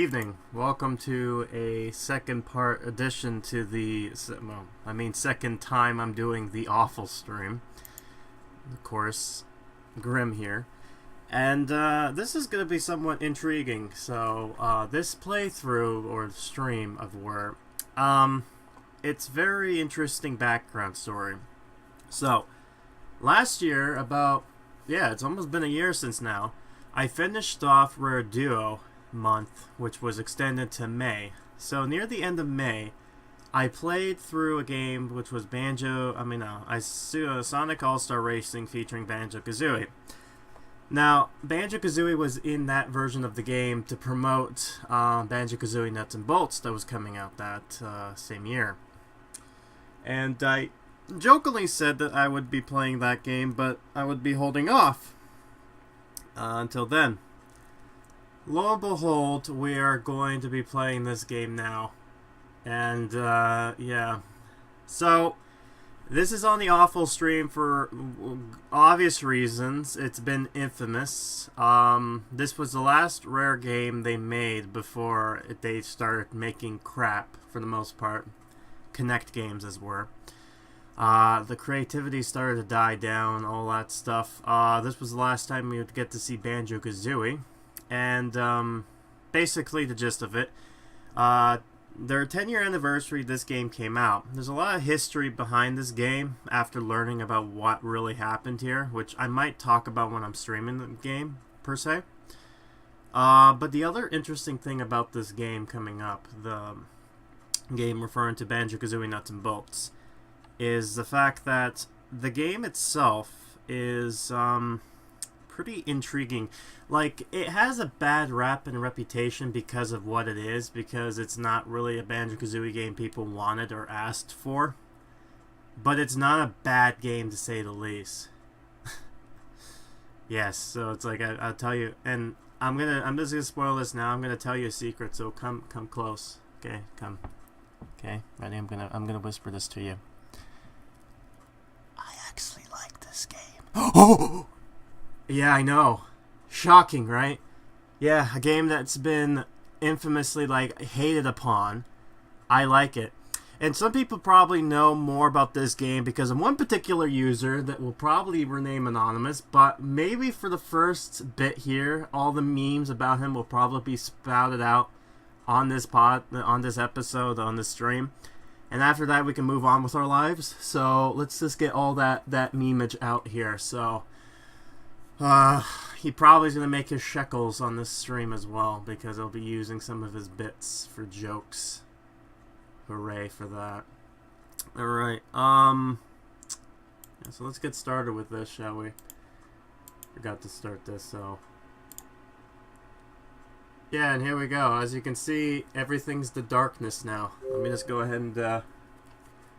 evening. Welcome to a second part addition to the, second time I'm doing the awful stream. Of course, Grim here. And this is going to be somewhat intriguing. So this playthrough, or stream of where, it's very interesting background story. So, last year, it's almost been a year since now, I finished off Rare Duo month, which was extended to May. So near the end of May, I played through a game which was Sonic All-Star Racing featuring Banjo Kazooie. Now, Banjo Kazooie was in that version of the game to promote Banjo Kazooie Nuts and Bolts that was coming out that same year. And I jokingly said that I would be playing that game, but I would be holding off until then. Lo and behold, we are going to be playing this game now. And, yeah. So, this is on the awful stream for obvious reasons. It's been infamous. This was the last Rare game they made before they started making crap, for the most part. Connect games, as were. The creativity started to die down, all that stuff. This was the last time we would get to see Banjo Kazooie. And basically the gist of it, their 10-year anniversary this game came out. There's a lot of history behind this game after learning about what really happened here, which I might talk about when I'm streaming the game, per se. But the other interesting thing about this game coming up, the game referring to Banjo Kazooie Nuts and Bolts, is the fact that the game itself is pretty intriguing. Like, it has a bad rap and reputation because of what it is, because it's not really a Banjo-Kazooie game people wanted or asked for. But it's not a bad game, to say the least. Yes, so it's like, I'll tell you, and I'm just gonna spoil this now. I'm gonna tell you a secret, so come close. Okay, come. Okay, ready? I'm gonna whisper this to you. I actually like this game. Oh! Yeah, I know. Shocking, right? Yeah, a game that's been infamously, hated upon. I like it. And some people probably know more about this game because of one particular user that will probably remain anonymous, but maybe for the first bit here, all the memes about him will probably be spouted out on this episode, on this stream. And after that, we can move on with our lives. So, let's just get all that memeage out here. So, he probably is going to make his shekels on this stream as well, because I'll be using some of his bits for jokes. Hooray for that. Alright, so let's get started with this, shall we? Forgot to start this, so. Yeah, and here we go. As you can see, everything's the darkness now. Let me just go ahead and,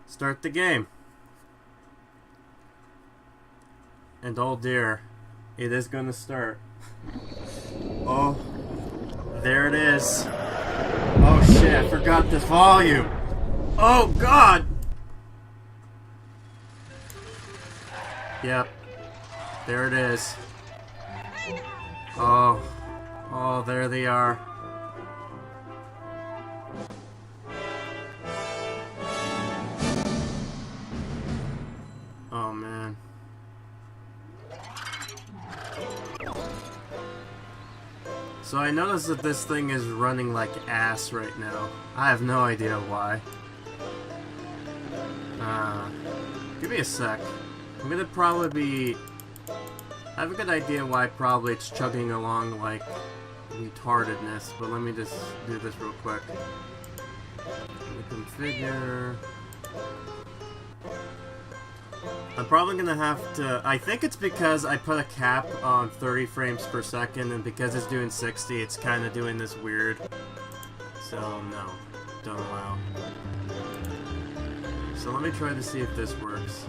start the game. And oh dear. It is going to start. Oh, there it is. Oh shit, I forgot the volume. Oh god! Yep, there it is. Oh, there they are. Oh man. So I noticed that this thing is running like ass right now. I have no idea why. Give me a sec. I'm gonna probably I have a good idea why probably it's chugging along like retardedness, but let me just do this real quick. Configure. I'm probably gonna have to. I think it's because I put a cap on 30 frames per second, and because it's doing 60, it's kind of doing this weird. So, no. Don't allow. So, let me try to see if this works.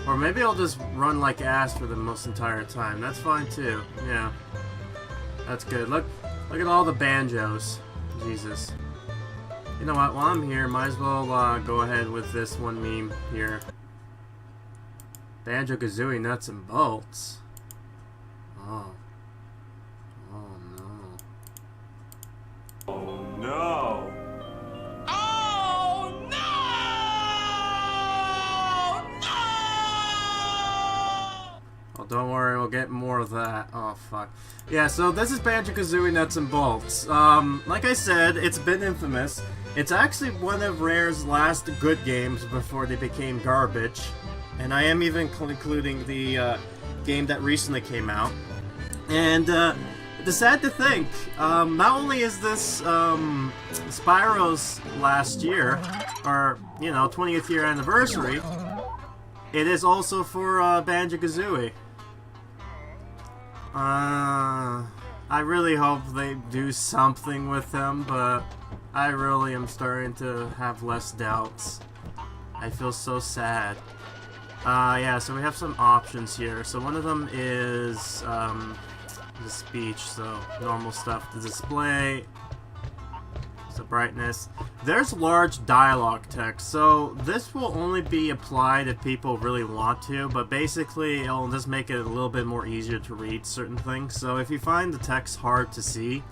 Or maybe I'll just run like ass for the most entire time. That's fine, too. Yeah. That's good. Look at all the banjos. Jesus. You know what, while I'm here, might as well go ahead with this one meme here. Banjo Kazooie Nuts and Bolts. Oh. Oh we'll get more of that. Oh, fuck. Yeah, so this is Banjo Kazooie Nuts and Bolts. Like I said, it's been infamous. It's actually one of Rare's last good games before they became garbage. And I am even including the game that recently came out. And the sad to think, not only is this Spyro's last year, or, you know, 20th year anniversary, it is also for Banjo Kazooie. I really hope they do something with him, but I really am starting to have less doubts. I feel so sad. Yeah, so we have some options here. So one of them is the speech, so normal stuff. The display, the brightness. There's large dialogue text, so this will only be applied if people really want to, but basically it'll just make it a little bit more easier to read certain things. So if you find the text hard to see,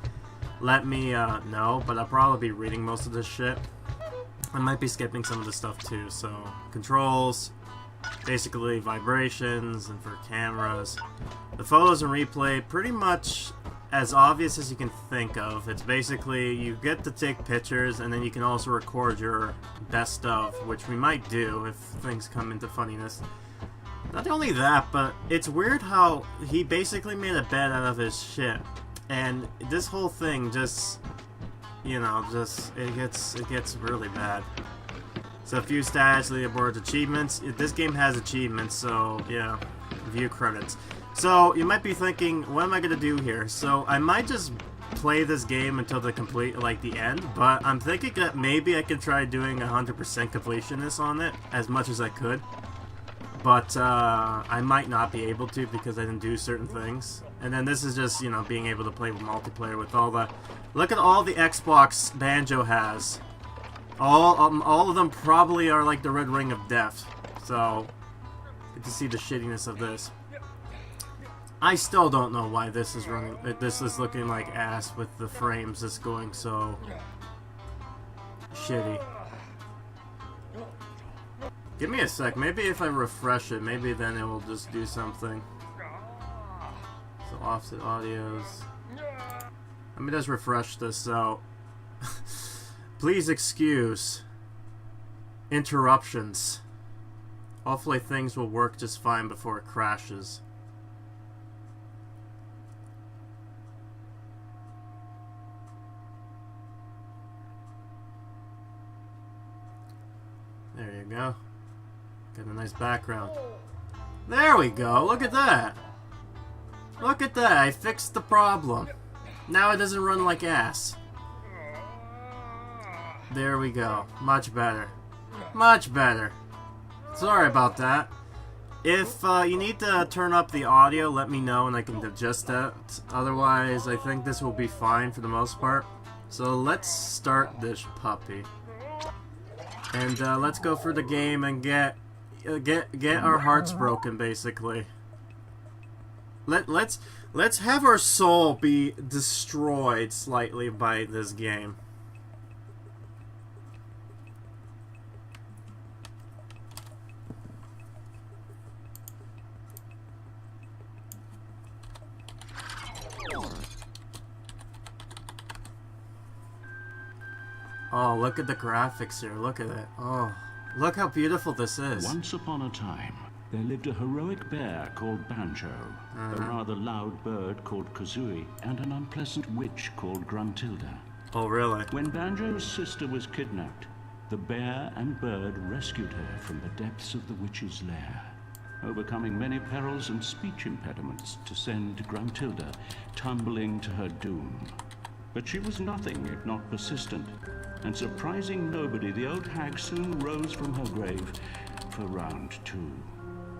let me know, but I'll probably be reading most of this shit. I might be skipping some of the stuff too, so controls, basically vibrations, and for cameras. The photos and replay, pretty much as obvious as you can think of. It's basically, you get to take pictures, and then you can also record your best of, which we might do if things come into funniness. Not only that, but it's weird how he basically made a bed out of his shit. And this whole thing just, you know, it gets really bad. So a few stats, leaderboards, achievements. This game has achievements, so yeah, view credits. So you might be thinking, what am I gonna do here? So I might just play this game until the complete, like the end, but I'm thinking that maybe I can try doing 100% completionist on it as much as I could. But I might not be able to because I didn't do certain things. And then this is just, you know, being able to play with multiplayer with all the... Look at all the Xbox Banjo has. All of them probably are like the Red Ring of Death. So, get to see the shittiness of this. I still don't know why this is running. This is looking like ass with the frames that's going so shitty. Give me a sec. Maybe if I refresh it, maybe then it will just do something. So offset audios. Let me just refresh this. So please excuse interruptions. Hopefully things will work just fine before it crashes. There you go. Got a nice background. There we go. Look at that. Look at that. I fixed the problem. Now it doesn't run like ass. There we go. Much better. Much better. Sorry about that. If you need to turn up the audio, let me know and I can adjust that. Otherwise, I think this will be fine for the most part. So let's start this puppy. And let's go for the game and get our hearts broken, basically. Let's have our soul be destroyed slightly by this game. Oh, look at the graphics here. Look at it. Oh, look how beautiful this is. Once upon a time, there lived a heroic bear called Banjo, a rather loud bird called Kazooie, and an unpleasant witch called Gruntilda. Oh, really? When Banjo's sister was kidnapped, the bear and bird rescued her from the depths of the witch's lair, overcoming many perils and speech impediments to send Gruntilda tumbling to her doom. But she was nothing if not persistent, and surprising nobody, the old hag soon rose from her grave for round 2.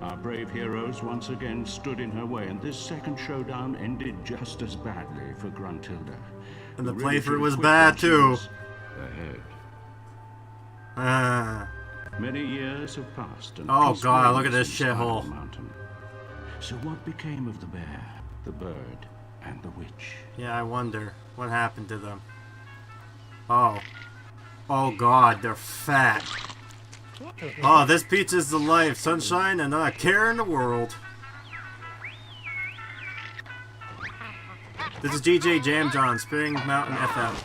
Our brave heroes once again stood in her way, and this second showdown ended just as badly for Gruntilda. And the playthrough was bad too. Ahead. Many years have passed, and oh god, look at this shithole. So what became of the bear, the bird, and the witch? Yeah, I wonder what happened to them. Oh. Oh god, they're fat. Oh, this pizza's the life. Sunshine and not a care in the world. This is GJ Jamjon, Spring Mountain FM.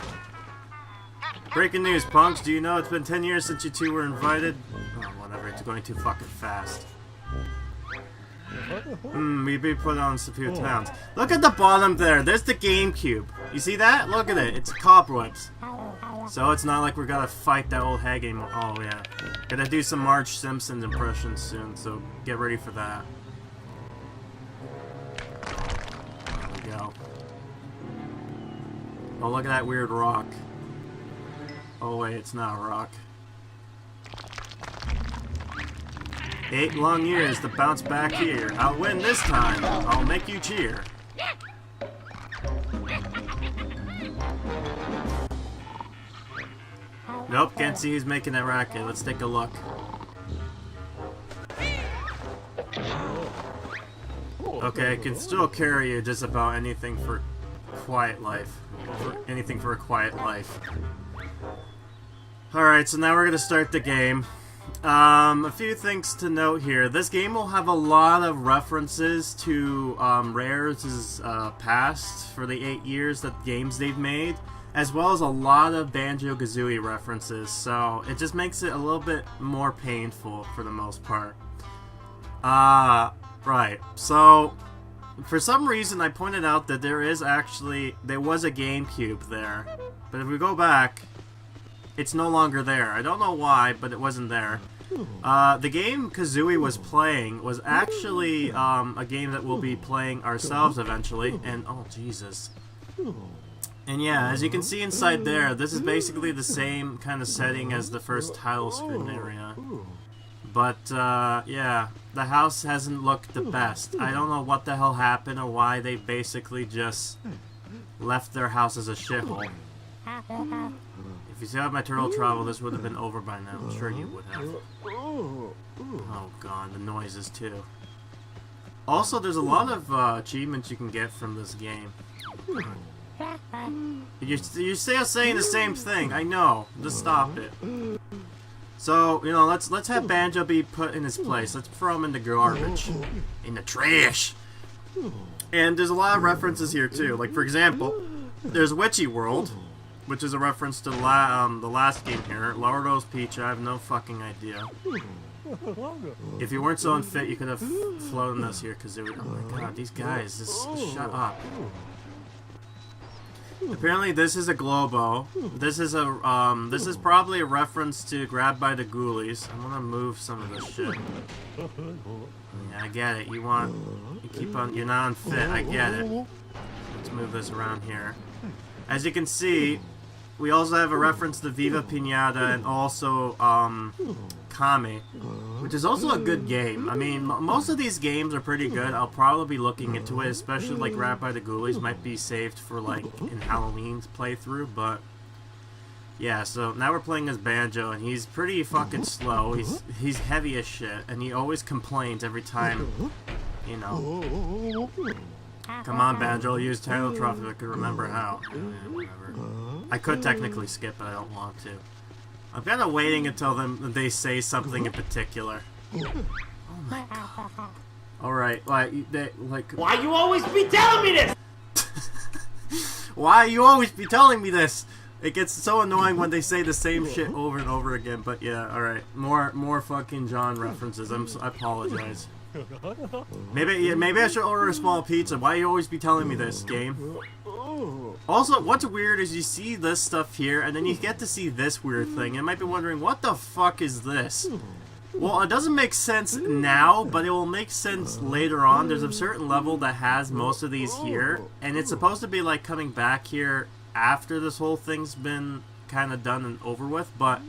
Breaking news, punks. Do you know it's been 10 years since you two were invited? Oh, whatever. It's going too fucking fast. We'd be put on a few towns. Look at the bottom there. There's the GameCube. You see that? Look at it. It's cobwebs. So it's not like we're gonna fight that old hag anymore. Oh, yeah. Gonna do some Marge Simpson impressions soon, so get ready for that. There we go. Oh, look at that weird rock. Oh, wait, it's not a rock. 8 long years to bounce back here. I'll win this time. I'll make you cheer. Nope, can't see who's making that racket. Let's take a look. Okay, I can still carry you just about anything for quiet life. Anything for a quiet life. Alright, so now we're gonna start the game. A few things to note here. This game will have a lot of references to Rare's past for the 8 years that games they've made, as well as a lot of Banjo Kazooie references, so it just makes it a little bit more painful for the most part. Right. So, for some reason I pointed out that there was a GameCube there, but if we go back, it's no longer there. I don't know why, but it wasn't there. The game Kazooie was playing was actually a game that we'll be playing ourselves eventually, and oh Jesus. And yeah, as you can see inside there, this is basically the same kind of setting as the first title screen area. But yeah, the house hasn't looked the best. I don't know what the hell happened or why they basically just left their house as a shithole. If you still had my turtle travel, this would have been over by now. I'm sure you would have. Oh god, the noises too. Also, there's a lot of achievements you can get from this game. You're still saying the same thing. I know. Just stop it. So, you know, let's have Banjo be put in his place. Let's throw him in the garbage, in the trash. And there's a lot of references here too. Like for example, there's Witchy World, which is a reference to the last game here. Lardo's Peach, I have no fucking idea. If you weren't so unfit, you could have flown this here, Kazooie. Oh my god, these guys, just shut up. Apparently this is a Globo. This is probably a reference to Grab by the Ghoulies. I'm gonna move some of this shit. Yeah, I get it. You're not unfit, I get it. Let's move this around here. As you can see, we also have a reference to Viva Pinata and also Kame, which is also a good game. I mean, most of these games are pretty good. I'll probably be looking into it, especially like Grab by the Ghoulies might be saved for like in Halloween's playthrough, but yeah, so now we're playing as Banjo and he's pretty fucking slow. He's heavy as shit and he always complains every time, you know. Come on, Banjo, I'll use title trophy if I could remember how. Yeah, whatever. I could technically skip, but I don't want to. I'm kind of waiting until they say something in particular. Oh my god. Alright, like... Why you always be telling me this? Why you always be telling me this? It gets so annoying when they say the same shit over and over again, but yeah, alright. More fucking John references. I apologize. Maybe I should order a small pizza. Why you always be telling me this, game? Also, what's weird is you see this stuff here, and then you get to see this weird thing. You might be wondering, what the fuck is this? Well, it doesn't make sense now, but it will make sense later on. There's a certain level that has most of these here, and it's supposed to be like coming back here after this whole thing's been kind of done and over with, but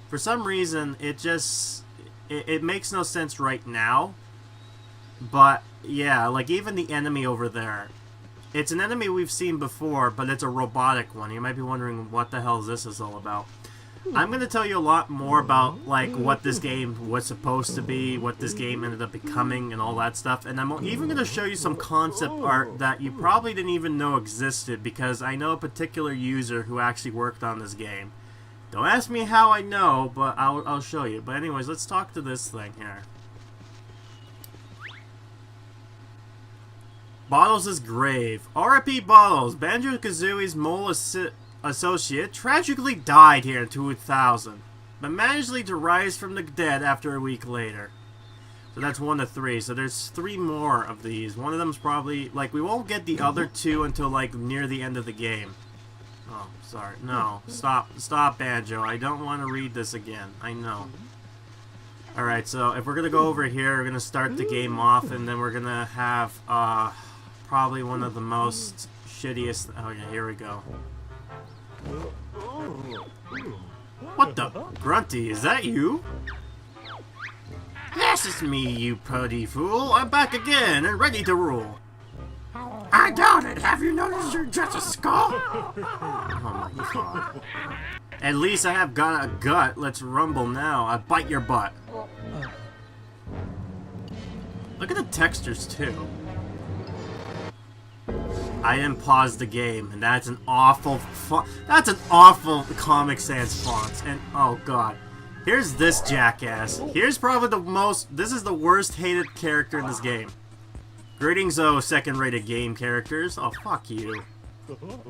for some reason, it makes no sense right now. But, yeah, like even the enemy over there, it's an enemy we've seen before, but it's a robotic one. You might be wondering what the hell this is all about. I'm going to tell you a lot more about, like, what this game was supposed to be, what this game ended up becoming, and all that stuff. And I'm even going to show you some concept art that you probably didn't even know existed, because I know a particular user who actually worked on this game. Don't ask me how I know, but I'll show you. But anyways, let's talk to this thing here. Bottles' grave. R.I.P. Bottles. Banjo Kazooie's mole associate tragically died here in 2000, but managed to rise from the dead after a week later. So that's 1 to 3. So there's 3 more of these. One of them's probably like we won't get the other 2 until like near the end of the game. Oh, sorry. No, stop, Banjo. I don't want to read this again. I know. Alright, so if we're going to go over here, we're going to start the game off, and then we're going to have, probably one of the most shittiest... Oh, yeah, here we go. What the? Grunty, is that you? Yes, it's me, you putty fool. I'm back again and ready to rule. I doubt it. Have you noticed you're just a skull? Oh, my God. At least I have got a gut. Let's rumble now. I bite your butt. Look at the textures, too. I didn't pause the game, and that's an awful Comic Sans font. And, oh god. Here's this jackass. Here's probably this is the worst hated character in this game. Greetings, oh second-rated game characters. Oh, fuck you.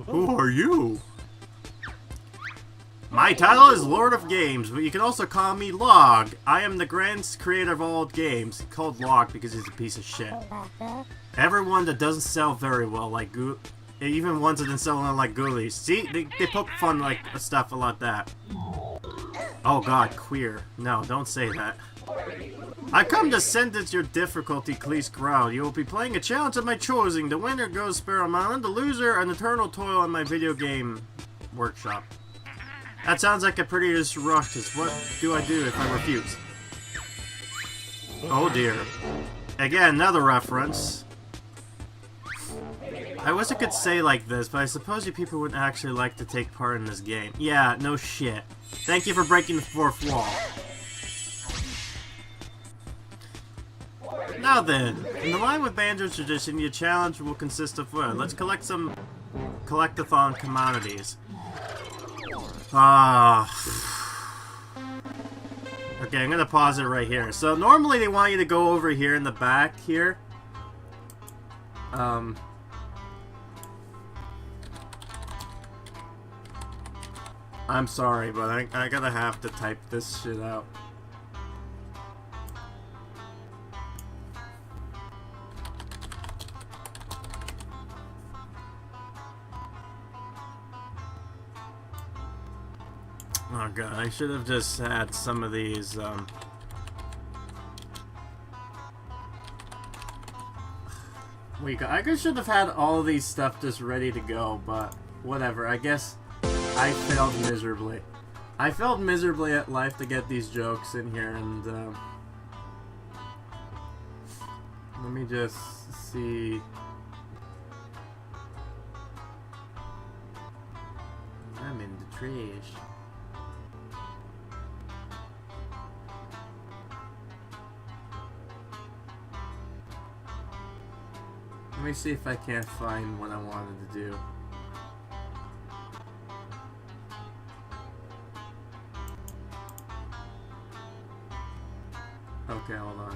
Who are you? My title is Lord of Games, but you can also call me Log. I am the grand creator of all games. He's called Log because he's a piece of shit. Everyone that doesn't sell very well, like even ones that didn't sell well, like Ghoulies. See, they poke fun like stuff like that. Oh god, queer. No, don't say that. I come to sentence your difficulty, Cleese Crowd. You will be playing a challenge of my choosing. The winner goes Sparrow Mountain, the loser an eternal toil on my video game workshop. That sounds like a pretty ruckus. What do I do if I refuse? Oh dear. Again, another reference. I wish I could say like this, but I suppose you people wouldn't actually like to take part in this game. Yeah, no shit. Thank you for breaking the fourth wall. Now then, in the line with Banjo's tradition, your challenge will consist of what? Let's collect some collectathon commodities. Okay, I'm gonna pause it right here. So normally they want you to go over here in the back here. I'm sorry, but I gotta have to type this shit out. Oh god, I should have just had some of these, I should have had all of these stuff just ready to go, but whatever, I guess I failed miserably. I failed miserably at life to get these jokes in here, and, let me just see. I'm in the trash. Let me see if I can't find what I wanted to do. Okay, hold on.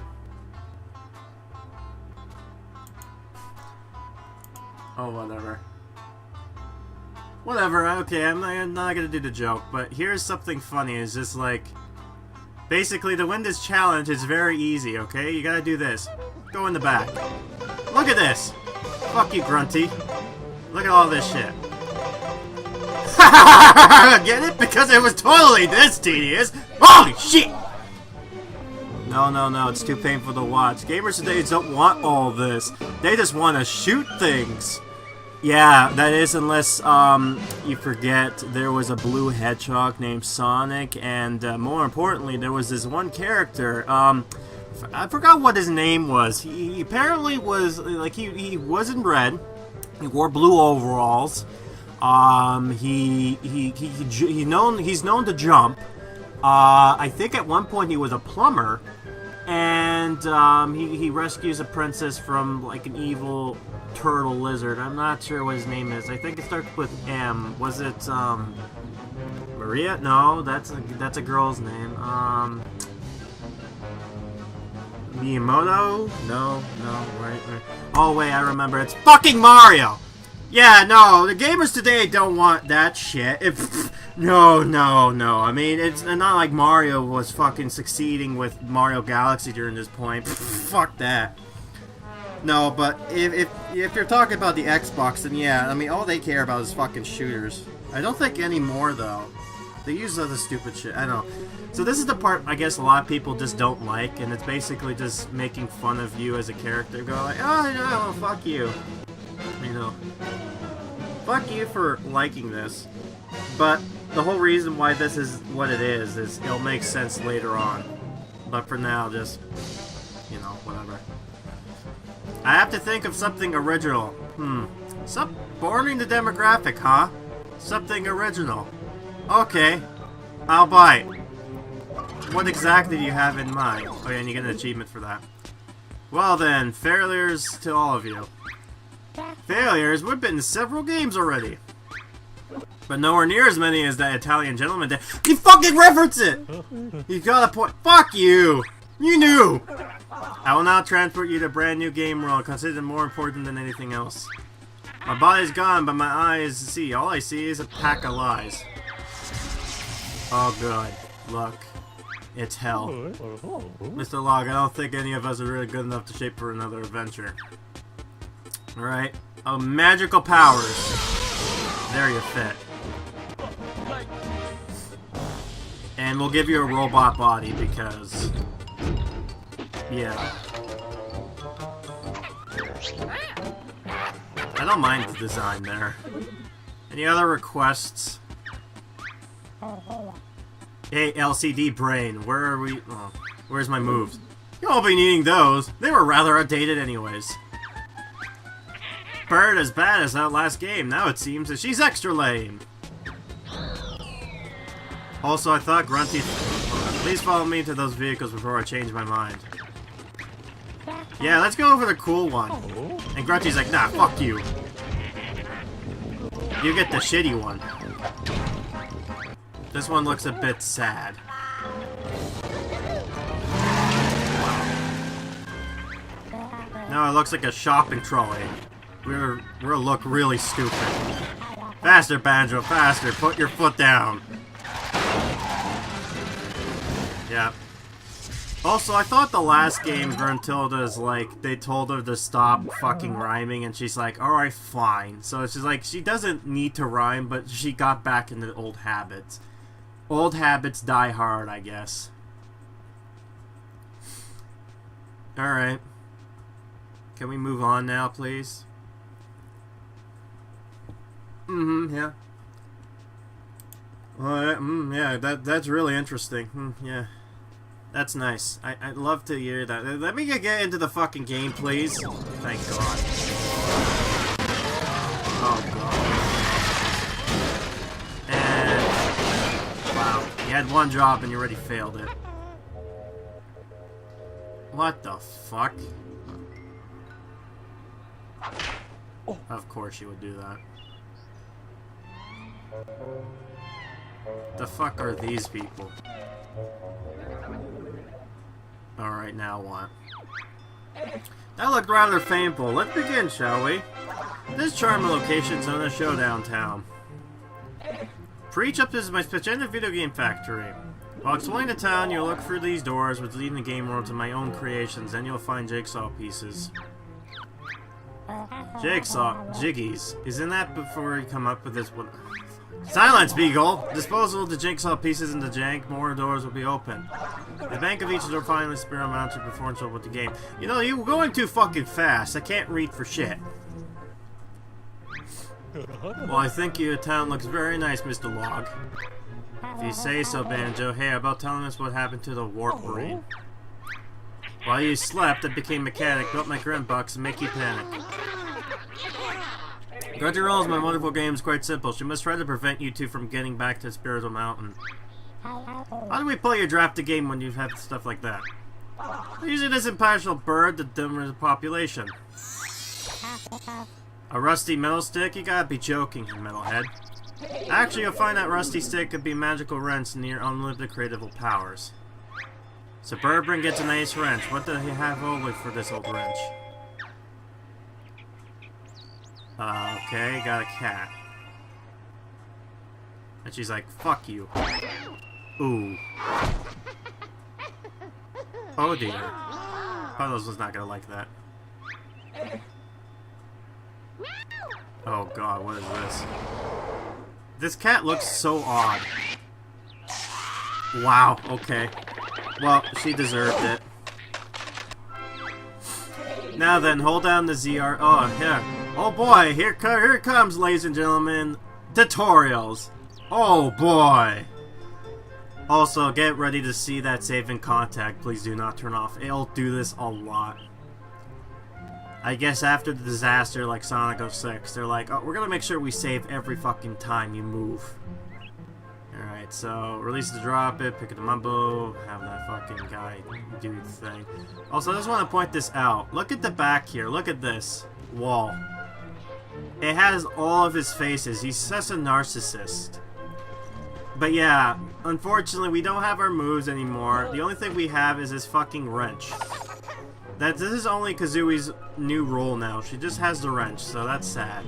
Oh, whatever. Whatever, okay, I'm not gonna do the joke, but here's something funny, it's just like... Basically, to win this challenge, it's very easy, okay? You gotta do this. Go in the back. Look at this! Fuck you, Grunty. Look at all this shit. Get it? Because it was totally this tedious! Holy shit! No, it's too painful to watch. Gamers today don't want all this. They just want to shoot things. Yeah, that is, unless you forget there was a blue hedgehog named Sonic, and more importantly, there was this one character, I forgot what his name was. He apparently was, like, he wasn't red. He wore blue overalls. He's known to jump. I think at one point he was a plumber. And, he rescues a princess from, like, an evil turtle lizard. I'm not sure what his name is. I think it starts with M. Was it, Maria? No, that's a girl's name. Miyamoto? No, right. Oh wait, I remember. It's fucking Mario! Yeah, no, the gamers today don't want that shit. No. I mean, it's not like Mario was fucking succeeding with Mario Galaxy during this point. Fuck that. No, but if you're talking about the Xbox, then yeah, I mean, all they care about is fucking shooters. I don't think anymore, though. They use other stupid shit. I don't know. So this is the part I guess a lot of people just don't like, and it's basically just making fun of you as a character. Go like, oh no, fuck you. You know. Fuck you for liking this. But the whole reason why this is what it is it'll make sense later on. But for now, just, you know, whatever. I have to think of something original. Boring the demographic, huh? Something original. Okay. I'll bite. What exactly do you have in mind? Oh yeah, and you get an achievement for that. Well then, failures to all of you. Failures? We've been in several games already. But nowhere near as many as that Italian gentleman did. You fucking reference it! You got a point. Fuck you! You knew! I will now transport you to a brand new game world, considered more important than anything else. My body's gone, but my eyes see. All I see is a pack of lies. Oh good. Look. It's hell. Mr. Log, I don't think any of us are really good enough to shape for another adventure. Alright. Oh, magical powers. There you fit. And we'll give you a robot body because... yeah. I don't mind the design there. Any other requests? Hey, LCD brain, where are we? Oh, where's my moves? You'll all be needing those. They were rather outdated anyways. Bird as bad as that last game. Now it seems that she's extra lame. Also, I thought Grunty... please follow me to those vehicles before I change my mind. Yeah, let's go over the cool one. And Grunty's like, nah, fuck you. You get the shitty one. This one looks a bit sad. No, it looks like a shopping trolley. We'll look really stupid. Faster, Banjo, faster! Put your foot down! Yeah. Also, I thought the last game, Gruntilda's like, they told her to stop fucking rhyming, and she's like, alright, fine. So she's like, she doesn't need to rhyme, but she got back into old habits. Old habits die hard, I guess. Alright. Can we move on now, please? Yeah. Well, yeah, that's really interesting. Yeah. That's nice. I'd love to hear that. Let me get into the fucking game, please. Thank God. Oh, God. And... wow. You had one job and you already failed it. What the fuck? Of course you would do that. The fuck are these people? Alright, now what? That looked rather painful. Let's begin, shall we? This charming location's on a showdown town. Preach up, this is my Spaghetti video game factory. While exploring the town, you'll look through these doors, which lead in the game world to my own creations, then you'll find jigsaw pieces. Jiggies. Isn't that before you come up with this one? Silence, Beagle! Disposal of the jigsaw pieces in the jank, more doors will be open. The bank of each door finally spiral mounted performance with the game. You know, you were going too fucking fast. I can't read for shit. Well, I think your town looks very nice, Mr. Log. If you say so, Banjo. Hey, how about telling us what happened to the warp brain? While you slept, I became mechanic, built my grim bucks, and make you panic. Grudgy Rolls, my wonderful game is quite simple. She must try to prevent you two from getting back to Spiritual Mountain. How do we play your drafted game when you have stuff like that? Usually this impartial bird, the dimmer the population. A rusty metal stick? You gotta be joking, you metalhead. Actually, you'll find that rusty stick could be magical wrench near unlimited creative powers. Suburban gets a nice wrench. What do you have over for this old wrench? Okay, got a cat. And she's like, fuck you. Ooh. Oh dear. Carlos was not gonna like that. Oh god, what is this? This cat looks so odd. Wow, okay. Well, she deserved it. Now then, hold down the ZR. Oh, yeah. Oh boy, here it comes, ladies and gentlemen. Tutorials. Oh boy. Also, get ready to see that save in contact. Please do not turn off. It'll do this a lot. I guess after the disaster like Sonic 06, they're like, oh, we're gonna make sure we save every fucking time you move. Alright, so release the drop it, pick it the mumbo, have that fucking guy do the thing. Also, I just want to point this out. Look at the back here. Look at this wall. It has all of his faces. He's such a narcissist. But yeah, unfortunately, we don't have our moves anymore. The only thing we have is this fucking wrench. This is only Kazooie's new role now. She just has the wrench, so that's sad.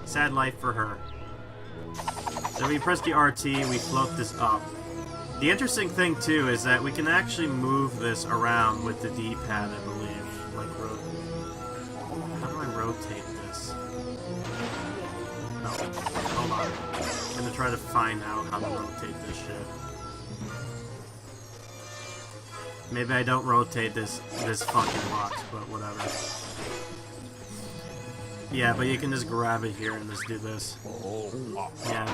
Sad life for her. So we press the RT, we float this up. The interesting thing too is that we can actually move this around with the D-pad, I believe. Like, how do I rotate this? Oh, hold on. I'm gonna try to find out how to rotate this shit. Maybe I don't rotate this fucking box, but whatever. Yeah, but you can just grab it here and just do this. Yeah.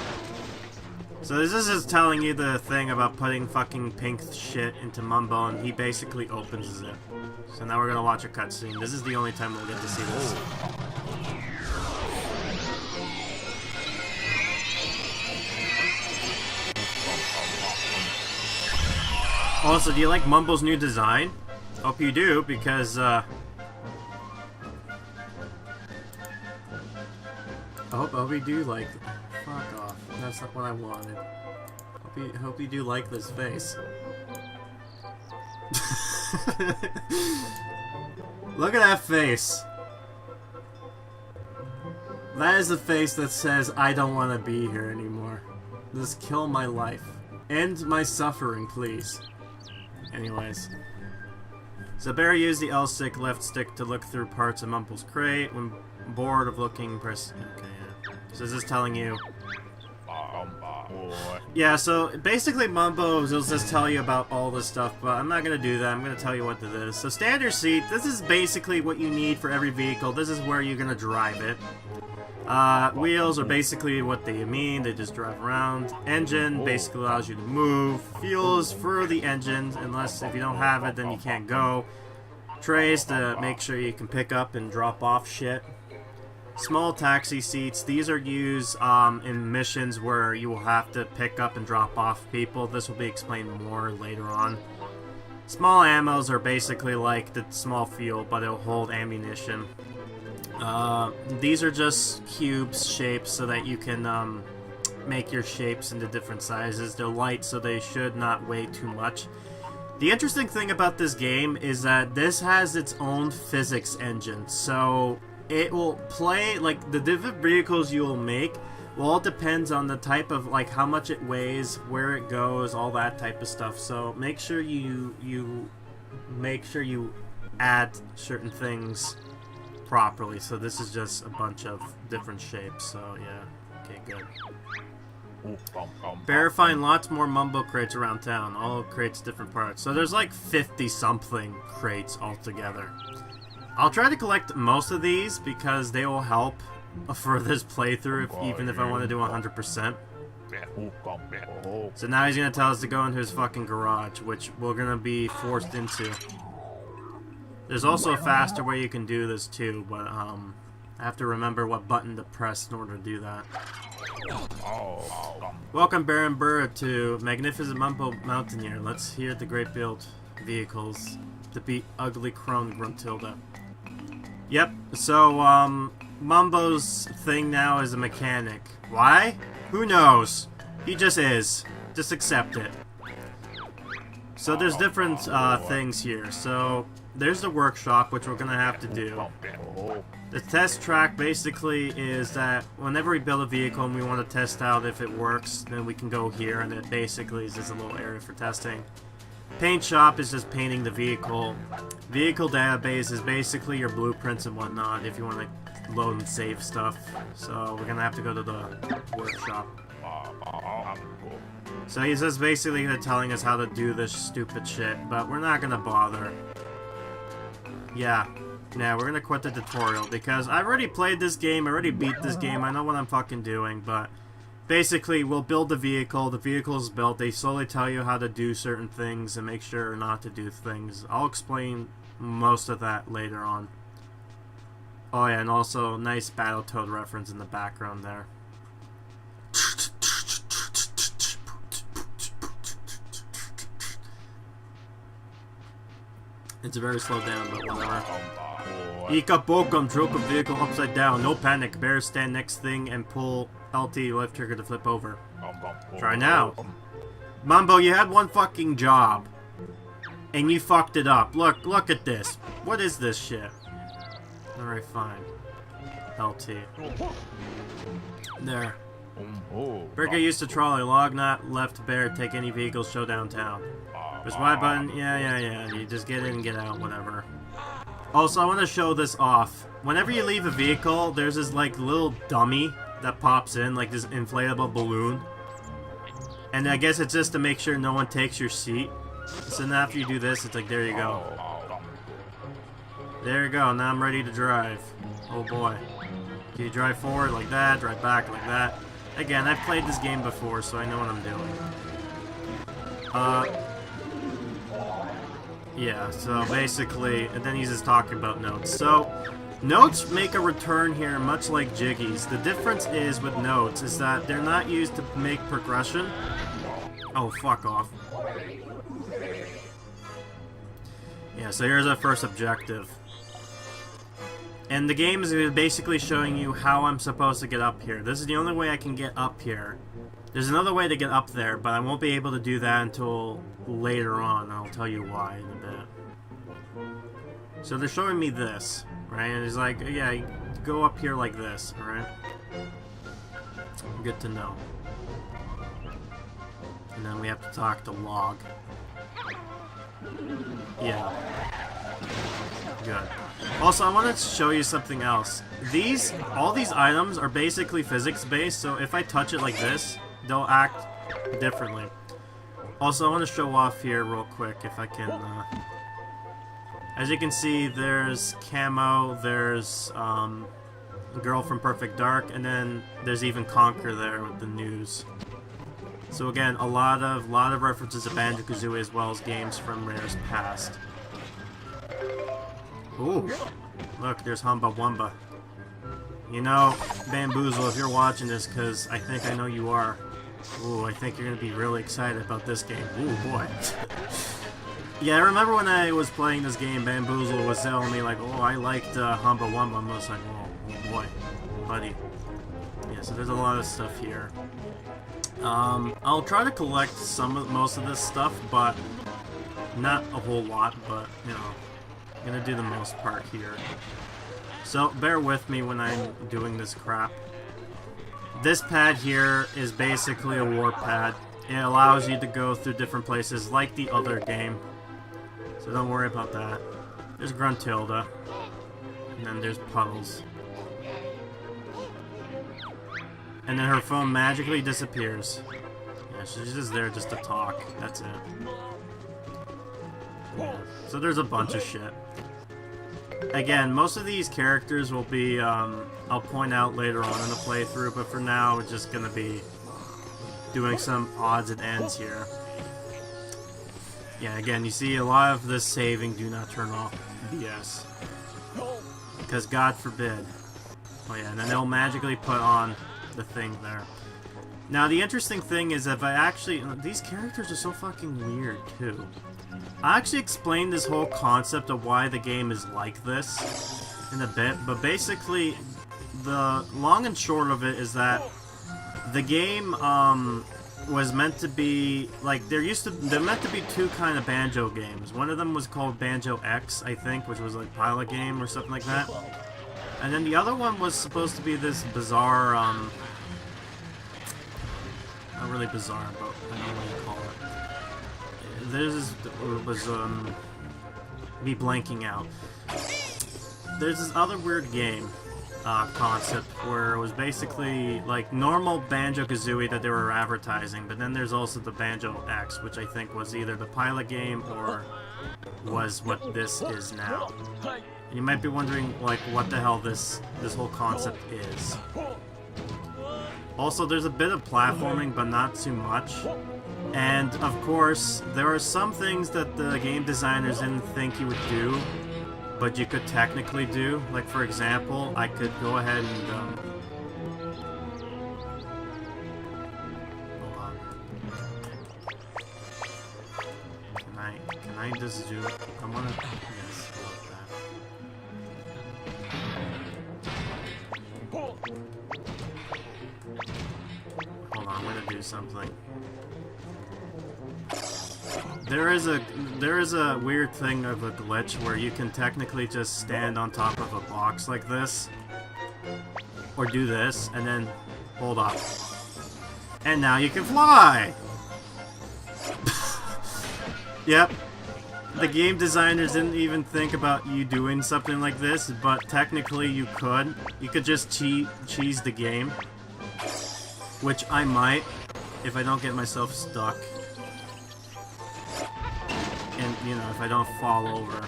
So this is just telling you the thing about putting fucking pink shit into Mumbo, and he basically opens it. So now we're gonna watch a cutscene. This is the only time we'll get to see this. Also, do you like Mumbo's new design? Hope you do, because, I hope you do like... Fuck off. That's not what I wanted. Hope you do like this face. Look at that face. That is the face that says, I don't want to be here anymore. Just kill my life. End my suffering, please. Anyways. So Barry used the L stick, left stick to look through parts of Mumbo's crate. When bored of looking, press... Okay, yeah. So this is telling you... Yeah, so basically Mumbo will just tell you about all this stuff, but I'm not going to do that. I'm going to tell you what it is. So standard seat, this is basically what you need for every vehicle. This is where you're going to drive it. Wheels are basically what they mean. They just drive around. Engine basically allows you to move. Fuels for the engine, unless if you don't have it, then you can't go. Trays to make sure you can pick up and drop off shit. Small taxi seats. These are used in missions where you will have to pick up and drop off people. This will be explained more later on. Small ammos are basically like the small fuel, but it'll hold ammunition. These are just cubes shapes so that you can make your shapes into different sizes. They're light, so they should not weigh too much. The interesting thing about this game is that this has its own physics engine, so it will play, like, the different vehicles you will make will all depends on the type of, like, how much it weighs, where it goes, all that type of stuff. So make sure you add certain things properly. So this is just a bunch of different shapes, so yeah. Okay, good. Bear find lots more Mumbo crates around town. All crates different parts. So there's like 50-something crates altogether. I'll try to collect most of these because they will help for this playthrough, even if I want to do 100%. So now he's going to tell us to go into his fucking garage, which we're going to be forced into. There's also a faster way you can do this too, but I have to remember what button to press in order to do that. Welcome Baron Burr to Magnificent Mumbo Mountaineer. Let's hear the great build vehicles to beat ugly crone Gruntilda. Yep, so Mumbo's thing now is a mechanic. Why? Who knows? He just is. Just accept it. So there's different things here. So there's the workshop, which we're gonna have to do. The test track basically is that whenever we build a vehicle and we want to test out if it works, then we can go here, and it basically is just a little area for testing. Paint shop is just painting the vehicle. Vehicle database is basically your blueprints and whatnot if you want to load and save stuff. So we're gonna have to go to the workshop. So he's just basically telling us how to do this stupid shit, but we're not gonna bother. Yeah, we're gonna quit the tutorial because I've already played this game, I already beat this game, I know what I'm fucking doing, but basically we'll build the vehicle's built, they slowly tell you how to do certain things and make sure not to do things. I'll explain most of that later on. Oh yeah, and also nice Battletoad reference in the background there. It's very slowed down, but whatever. Ika Bokum, stroke a vehicle upside down. No panic. Bear stand next thing and pull LT left trigger to flip over. Try now. Mumbo, you had one fucking job. And you fucked it up. Look at this. What is this shit? Alright, fine. LT. There. Breaker used to trolley. Log not left bear. Take any vehicles. Show downtown. Press Y button. Yeah. You just get in and get out. Whatever. Also, I want to show this off. Whenever you leave a vehicle, there's this like little dummy that pops in, like this inflatable balloon. And I guess it's just to make sure no one takes your seat. So then after you do this, it's like, there you go. There you go. Now I'm ready to drive. Oh boy. Can you drive forward like that? Drive back like that? Again, I've played this game before, so I know what I'm doing. Yeah, so basically, and then he's just talking about notes. So, notes make a return here, much like Jiggies. The difference is with notes is that they're not used to make progression. Oh, fuck off. Yeah, so here's our first objective. And the game is basically showing you how I'm supposed to get up here. This is the only way I can get up here. There's another way to get up there, but I won't be able to do that until later on. I'll tell you why in a bit. So they're showing me this, right? And it's like, yeah, you go up here like this, alright? Good to know. And then we have to talk to Log. Yeah. Good. Also, I wanted to show you something else. All these items are basically physics-based, so if I touch it like this, they'll act differently. Also, I want to show off here real quick, if I can, as you can see, there's Camo, there's, Girl from Perfect Dark, and then there's even Conquer there with the news. So again, a lot of references to Banjo Kazooie as well as games from Rare's past. Ooh, look, there's Humba Wumba. You know, Bamboozle, if you're watching this, because I think I know you are. Ooh, I think you're going to be really excited about this game. Ooh, boy. Yeah, I remember when I was playing this game, Bamboozle was telling me, like, oh, I liked Humba Wumba. I was like, oh boy, buddy. Yeah, so there's a lot of stuff here. I'll try to collect most of this stuff, but not a whole lot, but, you know, I'm gonna do the most part here. So, bear with me when I'm doing this crap. This pad here is basically a warp pad. It allows you to go through different places like the other game. So don't worry about that. There's Gruntilda. And then there's Puddles. And then her phone magically disappears. Yeah, she's just there just to talk. That's it. Yeah. So there's a bunch of shit. Again, most of these characters will be, I'll point out later on in the playthrough, but for now, we're just gonna be doing some odds and ends here. Yeah, again, you see a lot of this saving, do not turn off BS. Because God forbid. Oh yeah, and then they'll magically put on the thing there. Now, the interesting thing is if I actually... These characters are so fucking weird, too. I actually explained this whole concept of why the game is like this in a bit, but basically, the long and short of it is that the game, was meant to be... Like, there meant to be two kind of Banjo games. One of them was called Banjo X, I think, which was like Pilot Game or something like that. And then the other one was supposed to be this bizarre, not really bizarre, but I don't know what you call it. There's me blanking out. There's this other weird game concept where it was basically like normal Banjo Kazooie that they were advertising, but then there's also the Banjo X, which I think was either the pilot game or was what this is now. And you might be wondering, like, what the hell this whole concept is. Also, there's a bit of platforming, but not too much. And, of course, there are some things that the game designers didn't think you would do, but you could technically do. Like, for example, I could go ahead and, hold on. Can I just do... I wanna... Yes, I like that. Hold on, I'm gonna do something. There is a weird thing of a glitch where you can technically just stand on top of a box like this, or do this, and then hold up, and now you can fly. Yep. The game designers didn't even think about you doing something like this, but technically you could. You could just cheese the game, which I might if I don't get myself stuck. And, you know, if I don't fall over.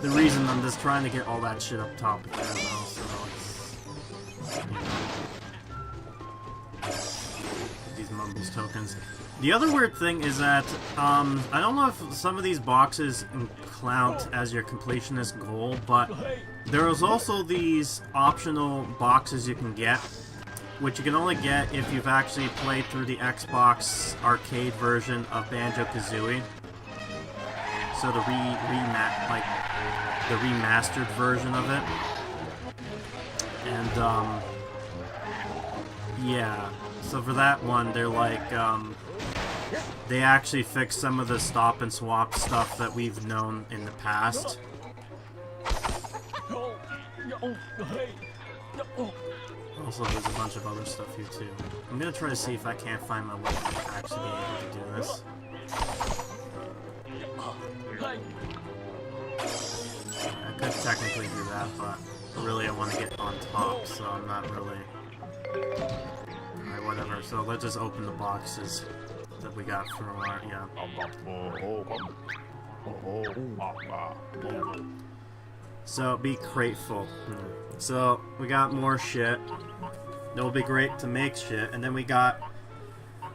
The reason I'm just trying to get all that shit up top there, though, so it's... These Mumbles tokens. The other weird thing is that, I don't know if some of these boxes count as your completionist goal, but there is also these optional boxes you can get, which you can only get if you've actually played through the Xbox arcade version of Banjo Kazooie. So the the remastered version of it. And yeah. So for that one, they're like they actually fixed some of the stop and swap stuff that we've known in the past. Also, there's a bunch of other stuff here too. I'm gonna try to see if I can't find my way to actually be able to do this. I could technically do that, but really I want to get on top, so I'm not really... Alright, whatever. So let's just open the boxes that we got from our... yeah. So, be grateful. So, we got more shit. It'll be great to make shit. And then we got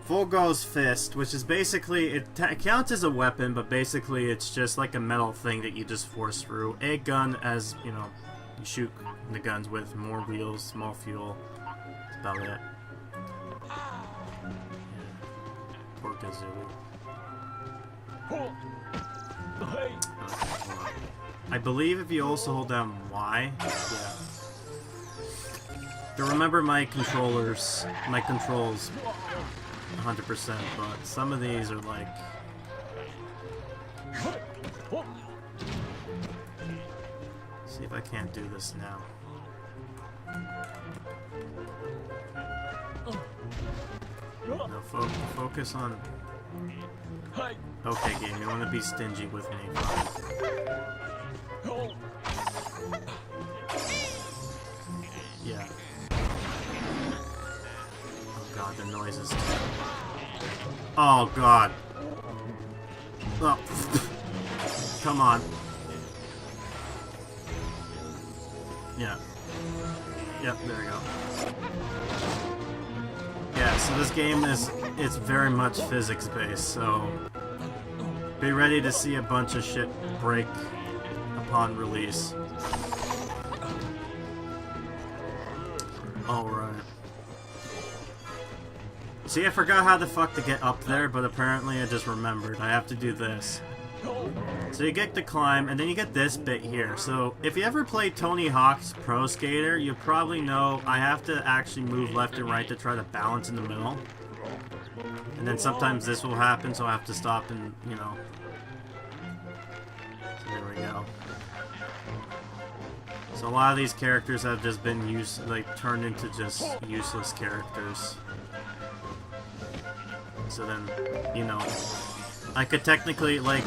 Fulgo's Fist, which is basically... It counts as a weapon, but basically it's just like a metal thing that you just force through. A gun, as, you know, you shoot the guns with. More wheels, small fuel. That's about it. Yeah. Poor Kazooie. I believe if you also hold down Y, yeah. To remember my controls 100%, but some of these are like... See if I can't do this now. No, focus on... Okay, game, you want to be stingy with me. Yeah. Oh god, the noises. Oh god. Oh. Come on. Yeah. Yep, there we go. Yeah, so this game it's very much physics-based, so be ready to see a bunch of shit break upon release. Alright. See, I forgot how the fuck to get up there, but apparently I just remembered. I have to do this. So you get to climb, and then you get this bit here. So, if you ever played Tony Hawk's Pro Skater, you probably know I have to actually move left and right to try to balance in the middle. And then sometimes this will happen, so I have to stop and, you know... So there we go. So a lot of these characters have just been turned into just useless characters. So then, you know, I could technically, like...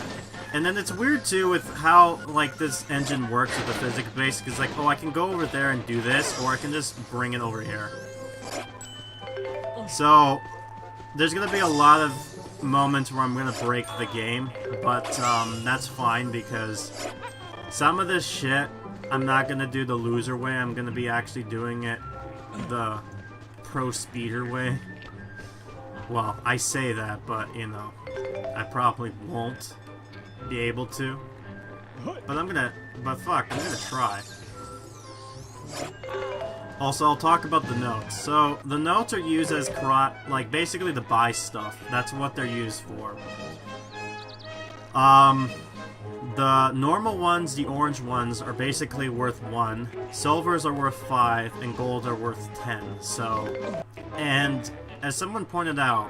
And then it's weird, too, with how, like, this engine works with the physics base. Because, like, oh, I can go over there and do this, or I can just bring it over here. So, there's gonna be a lot of moments where I'm gonna break the game. But, that's fine, because some of this shit, I'm not gonna do the loser way. I'm gonna be actually doing it the pro speeder way. Well, I say that, but, you know, I probably won't be able to. But I'm gonna try. Also, I'll talk about the notes. So, the notes are used as like, basically to buy stuff. That's what they're used for. The normal ones, the orange ones, are basically worth 1. Silvers are worth 5, and gold are worth 10. So, and as someone pointed out,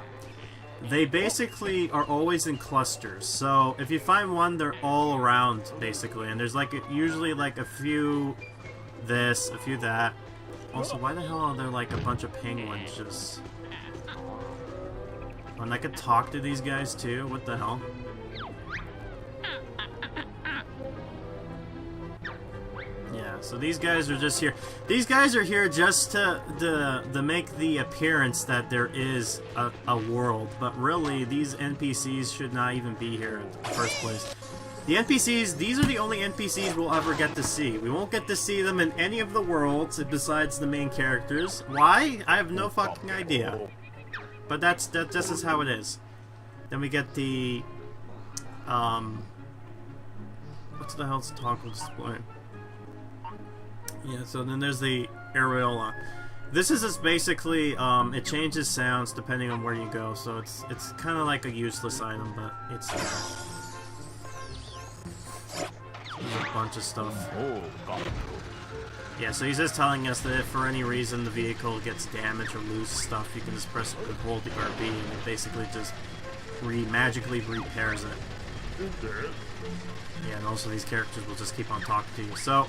they basically are always in clusters. So if you find one, they're all around, basically. And there's like usually like a few this, a few that. Also, why the hell are there like a bunch of penguins just... And I could talk to these guys too? What the hell? Yeah, so these guys are just here. These guys are here just to make the appearance that there is a world, but really these NPCs should not even be here in the first place. The NPCs, these are the only NPCs we'll ever get to see. We won't get to see them in any of the worlds besides the main characters. Why? I have no fucking idea. But that just is how it is. Then we get the what the hell's toggle display? Yeah, so then there's the areola. This is just basically, it changes sounds depending on where you go, so it's kind of like a useless item, but it's there. There's a bunch of stuff. Yeah, so he's just telling us that if for any reason the vehicle gets damaged or loses stuff, you can just press and hold the RB and it basically just magically repairs it. Yeah, and also these characters will just keep on talking to you. So,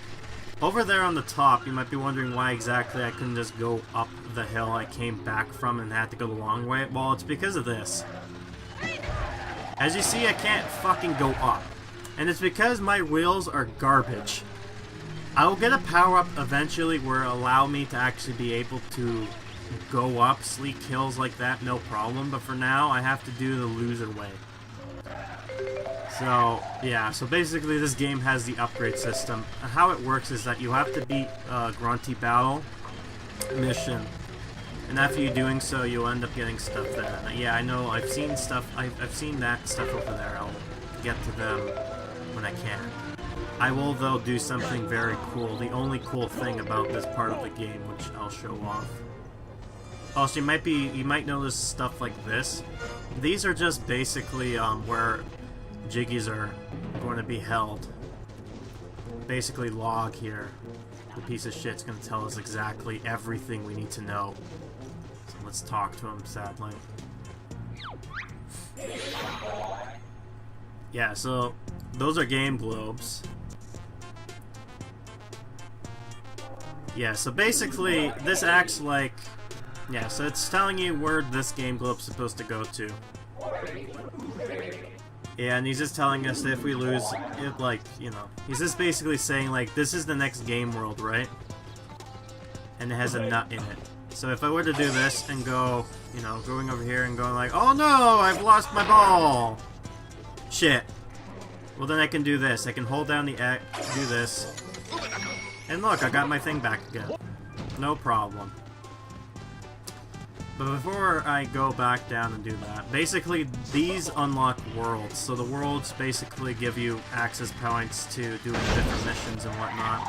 over there on the top, you might be wondering why exactly I couldn't just go up the hill I came back from and had to go the long way. Well, it's because of this. As you see, I can't fucking go up. And it's because my wheels are garbage. I will get a power-up eventually where it'll allow me to actually be able to go up sleek hills like that, no problem. But for now, I have to do the loser way. So, yeah, so basically this game has the upgrade system. How it works is that you have to beat Grunty Battle mission. And after you doing so, you'll end up getting stuff there. Yeah, I know, I've seen stuff, I've seen that stuff over there. I'll get to them when I can. I will, though, do something very cool. The only cool thing about this part of the game, which I'll show off. Also, you might notice stuff like this. These are just basically where jiggies are going to be held. Basically, log here. The piece of shit's going to tell us exactly everything we need to know. So let's talk to him, sadly. Yeah, so those are game globes. Yeah, so basically, this acts like... Yeah, so it's telling you where this game globe's supposed to go to. Yeah, and he's just telling us that if we lose, it, like, you know, he's just basically saying, like, this is the next game world, right? And it has a nut in it. So if I were to do this and go, you know, going over here and going like, oh no, I've lost my ball! Shit. Well, then I can do this. I can hold down the X, do this. And look, I got my thing back again. No problem. But before I go back down and do that, basically these unlock worlds. So the worlds basically give you access points to doing different missions and whatnot.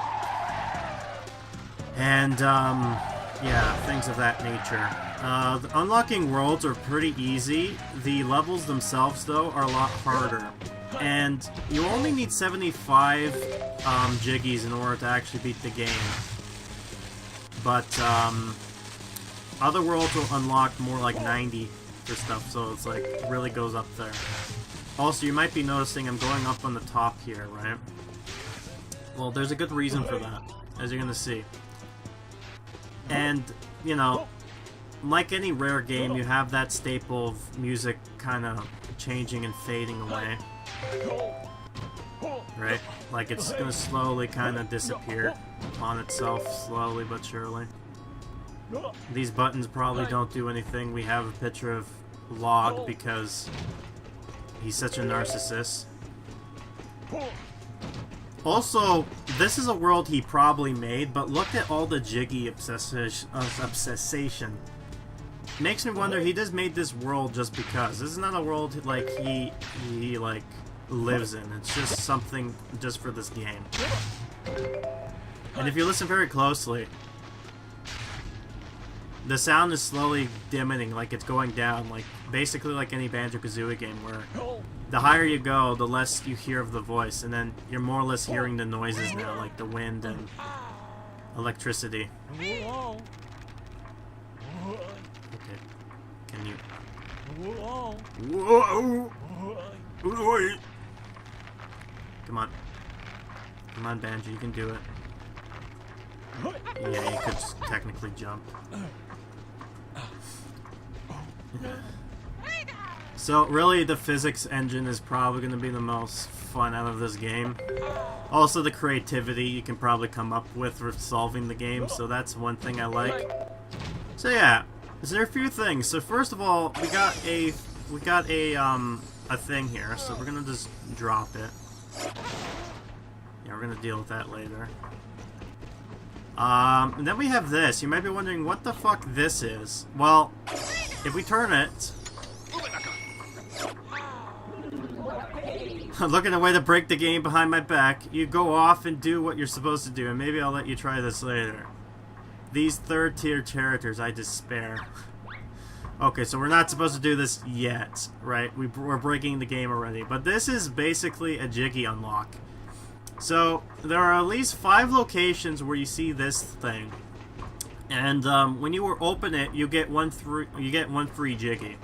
And, yeah, things of that nature. Unlocking worlds are pretty easy. The levels themselves, though, are a lot harder. And you only need 75 jiggies in order to actually beat the game. But, other worlds will unlock more like 90 for stuff, so it's like, it really goes up there. Also, you might be noticing I'm going up on the top here, right? Well, there's a good reason for that. as you're gonna see. And, you know, like any rare game, you have that staple of music kind of changing and fading away. Right? Like it's gonna slowly kind of disappear on itself, slowly but surely. These buttons probably don't do anything. We have a picture of Log because he's such a narcissist. Also, this is a world he probably made, but look at all the jiggy obsession. Makes me wonder, he just made this world just because. This is not a world like he like lives in. It's just something just for this game. And if you listen very closely, the sound is slowly dimming, like it's going down, like basically like any Banjo Kazooie game where the higher you go, the less you hear of the voice, and then you're more or less hearing the noises now, like the wind and electricity. Okay. Can you... Whoa! Come on. Come on, Banjo, you can do it. Yeah, you could just technically jump. So, really, the physics engine is probably going to be the most fun out of this game. Also, the creativity you can probably come up with for solving the game, so that's one thing I like. So yeah, so there are a few things. So first of all, we got a thing here, so we're going to just drop it. Yeah, we're going to deal with that later. And then we have this. You might be wondering what the fuck this is. Well, if we turn it... Looking a way to break the game behind my back, you go off and do what you're supposed to do, and maybe I'll let you try this later. These third-tier characters, I despair. Okay, so we're not supposed to do this yet, right? We're breaking the game already. But this is basically a jiggy unlock. So, there are at least 5 locations where you see this thing. And when you open it, you get one free jiggy.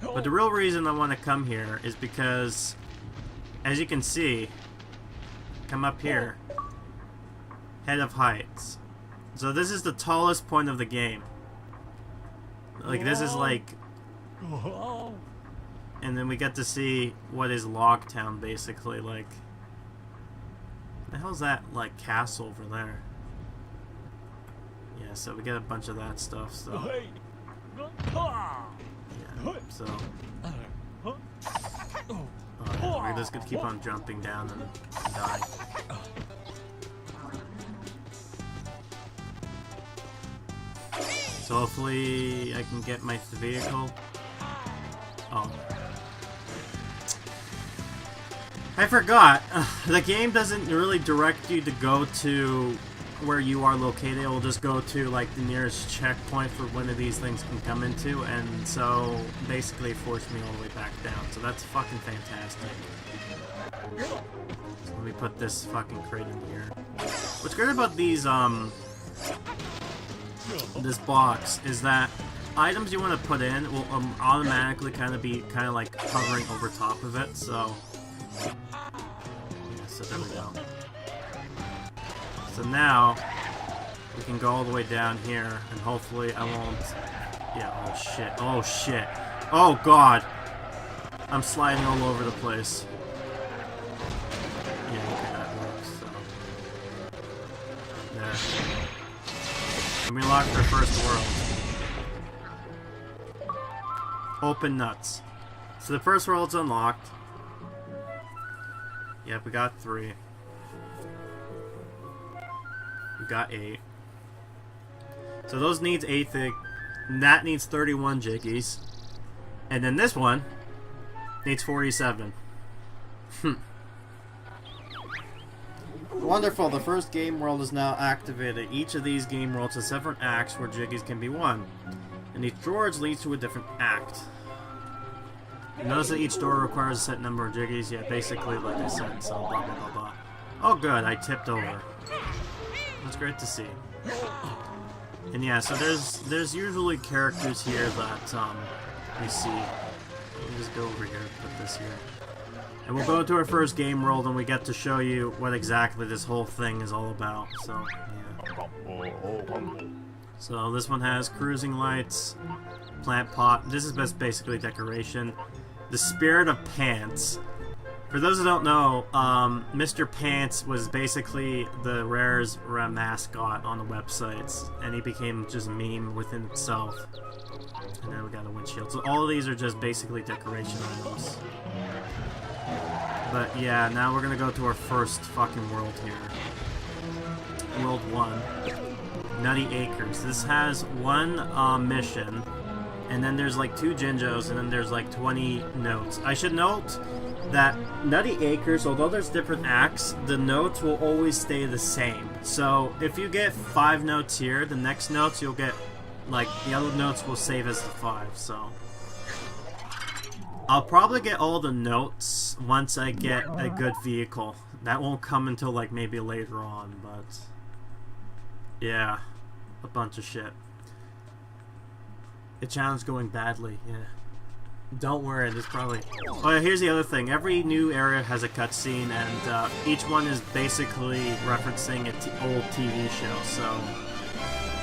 But the real reason I want to come here is because, as you can see, come up here, head of heights. So this is the tallest point of the game. Like, this is like... And then we get to see what is Logtown, basically, like... The hell's that, like, castle over there? Yeah, so we get a bunch of that stuff, so... Yeah, so... Oh, yeah, we're just gonna keep on jumping down and die. So hopefully I can get my vehicle. Oh. I forgot. The game doesn't really direct you to go to where you are located. It will just go to like the nearest checkpoint for one of these things can come into, and so basically it forced me all the way back down. So that's fucking fantastic. So let me put this fucking crate in here. What's great about these this box is that items you want to put in will automatically kind of like hovering over top of it. So yeah, so there we go. So now we can go all the way down here, and hopefully I won't. Yeah. Oh shit. Oh shit. Oh god. I'm sliding all over the place. Yeah. Okay, that works. So there. And we unlocked our first world. Open nuts. So the first world's unlocked. Yep, we got 3. We got 8. So those needs 8 that needs 31 jiggies. And then this one needs 47. Wonderful, the first game world is now activated. Each of these game worlds has separate acts where jiggies can be won. And each door leads to a different act. Notice that each door requires a set number of jiggies. Yeah, basically like I said, so blah blah blah blah. Oh good, I tipped over. That's great to see. And yeah, so there's usually characters here that you see. Let me just go over here, put this here. And we'll go to our first game world and we get to show you what exactly this whole thing is all about. So, yeah. So this one has cruising lights, plant pot. This is basically decoration. The Spirit of Pants. For those who don't know, Mr. Pants was basically the Rare's mascot on the websites, and he became just a meme within itself. And then we got a windshield. So all of these are just basically decoration items. But yeah, now we're gonna go to our first fucking world here. World 1. Nutty Acres. This has one mission, and then there's like 2 Jinjos, and then there's like 20 notes. I should note that Nutty Acres, although there's different acts, the notes will always stay the same. So if you get 5 notes here, the next notes you'll get, like, the other notes will save as the 5, so. I'll probably get all the notes once I get a good vehicle. That won't come until, like, maybe later on, but yeah, a bunch of shit. The challenge going badly, yeah. Don't worry, there's probably... Oh yeah, here's the other thing. Every new area has a cutscene, and each one is basically referencing an old TV show, so...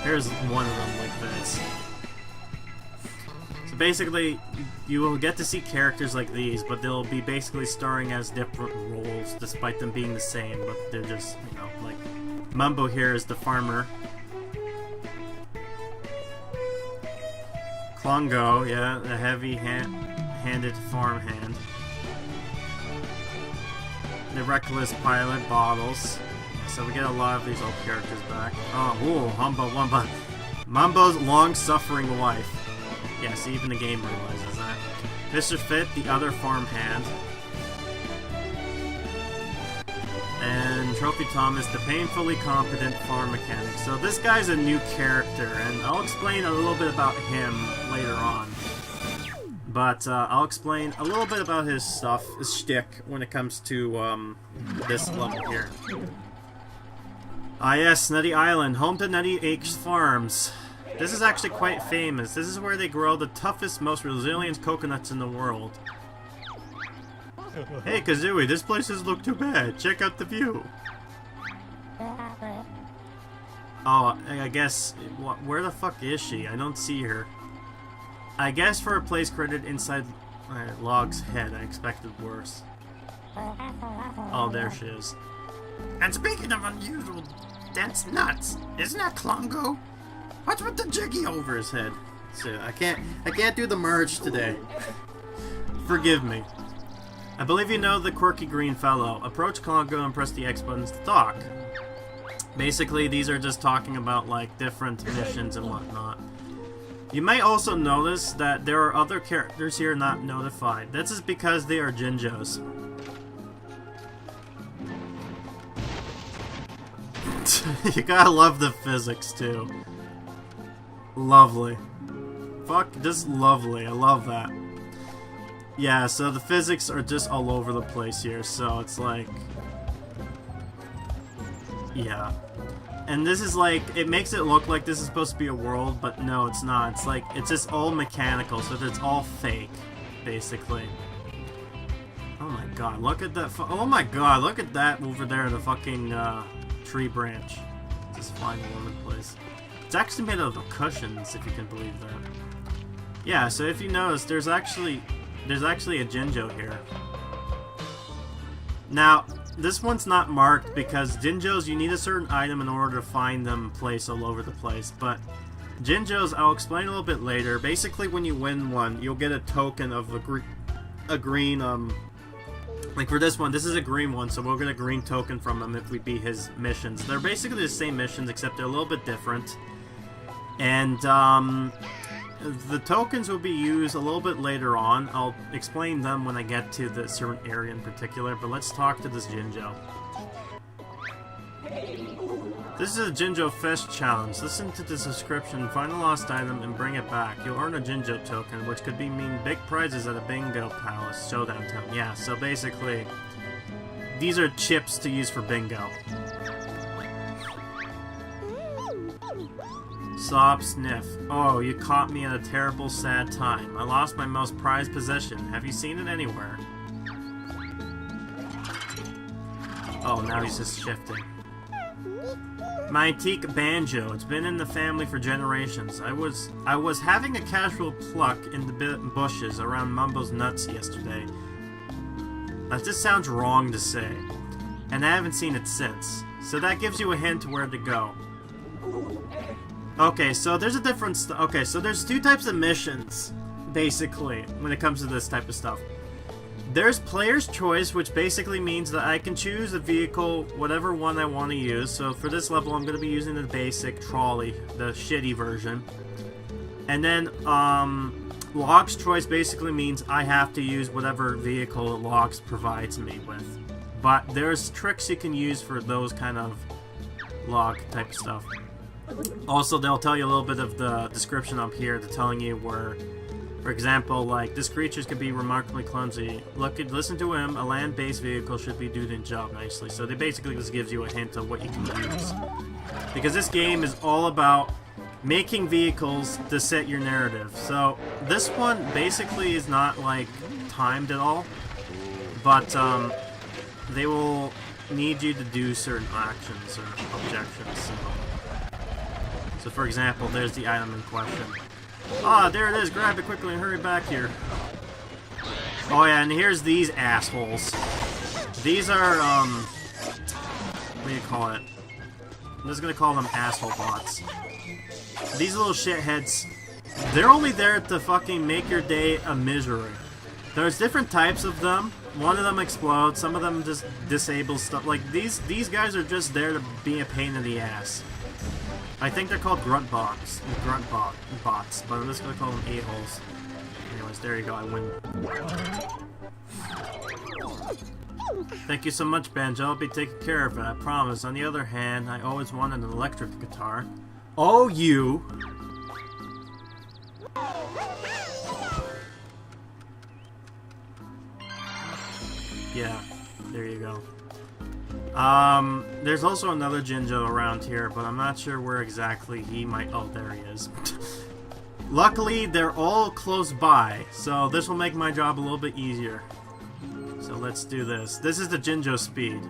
Here's one of them like this. So basically, you will get to see characters like these, but they'll be basically starring as different roles, despite them being the same, but they're just, you know, like... Mumbo here is the farmer. Klongo, yeah, the heavy-handed farmhand. The reckless pilot, Bottles. So we get a lot of these old characters back. Oh, ooh, Humbo Wumba. Mumbo's long-suffering wife. Yeah, see, even the game realizes that. Mr. Fit, the other farmhand. And Trophy Thomas, the painfully competent farm mechanic. So this guy's a new character, and I'll explain a little bit about him later on. But I'll explain a little bit about his stuff, his shtick, when it comes to this level here. Ah yes, Nutty Island, home to Nutty Acres Farms. This is actually quite famous. This is where they grow the toughest, most resilient coconuts in the world. Hey Kazooie, this place doesn't look too bad. Check out the view. Oh, I guess... Where the fuck is she? I don't see her. I guess for a place created inside Log's head, I expected worse. Oh, there she is. And speaking of unusual dense nuts, isn't that Klongo? What's with the jiggy over his head? So I can't do the merge today. Forgive me. I believe you know the quirky green fellow. Approach Klongo and press the X buttons to talk. Basically, these are just talking about, like, different missions and whatnot. You might also notice that there are other characters here not notified. This is because they are Jinjos. You gotta love the physics, too. Lovely. Fuck, just lovely. I love that. Yeah, so the physics are just all over the place here, so it's like... Yeah. And this is like, it makes it look like this is supposed to be a world, but no, it's not. It's like, it's just all mechanical, so it's all fake, basically. Oh my god, look at that, oh my god, look at that over there, the fucking, tree branch. Just flying all over the place. It's actually made out of cushions, if you can believe that. Yeah, so if you notice, there's actually a Jinjo here. Now, this one's not marked because Jinjos, you need a certain item in order to find them placed all over the place. But Jinjos, I'll explain a little bit later. Basically, when you win one, you'll get a token of a green, like for this one, this is a green one, so we'll get a green token from him if we beat his missions. They're basically the same missions, except they're a little bit different. And, the tokens will be used a little bit later on. I'll explain them when I get to the certain area in particular, but let's talk to this Jinjo. This is a Jinjo Fest challenge. Listen to the description, find a lost item, and bring it back. You'll earn a Jinjo token, which could mean big prizes at a bingo palace, showdown town. Yeah, so basically, these are chips to use for bingo. Sob sniff. Oh, you caught me at a terrible, sad time. I lost my most prized possession. Have you seen it anywhere? Oh, now he's just shifting. My antique banjo. It's been in the family for generations. I was having a casual pluck in the bushes around Mumbo's nuts yesterday. That just sounds wrong to say. And I haven't seen it since. So that gives you a hint to where to go. Okay, so there's a difference. Okay, so there's two types of missions, basically, when it comes to this type of stuff. There's player's choice, which basically means that I can choose a vehicle, whatever one I want to use. So for this level, I'm going to be using the basic trolley, the shitty version. And then, Log's choice basically means I have to use whatever vehicle Logs provides me with. But there's tricks you can use for those kind of log type of stuff. Also, they'll tell you a little bit of the description up here. They're telling you where, for example, like, this creature can be remarkably clumsy. Listen to him, a land-based vehicle should be doing the job nicely. So they basically just gives you a hint of what you can use. Because this game is all about making vehicles to set your narrative. So this one basically is not, like, timed at all. But, they will need you to do certain actions or objections. So for example, there's the item in question. Ah, there it is! Grab it quickly and hurry back here. Oh yeah, and here's these assholes. These are, what do you call it? I'm just gonna call them asshole bots. These little shitheads, they're only there to fucking make your day a misery. There's different types of them. One of them explodes, some of them just disable stuff. Like, these guys are just there to be a pain in the ass. I think they're called grunt bots, but I'm just gonna call them a-holes. Anyways, there you go, I win. Thank you so much, Banjo. I'll be taking care of it, I promise. On the other hand, I always wanted an electric guitar. Oh, you! Yeah, there you go. There's also another Jinjo around here, but I'm not sure where exactly he might... Oh, there he is. Luckily, they're all close by, so this will make my job a little bit easier. So let's do this. This is the Jinjo speed.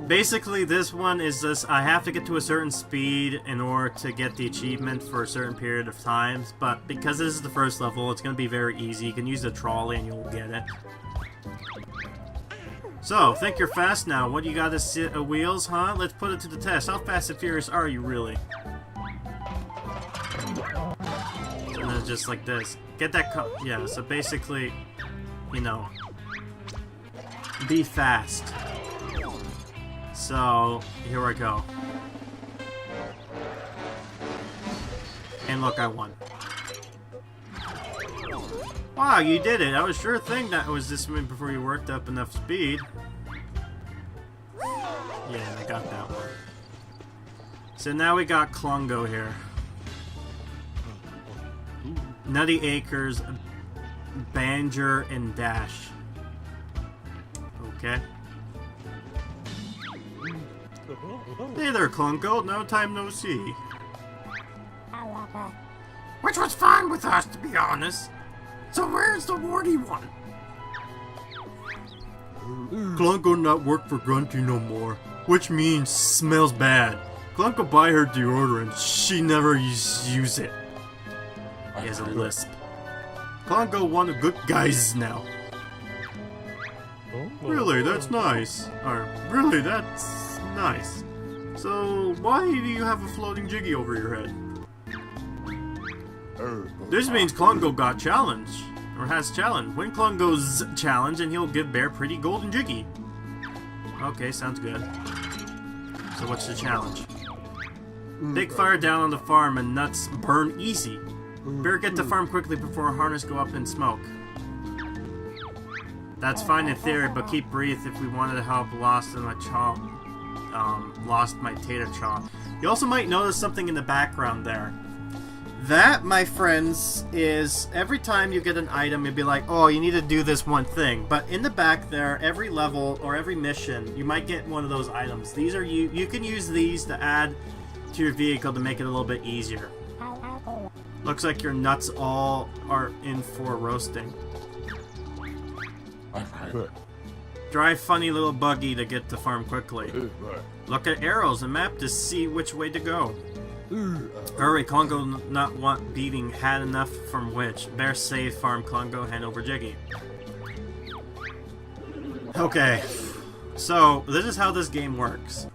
Basically, this one is just, I have to get to a certain speed in order to get the achievement for a certain period of times, but because this is the first level, it's going to be very easy. You can use the trolley and you'll get it. So, think you're fast now. What, you got the wheels, huh? Let's put it to the test. How fast and furious are you, really? And then just like this. Get that yeah, so basically, you know, be fast. So, here I go. And look, I won. Wow, you did it! I was sure thinking that was this one before you worked up enough speed. Yeah, I got that one. So now we got Klungo here. Nutty Acres, Banjo, and Dash. Okay. Hey there, Klungo. No time no see. Which was fine with us, to be honest. So where's the warty one? Klungo not work for Grunty no more, which means smells bad. Klungo buy her deodorant, she never use it. He has a lisp. Klungo one of good guys now. Really, that's nice. Or, really, that's nice. So, why do you have a floating jiggy over your head? This means Klungo got challenged. Or has challenge. Win Klungo's challenge and he'll give Bear pretty golden jiggy. Okay, sounds good. So what's the challenge? Big fire down on the farm and nuts burn easy. Bear get to farm quickly before harness go up in smoke. That's fine in theory, but keep breathe if we wanted to help lost my tater chop. You also might notice something in the background there. That, my friends, is every time you get an item, you'd be like, oh, you need to do this one thing. But in the back there, every level or every mission, you might get one of those items. These are you can use these to add to your vehicle to make it a little bit easier. Looks like your nuts all are in for roasting. Drive funny little buggy to get to farm quickly. Look at arrows and map to see which way to go. Hurry, Congo not want beating had enough from which. Bear save farm Congo, hand over Jiggy. Okay, so this is how this game works.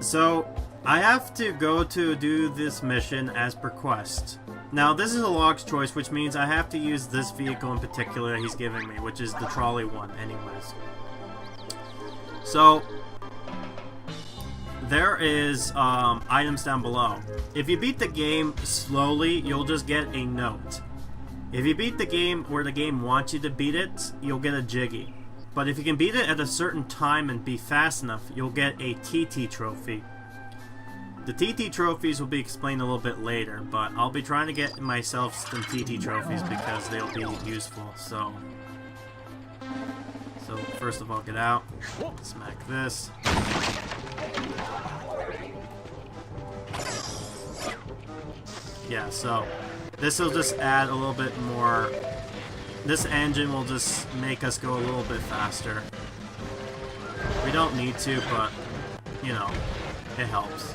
So I have to go to do this mission as per quest. Now this is a log's choice, which means I have to use this vehicle in particular that he's giving me, which is the trolley one anyways. So there is items down below. If you beat the game slowly, you'll just get a note. If you beat the game where the game wants you to beat it, you'll get a Jiggy. But if you can beat it at a certain time and be fast enough, you'll get a TT trophy. The TT trophies will be explained a little bit later, but I'll be trying to get myself some TT trophies because they'll be useful. So first of all, get out, smack this. Yeah, so this will just add a little bit more. This engine will just make us go a little bit faster. We don't need to, but you know, it helps.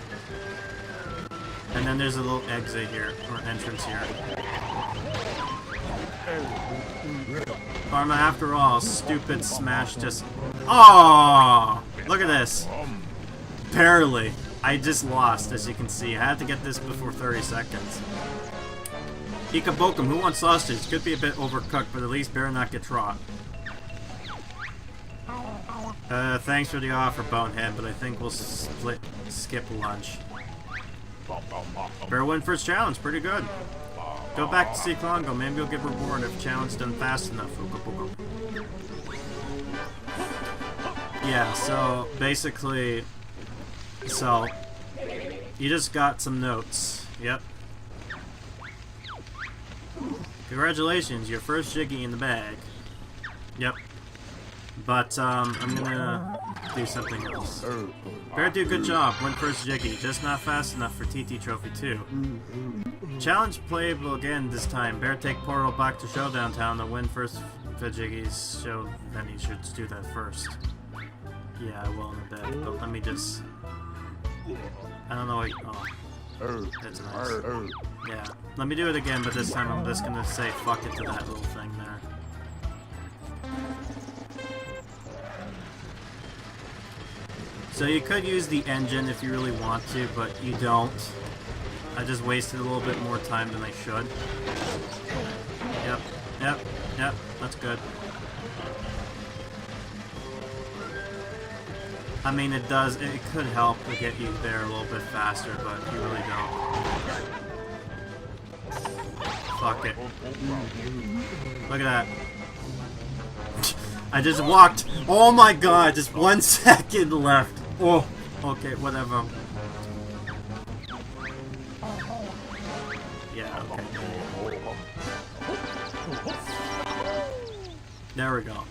And then there's a little exit here, or entrance here. Karma, after all, stupid smash just... Oh! Look at this. Barely. I just lost, as you can see. I had to get this before 30 seconds. Ikabokum, who wants sausage? Could be a bit overcooked, but at least better not get trot. Thanks for the offer, Bonehead, but I think we'll skip lunch. Bear win first challenge, pretty good. Go back to see Congo, maybe you'll get reward if challenge done fast enough. Yeah, so basically, you just got some notes. Yep. Congratulations, your first Jiggy in the bag. Yep. But I'm gonna do something else. Bear do a good job, win first Jiggy, just not fast enough for TT Trophy 2. Challenge playable again this time. Bear take Portal back to Showdown Town to win first for Jiggy's show, then he should do that first. Yeah, I will in a bit, but let me just... I don't know what... Oh. That's nice. Yeah. Let me do it again, but this time I'm just gonna say fuck it to that little thing there. So you could use the engine if you really want to, but you don't. I just wasted a little bit more time than I should. Yep, that's good. I mean, it could help to get you there a little bit faster, but you really don't. Fuck it. Look at that. I just walked. Oh my god, just 1 second left. Oh, okay, whatever. Yeah, okay. There we go.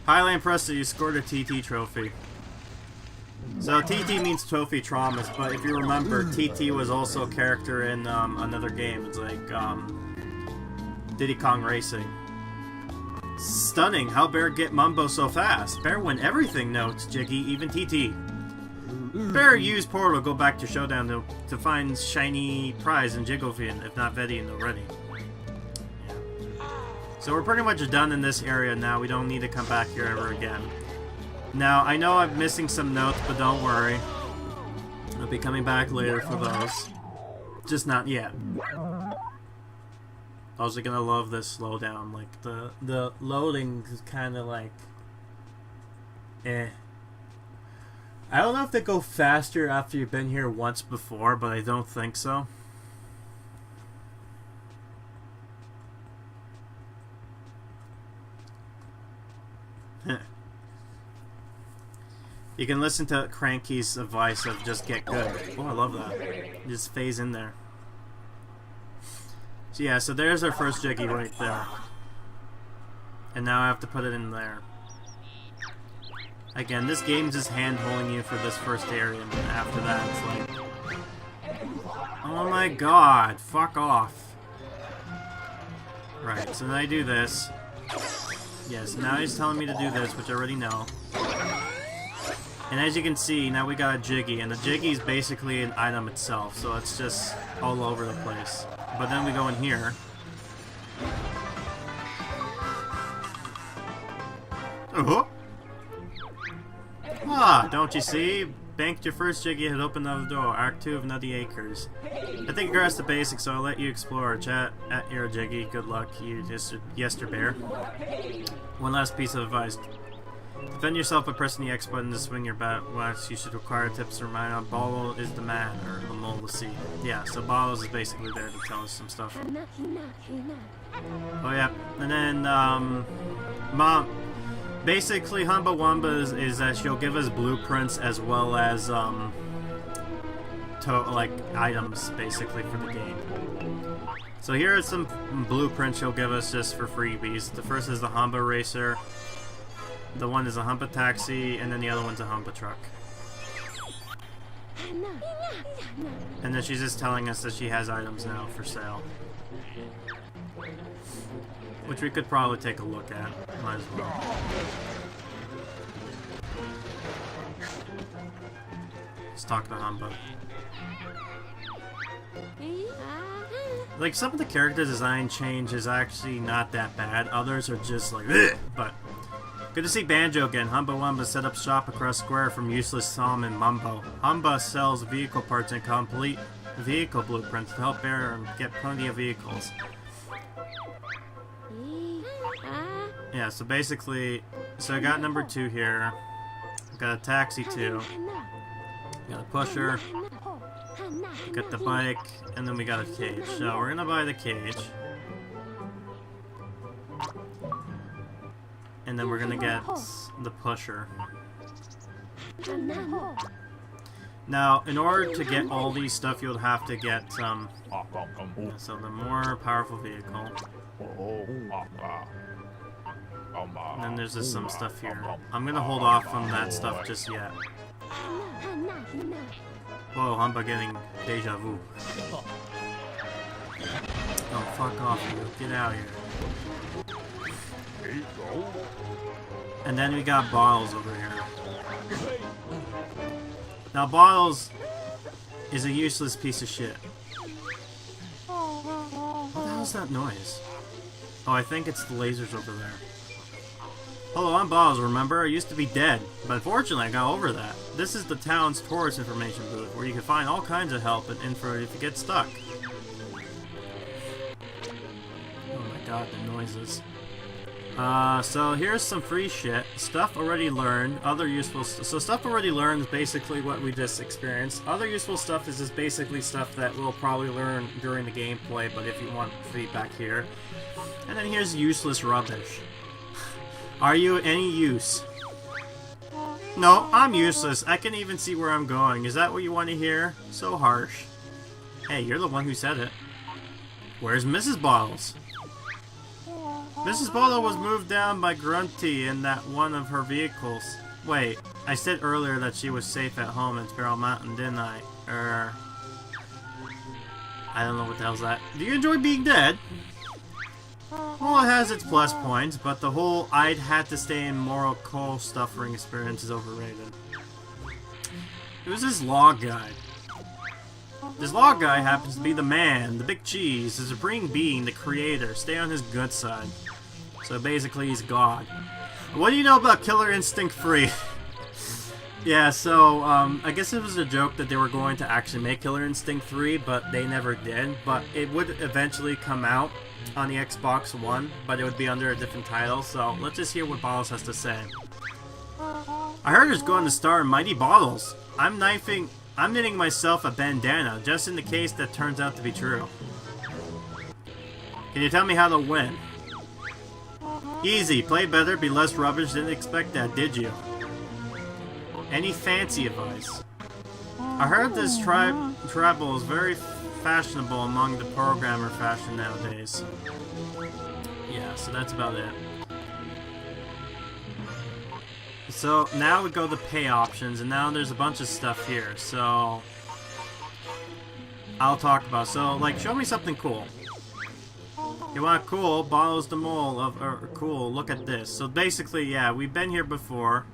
Highly impressed that you scored a TT trophy. So TT means Trophy Traumas, but if you remember, TT was also a character in another game. It's like Diddy Kong Racing. Stunning! How Bear get Mumbo so fast? Bear win everything, notes Jiggy, even TT. Bear use Portal to go back to Showdown to find shiny prize in Jigglefian, if not Vedian already. Yeah. So we're pretty much done in this area now. We don't need to come back here ever again. Now, I know I'm missing some notes, but don't worry. I'll be coming back later for those. Just not yet. I was gonna love this slowdown. Like, the loading is kind of like... eh. I don't know if they go faster after you've been here once before, but I don't think so. You can listen to Cranky's advice of just get good. Oh, I love that. Just phase in there. So yeah, so there's our first Jiggy right there. And now I have to put it in there. Again, this game's just hand-holding you for this first area, and after that it's like... oh my god, fuck off. Right, so then I do this. Yes, now he's telling me to do this, which I already know. And as you can see, now we got a Jiggy, and the Jiggy is basically an item itself, so it's just all over the place. But then we go in here. Oh! Ah, don't you see? Banked your first Jiggy had opened the door. Act 2 of Nutty Acres. I think you're the basics, so I'll let you explore. Chat at your Jiggy. Good luck, you yesterbear. One last piece of advice. Defend yourself by pressing the X button to swing your bat. Once you should require tips to remind on Bolo is the man, or the mole to see. Yeah, so Bolo's is basically there to tell us some stuff. Oh yeah, and then Mom. Basically, Humba Wumba is that she'll give us blueprints as well as like items basically for the game. So here are some blueprints she'll give us just for freebies. The first is the Humba Racer. The one is a Humpa Taxi, and then the other one's a Humpa Truck. And then she's just telling us that she has items now for sale. Which we could probably take a look at. Might as well. Let's talk to Humba. Like, some of the character design change is actually not that bad. Others are just like, ugh! But good to see Banjo again. Humba Wumba set up shop across square from useless Tom and Mumbo. Humba sells vehicle parts and complete vehicle blueprints to help Bear get plenty of vehicles. Yeah, so basically, so I got number 2 here. Got a taxi 2. Got a pusher. Got the bike, and then we got a cage. So we're gonna buy the cage. And then we're gonna get the pusher. Now, in order to get all these stuff, you'll have to get so the more powerful vehicle. And then there's just some stuff here. I'm gonna hold off on that stuff just yet. Whoa, Humba getting deja vu. Oh, fuck off, you. Get out of here. And then we got Bottles over here. Now, Bottles is a useless piece of shit. What the hell's that noise? Oh, I think it's the lasers over there. Hello, I'm Bottles, remember? I used to be dead, but unfortunately I got over that. This is the town's tourist information booth, where you can find all kinds of help and info if you get stuck. Oh my god, the noises. So here's some free shit. Stuff already learned, other useful so stuff already learned is basically what we just experienced. Other useful stuff is just basically stuff that we'll probably learn during the gameplay, but if you want feedback here. And then here's useless rubbish. Are you any use? No, I'm useless. I can even see where I'm going. Is that what you want to hear? So harsh. Hey, you're the one who said it. Where's Mrs. Bottles? Mrs. Bottle was moved down by Grunty in that one of her vehicles. Wait, I said earlier that she was safe at home in Sparrow Mountain, didn't I? I don't know what the hell's that. Do you enjoy being dead? Well, it has its plus points, but the whole I'd had to stay in moral coal stuffing experience is overrated. Who's this log guy? This log guy happens to be the man, the big cheese, the supreme being, the creator. Stay on his good side. So basically, he's God. What do you know about Killer Instinct 3? Yeah, so, I guess it was a joke that they were going to actually make Killer Instinct 3, but they never did. But it would eventually come out on the Xbox One, but it would be under a different title. So, let's just hear what Bottles has to say. I heard it's going to star in Mighty Bottles. I'm knitting myself a bandana, just in the case that turns out to be true. Can you tell me how to win? Easy, play better, be less rubbish. Didn't expect that, did you? Any fancy advice? I heard this tribal is very fashionable among the programmer fashion nowadays. Yeah, so that's about it. So now we go to pay options, and now there's a bunch of stuff here. So I'll talk about. So like, show me something cool. You want cool? Bottles the mole of cool. Look at this. So basically, yeah, we've been here before,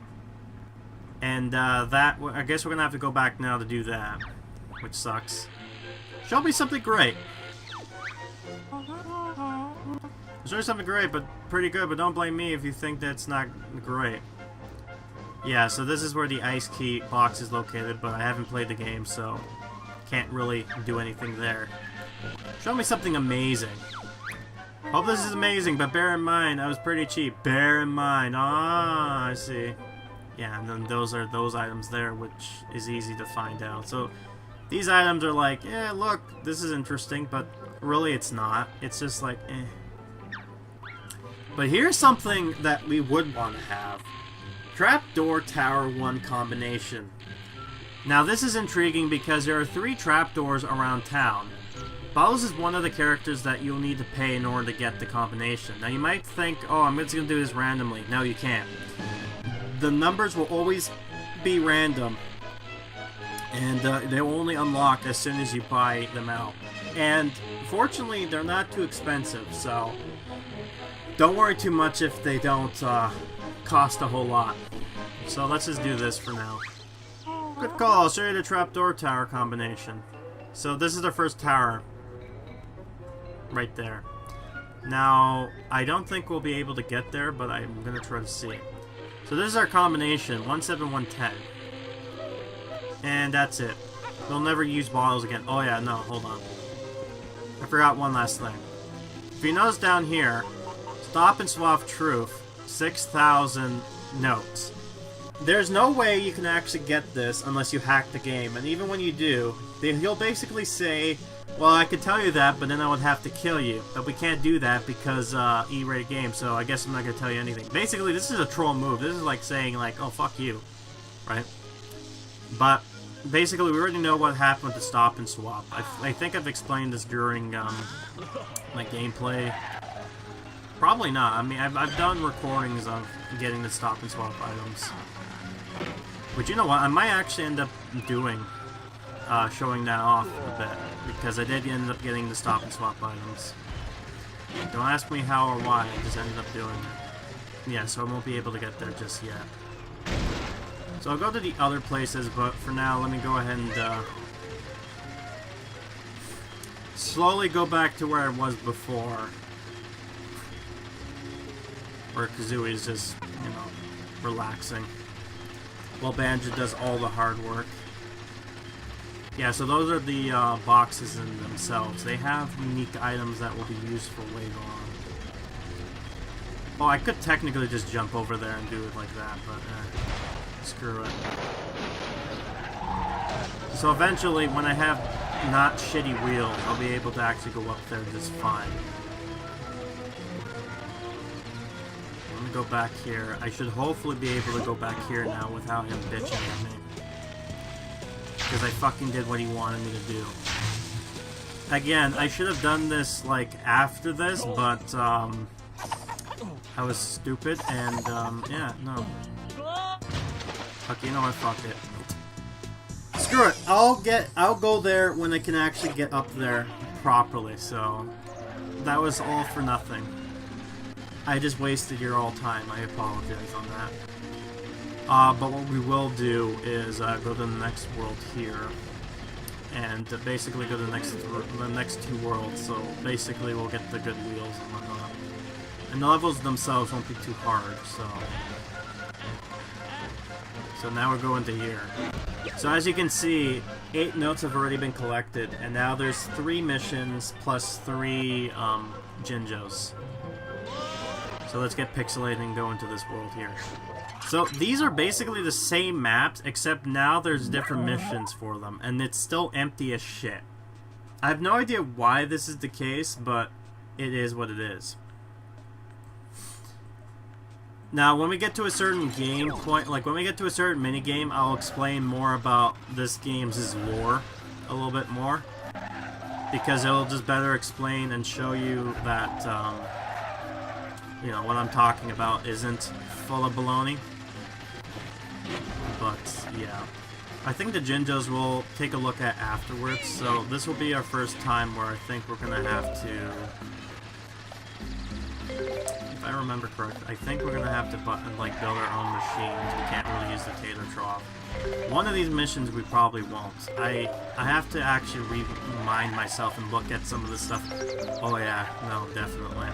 and that I guess we're gonna have to go back now to do that, which sucks. Show me something great. Show me something great, but pretty good. But don't blame me if you think that's not great. Yeah, so this is where the ice key box is located, but I haven't played the game, so can't really do anything there. Show me something amazing. Hope this is amazing, but bear in mind, I was pretty cheap. Bear in mind. Ah, I see. Yeah, and then those are those items there, which is easy to find out. So these items are like, yeah, look, this is interesting, but really it's not. It's just like, eh. But here's something that we would want to have. Trapdoor Tower 1 combination. Now this is intriguing because there are 3 trapdoors around town. Bowles is one of the characters that you'll need to pay in order to get the combination. Now you might think, oh, I'm just going to do this randomly. No, you can't. The numbers will always be random, and they will only unlock as soon as you buy them out. And fortunately, they're not too expensive, so don't worry too much if they don't cost a whole lot. So let's just do this for now. Good call. I'll show you the trapdoor tower combination. So this is the first tower. Right there. Now, I don't think we'll be able to get there, but I'm going to try to see. So this is our combination, 17110. And that's it. We'll never use bottles again. Oh yeah, no, hold on. I forgot one last thing. If you notice down here, Stop and Swap Truth, 6,000 notes. There's no way you can actually get this unless you hack the game, and even when you do, he'll basically say, well, I could tell you that, but then I would have to kill you. But we can't do that because E-rated game, so I guess I'm not going to tell you anything. Basically, this is a troll move. This is like saying, like, oh, fuck you. Right? But basically, we already know what happened with the Stop and Swap. I think I've explained this during my gameplay. Probably not. I mean, I've done recordings of getting the Stop and Swap items. But you know what? I might actually end up doing... showing that off a bit, because I did end up getting the Stop and Swap items. Don't ask me how or why, I just ended up doing it. Yeah, so I won't be able to get there just yet. So I'll go to the other places, but for now, let me go ahead and slowly go back to where I was before. Where Kazooie is just, you know, relaxing. While Banjo does all the hard work. Yeah, so those are the boxes in themselves. They have unique items that will be useful later on. Oh, I could technically just jump over there and do it like that, but screw it. So eventually, when I have not shitty wheels, I'll be able to actually go up there just fine. Let me go back here. I should hopefully be able to go back here now without him bitching at me. Because I fucking did what he wanted me to do. Again, I should have done this, like, after this, but, I was stupid, and, yeah, no. Okay, you know what, fuck it. Screw it, I'll go there when I can actually get up there properly, so... That was all for nothing. I just wasted your all time, I apologize on that. But what we will do is go to the next world here, and basically go to the next 2 worlds. So basically, we'll get the good wheels and whatnot. And the levels themselves won't be too hard. So now we're going to here. So as you can see, 8 notes have already been collected, and now there's 3 missions plus 3 Jinjos. So let's get pixelated and go into this world here. So these are basically the same maps, except now there's different missions for them, and it's still empty as shit. I have no idea why this is the case, but it is what it is. Now, when we get to a certain game point, like when we get to a certain minigame, I'll explain more about this game's lore a little bit more, because it'll just better explain and show you that, you know, what I'm talking about isn't full of baloney. But, yeah. I think the Jinjos we'll take a look at afterwards, so this will be our first time where I think we're gonna have to I remember correctly, I think we're gonna have to like build our own machines. We can't really use the tater trough. One of these missions we probably won't. I have to actually remind myself and look at some of this stuff. Oh yeah, no, definitely.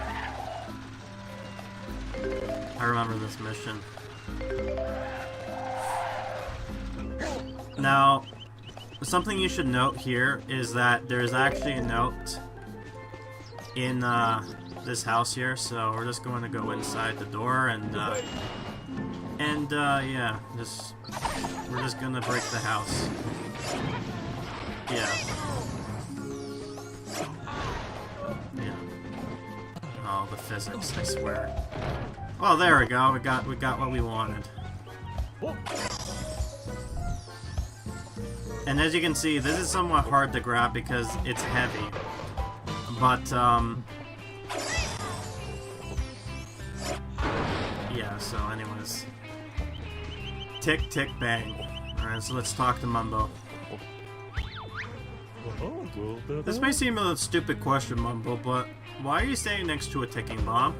I remember this mission. Now, something you should note here is that there's actually a note in this house here, so we're just going to go inside the door and yeah, we're just gonna break the house. Yeah. Yeah. Oh, the physics, I swear. Well, there we go. We got what we wanted. And as you can see, this is somewhat hard to grab because it's heavy. But yeah, so anyways. Tick, tick, bang. Alright, so let's talk to Mumbo. This may seem a stupid question, Mumbo, but why are you staying next to a ticking bomb?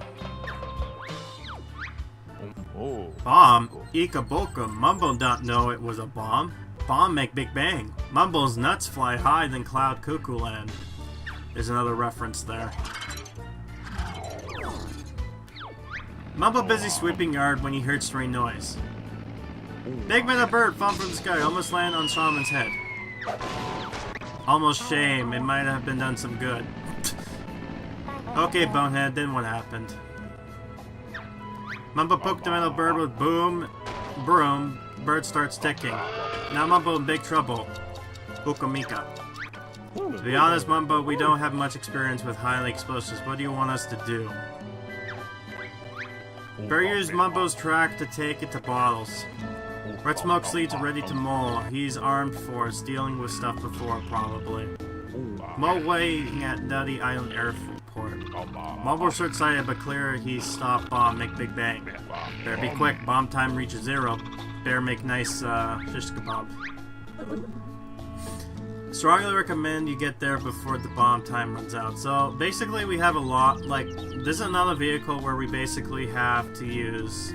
Bomb? Ika Boka. Mumbo not know it was a bomb. Bomb make big bang. Mumbo's nuts fly high than cloud cuckoo land. There's another reference there. Mumbo busy sweeping yard when he heard strange noise. Big metal bird fall from the sky, almost land on Shaman's head. Almost shame, it might have been done some good. Okay, bonehead, then what happened? Mumbo poked the metal bird with broom. Bird starts ticking. Now Mumbo in big trouble. Ukamika. To be honest, Mumbo, we don't have much experience with highly explosives. What do you want us to do? Better use Mumbo's track to take it to bottles. Red Smoke Sleeves ready to maul. He's armed for dealing with stuff before, probably. Mo waiting at Nutty Island Airport. Mumbo short-sighted but clear. He stop bomb, make big bang. Better be quick. Bomb time reaches 0. Better make nice shish kebab. Strongly recommend you get there before the bomb time runs out. So basically we have a lot, like, this is another vehicle where we basically have to use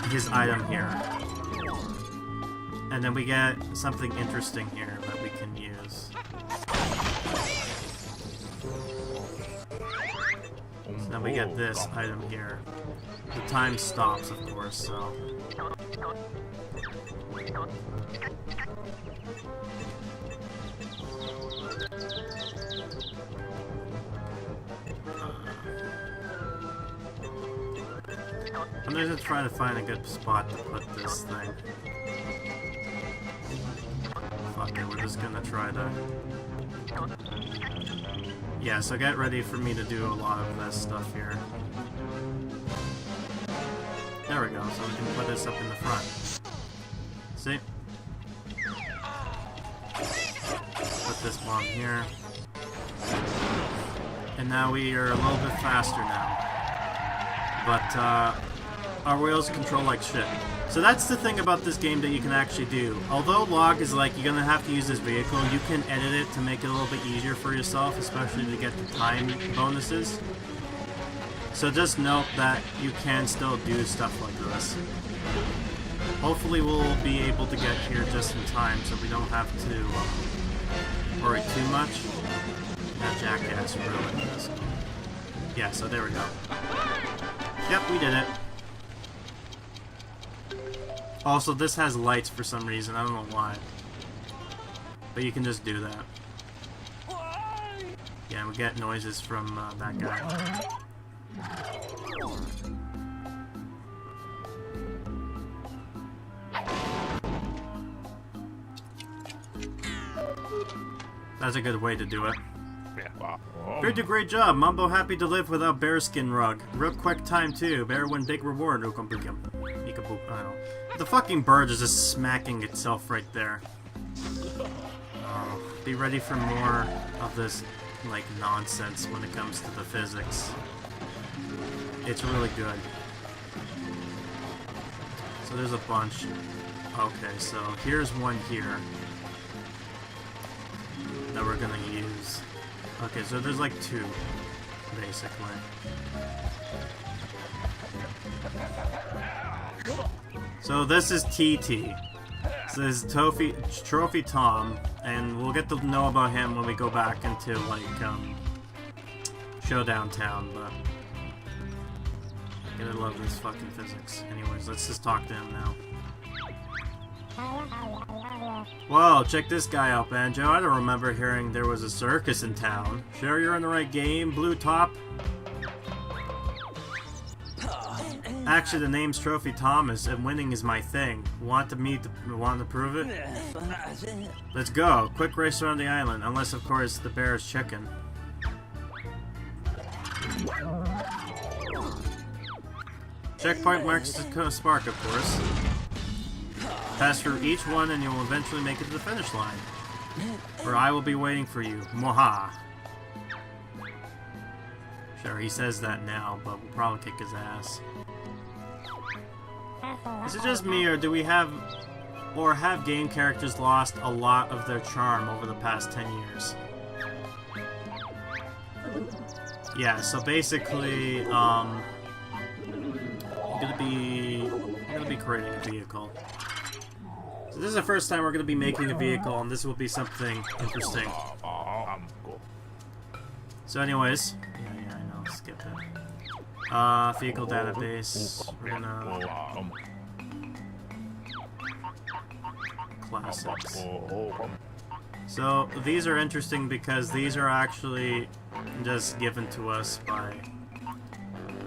his item here. And then we get something interesting here that we can use. So then we get this item here. The time stops, of course, so... I'm just trying to find a good spot to put this thing. Fuck it, we're just gonna try to... Yeah, so get ready for me to do a lot of this stuff here. There we go, so we can put this up in the front. See? Put this bomb here. And now we are a little bit faster now. But, our wheels control like shit. So that's the thing about this game that you can actually do. Although log is like, you're gonna have to use this vehicle, you can edit it to make it a little bit easier for yourself, especially to get the time bonuses. So just note that you can still do stuff like this. Hopefully we'll be able to get here just in time so we don't have to worry too much. That jackass ruined this. Yeah, so there we go. Yep, we did it. Also, this has lights for some reason. I don't know why. But you can just do that. Yeah, we get noises from that guy. That's a good way to do it. Bear do great job. Mumbo happy to live without bearskin rug. Real quick time too. Bear win big reward. I don't know. The fucking bird is just smacking itself right there. Be ready for more of this like nonsense when it comes to the physics. It's really good. So there's a bunch. Okay, so here's one here that we're gonna use. Okay, so there's like 2. basically. So this is TT. So this is Trophy Tom, and we'll get to know about him when we go back into, like, Showdown Town, but... I love this fucking physics. Anyways, let's just talk to him now. Whoa, check this guy out, Banjo. I don't remember hearing there was a circus in town. Sure you're in the right game, Blue Top? Actually, the name's Trophy Thomas, and winning is my thing. Want to prove it? Let's go. Quick race around the island, unless, of course, the bear is chicken. Checkpoint marks the spark, of course. Pass through each one and you will eventually make it to the finish line. Where I will be waiting for you. Mwaha. Sure, he says that now, but we'll probably kick his ass. Is it just me, or have game characters lost a lot of their charm over the past 10 years? Yeah, so basically, I'm gonna be creating a vehicle. So this is the first time we're gonna be making a vehicle, and this will be something interesting. So anyways, yeah, I know, skip it. Vehicle database, we're gonna... Classics. So these are interesting because these are actually just given to us by...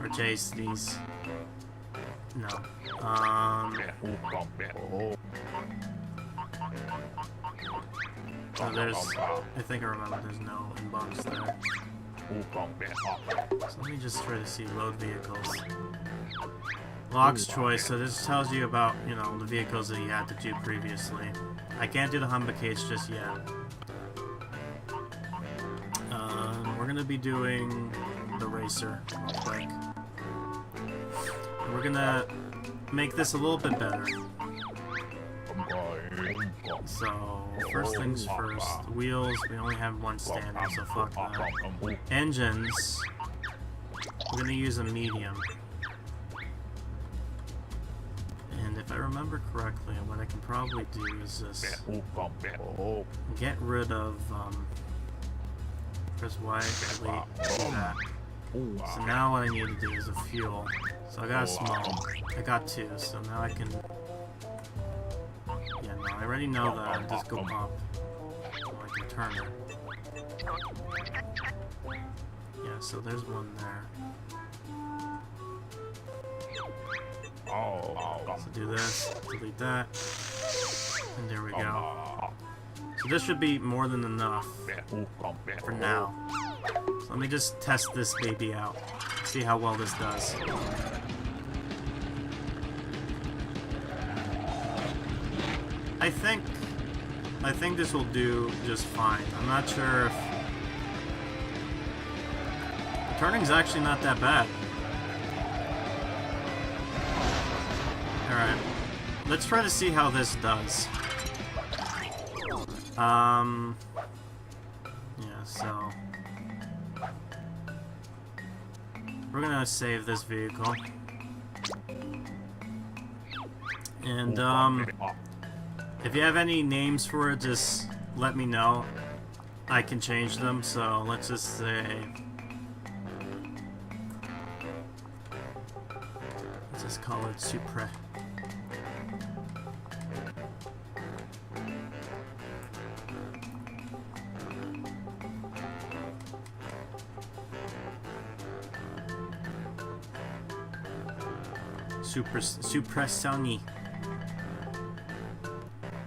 Or Chase, these... No. So there's... I think I remember there's no inbox there. So let me just try to see load vehicles. Log's choice, so this tells you about, you know, the vehicles that you had to do previously. I can't do the Humbuckets just yet. We're gonna be doing the racer real quick. And we're gonna make this a little bit better. So, first things first. Wheels, we only have one standard, so fuck that. Engines, we're gonna use a medium. And if I remember correctly, what I can probably do is just get rid of, press Y, delete, do that. So now what I need to do is a fuel. So I got a small, I got two, so now I can, yeah, no, I already know that, just go up, so I can turn it. Yeah, so there's one there. So do this, delete that, and there we go. So this should be more than enough for now. So let me just test this baby out, see how well this does. I think this will do just fine. I'm not sure if... The turning's actually not that bad. Alright, let's try to see how this does. Yeah, so... We're gonna save this vehicle. And, if you have any names for it, just let me know. I can change them, so let's just say... Let's just call it Supre. Supressoni.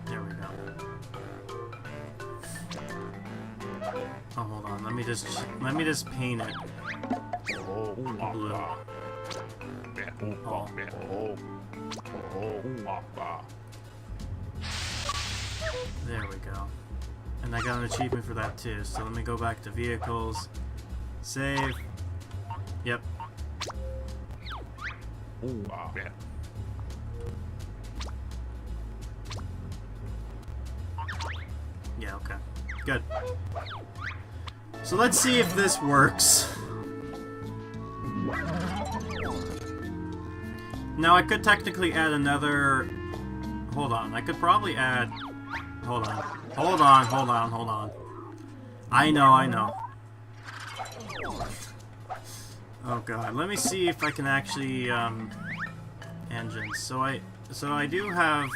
There we go. Oh, hold on. Let me just paint it blue. Oh. There we go. And I got an achievement for that too. So let me go back to vehicles. Save. Yep. Yeah, okay. Good. So let's see if this works. Now, I could technically add another... Hold on, I could probably add... Hold on. Hold on. I know. Oh god, let me see if I can actually, engines. So I do have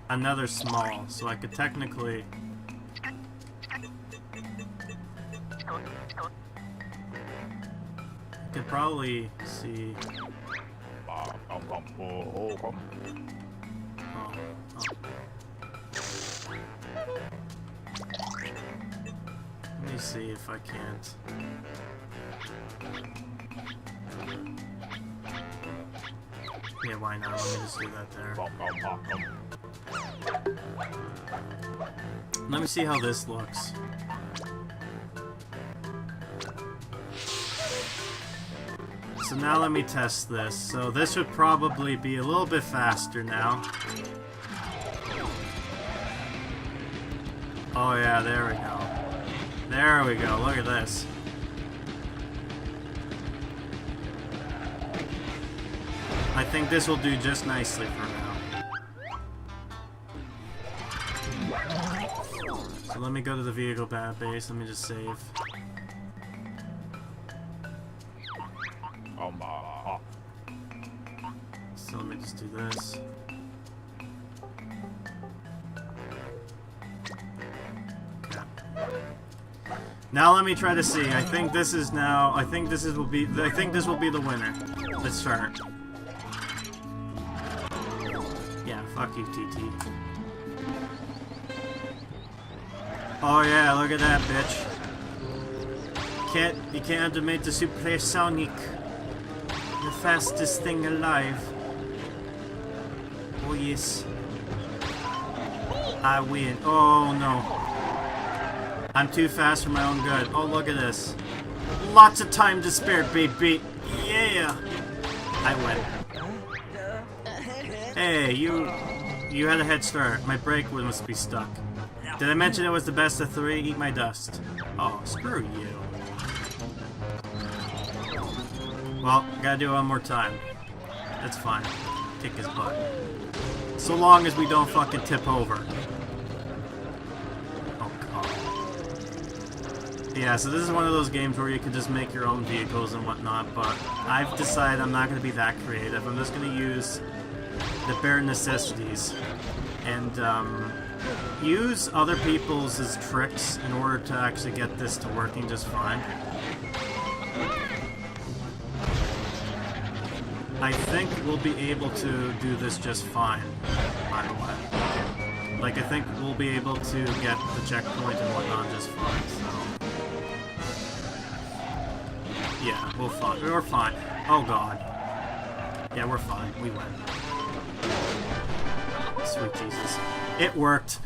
another small, so I could technically... I could probably see... Let me see if I can't. Yeah, why not? Let me just do that there. Let me see how this looks. So now let me test this. So this should probably be a little bit faster now. Oh yeah, there we go. There we go, look at this. I think this will do just nicely for now. So let me go to the vehicle base, let me just save. So let me just do this. Now let me try to see. I think this will be the winner. Let's start. Yeah, fuck you, TT. Oh yeah, look at that, bitch. You can't undermate the supersonic. The fastest thing alive. Oh yes. I win. Oh no. I'm too fast for my own good. Oh, look at this. Lots of time to spare, baby. Yeah. I win. Hey, you had a head start. My brake must be stuck. Did I mention it was the best of 3? Eat my dust. Oh, screw you. Well, gotta do it one more time. That's fine. Kick his butt. So long as we don't fucking tip over. Yeah, so this is one of those games where you can just make your own vehicles and whatnot, but I've decided I'm not going to be that creative. I'm just going to use the bare necessities and use other people's tricks in order to actually get this to working just fine. I think we'll be able to do this just fine, by the way. Like, I think we'll be able to get the checkpoint and whatnot just fine, so... Yeah, we're fine. Oh god. Yeah, we're fine. We win. Sweet Jesus. It worked.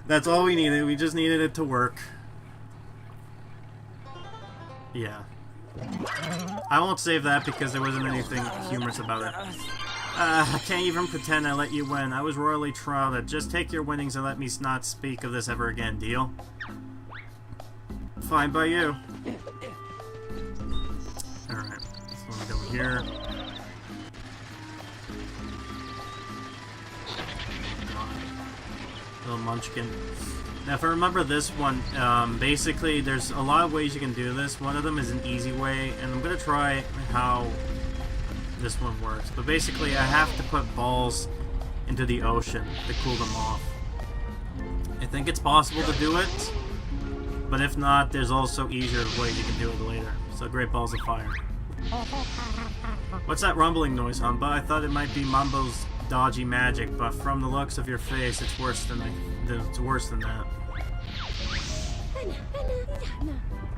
That's all we needed. We just needed it to work. Yeah. I won't save that because there wasn't anything humorous about it. I can't even pretend I let you win. I was royally shrouded. Just take your winnings and let me not speak of this ever again, deal? Fine by you. Alright, so let me go here. Little munchkin. Now if I remember this one, basically there's a lot of ways you can do this. One of them is an easy way, and I'm going to try how this one works. But basically I have to put balls into the ocean to cool them off. I think it's possible to do it, but if not, there's also easier ways you can do it later. So great balls of fire. What's that rumbling noise, Humba? I thought it might be Mumbo's dodgy magic, but from the looks of your face, it's worse than that.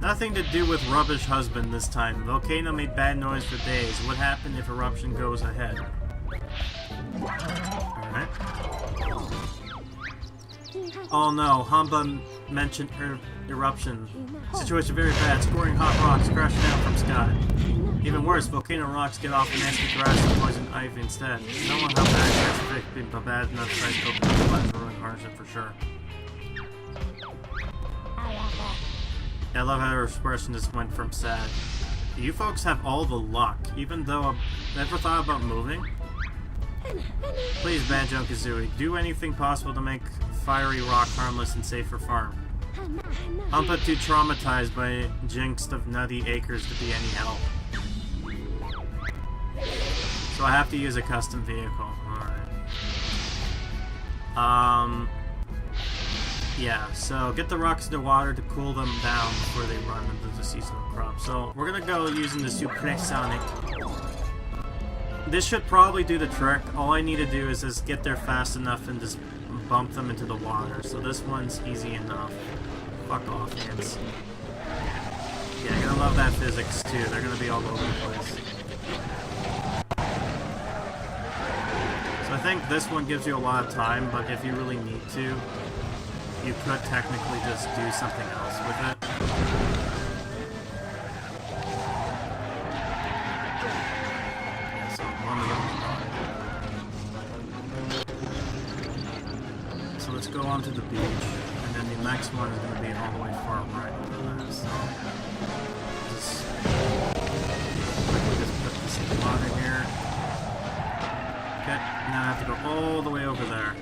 Nothing to do with rubbish husband this time. Volcano made bad noise for days. What happened if eruption goes ahead? Alright. Oh no, Humba mentioned eruption. Situation very bad. Scoring hot rocks crashing down from sky. Even worse, volcano rocks get off nasty grass and poison ivy instead. No one how bad that's been bad enough to try to open the flash and ruin hardship for sure. Yeah, I love how her expression just went from sad. You folks have all the luck, even though I've never thought about moving. Please, Banjo Kazooie, do anything possible to make Fiery Rock harmless and safe for farm. I'm but too traumatized by Jinx of Nutty Acres to be any help. So I have to use a custom vehicle. Alright. Yeah, so get the rocks into water to cool them down before they run into the seasonal crop. So we're gonna go using the Supersonic. This should probably do the trick. All I need to do is just get there fast enough and just bump them into the water. So this one's easy enough. Fuck off, ants. Yeah, you're gonna love that physics too. They're gonna be all over the place. So I think this one gives you a lot of time, but if you really need to, you could technically just do something else with it. Yeah, so one of them. So let's go on to the beach, and then the next one is going to be all the way far right over there. So just put this in the water here. Okay, now I have to go all the way over there.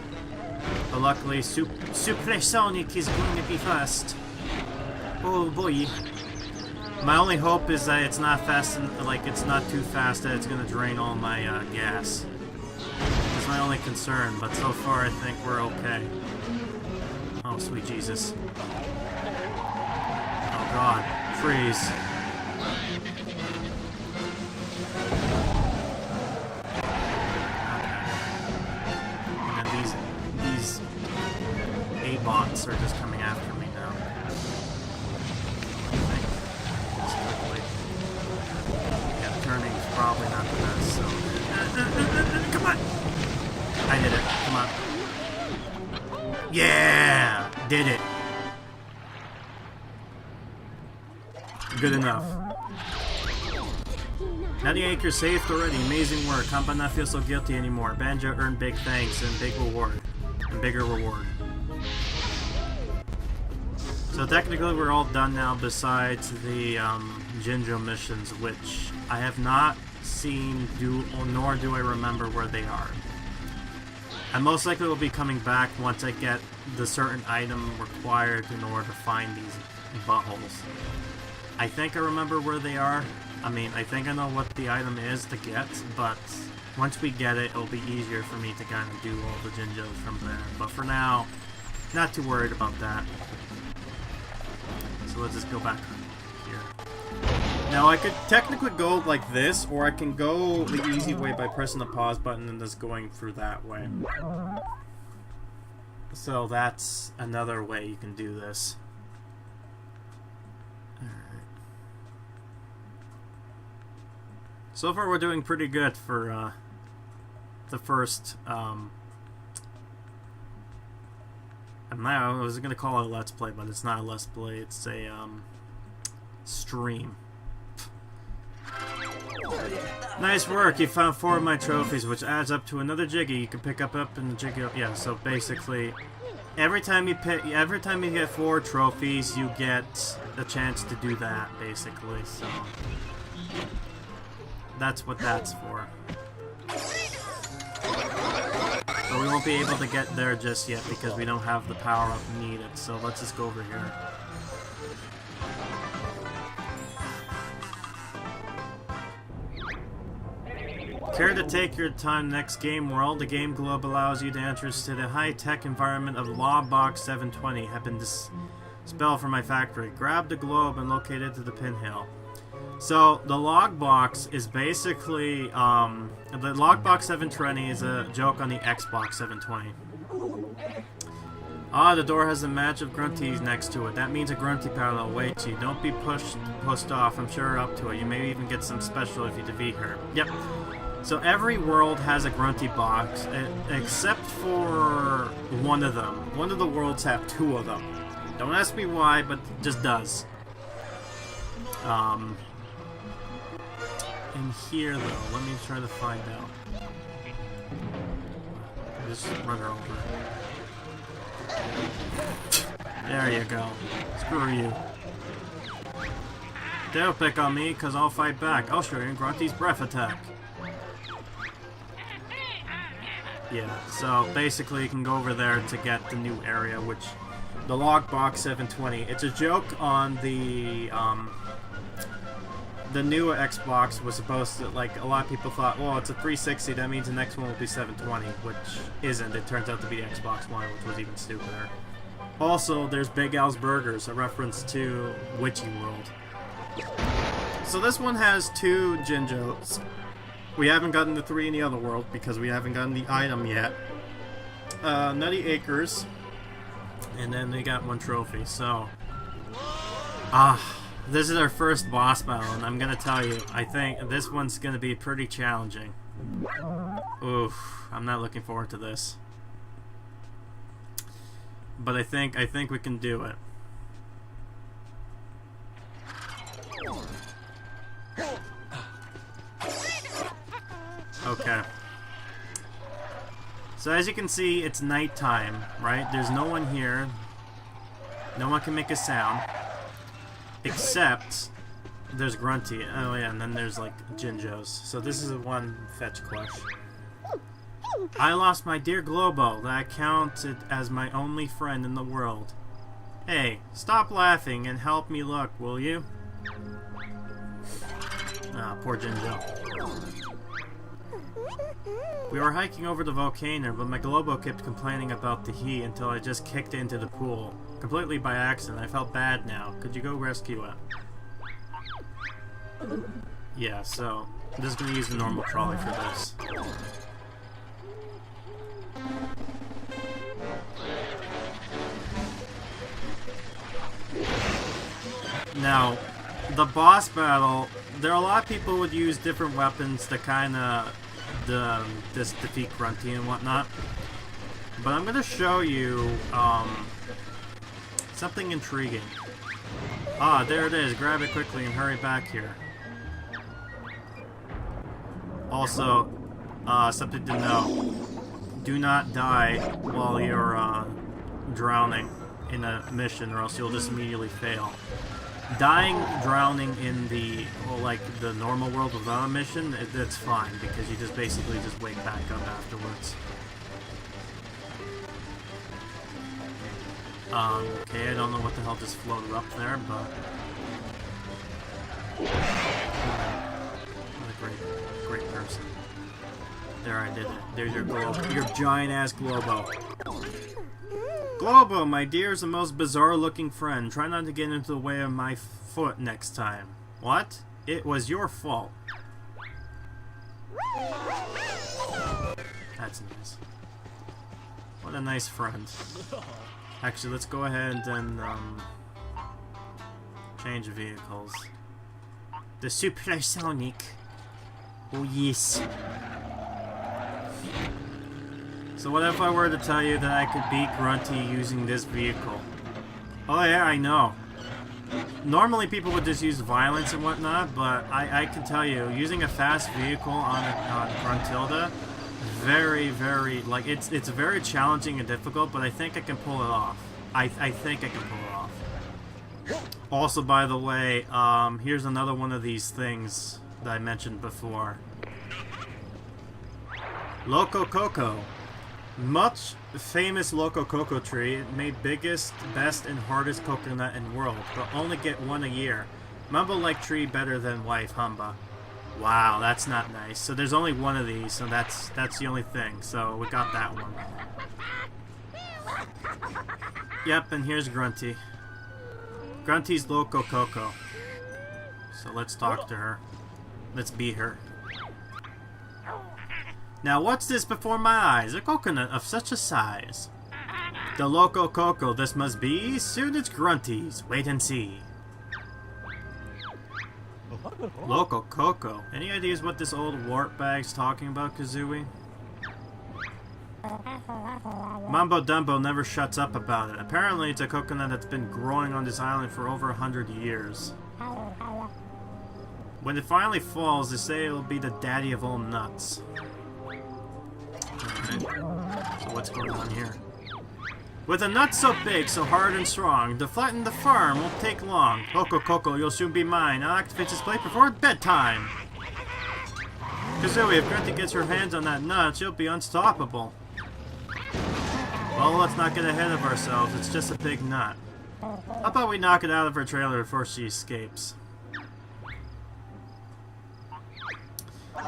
But luckily, Supersonic is going to be first. Oh boy. My only hope is that it's not fast, it's not too fast that it's going to drain all my gas. That's my only concern, but so far I think we're okay. Oh, sweet Jesus. Oh god, freeze. Bots are just coming after me now. Yeah, turning is probably not the best, so... Come on! I did it. Come on. Yeah! Did it! Good enough. Nutty Acre saved already. Amazing work. Compa not feel so guilty anymore. Banjo earned big thanks and big reward. And bigger reward. So technically we're all done now besides the Jinjo missions, which I have not seen, nor do I remember where they are. I most likely will be coming back once I get the certain item required in order to find these buttholes. I think I remember where they are. I mean, I think I know what the item is to get, but once we get it, it'll be easier for me to kind of do all the Jinjos from there. But for now, not too worried about that. So let's just go back here. Now I could technically go like this, or I can go the easy way by pressing the pause button and just going through that way. So that's another way you can do this. Alright. So far we're doing pretty good for the first I was going to call it a Let's Play, but it's not a Let's Play, it's a, stream. Nice work, you found 4 of my trophies, which adds up to another Jiggy you can pick up in the Jiggy. Yeah, so basically, every time you get 4 trophies, you get the chance to do that, basically, so... That's what that's for. But we won't be able to get there just yet because we don't have the power-up needed, so let's just go over here. Care to take your time next game world? The game globe allows you to enter to the high-tech environment of Lawbox 720. Have been dispelled from my factory. Grab the globe and locate it to the pinhill. So, the logbox is basically, the logbox 720 is a joke on the Xbox 720. Ah, the door has a match of grunties next to it. That means a grunty parallel awaits you. Don't be pushed off. I'm sure you're up to it. You may even get some special if you defeat her. Yep. So every world has a grunty box, except for one of them. One of the worlds have 2 of them. Don't ask me why, but it just does. In here, though, let me try to find out. Just run her over. There you go. Screw you. They'll pick on me because I'll fight back. I'll show you Grunty's breath attack. Yeah, so basically you can go over there to get the new area, which... The Lockbox 720. It's a joke on the new Xbox was supposed to, like, a lot of people thought, well, it's a 360, that means the next one will be 720, which isn't. It turns out to be Xbox One, which was even stupider. Also, there's Big Al's Burgers, a reference to Witchy World. So this one has 2 Jinjos. We haven't gotten the 3 in the other world, because we haven't gotten the item yet. Nutty Acres. And then they got 1 trophy, so... this is our first boss battle, and I'm gonna tell you, I think this one's gonna be pretty challenging. Oof, I'm not looking forward to this. But I think we can do it. Okay. So as you can see, it's nighttime, right? There's no one here. No one can make a sound. Except there's Grunty. Oh yeah, and then there's like Jinjos. So this is one fetch quest. I lost my dear Globo that I counted as my only friend in the world. Hey, stop laughing and help me look, will you? Ah, poor Jinjo. We were hiking over the volcano, but my Globo kept complaining about the heat until I just kicked it into the pool. Completely by accident. I felt bad now. Could you go rescue it? Yeah, so I'm just gonna use the normal trolley for this. Now, the boss battle, there are a lot of people who would use different weapons to kinda defeat Grunty and whatnot. But I'm gonna show you something intriguing. Ah, there it is. Grab it quickly and hurry back here. Also, something to know. Do not die while you're drowning in a mission, or else you'll just immediately fail. Drowning in the, well, like, the normal world without a mission, that's fine, because you just basically just wake back up afterwards. Okay, I don't know what the hell just floated up there, but... What a great person. There, I did it. There's your Globo. Your giant-ass Globo. Globo, my dear, is the most bizarre-looking friend. Try not to get into the way of my foot next time. What? It was your fault. That's nice. What a nice friend. Actually, let's go ahead and change vehicles. The Supersonic. Oh yes. So what if I were to tell you that I could beat Grunty using this vehicle? Oh yeah, I know. Normally people would just use violence and whatnot, but I can tell you, using a fast vehicle on Gruntilda, very, like, it's very challenging and difficult, but I think I can pull it off. I think I can pull it off. Also, by the way, here's another one of these things that I mentioned before. Loco Coco. Much famous Loco Coco tree, made biggest, best, and hardest coconut in world, but only get one a year. Mumbo like tree better than wife, Humba. Wow, that's not nice. So there's only one of these, so that's the only thing. So we got that one. Yep, and here's Grunty. Grunty's Loco Coco. So let's talk to her. Let's beat her. Now what's this before my eyes? A coconut of such a size. The Loco Coco this must be. Soon it's Grunty's. Wait and see. Loco Coco. Any ideas what this old wart bag's talking about, Kazooie? Mumbo Dumbo never shuts up about it. Apparently it's a coconut that's been growing on this island for over 100 years. When it finally falls, they say it'll be the daddy of all nuts. Alright. So what's going on here? With a nut so big, so hard and strong, to flatten the farm won't take long. Coco, you'll soon be mine. I'll activate this plate before bedtime. Kazooie, if Grunty gets her hands on that nut, she'll be unstoppable. Well, let's not get ahead of ourselves. It's just a big nut. How about we knock it out of her trailer before she escapes?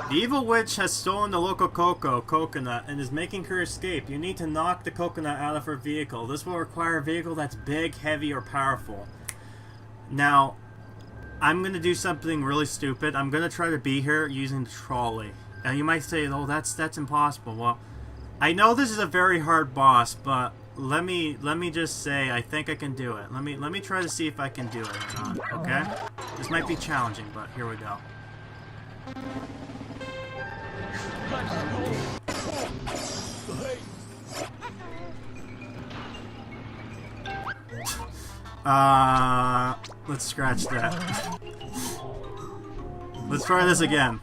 The evil witch has stolen the local coconut and is making her escape. You need to knock the coconut out of her vehicle. This will require a vehicle that's big, heavy, or powerful. Now, I'm going to do something really stupid. I'm going to try to be here using the trolley. Now, you might say, oh, that's impossible. Well, I know this is a very hard boss, but let me just say I think I can do it. Let me try to see if I can do it or not, okay? This might be challenging, but here we go. Let's scratch that. Let's try this again.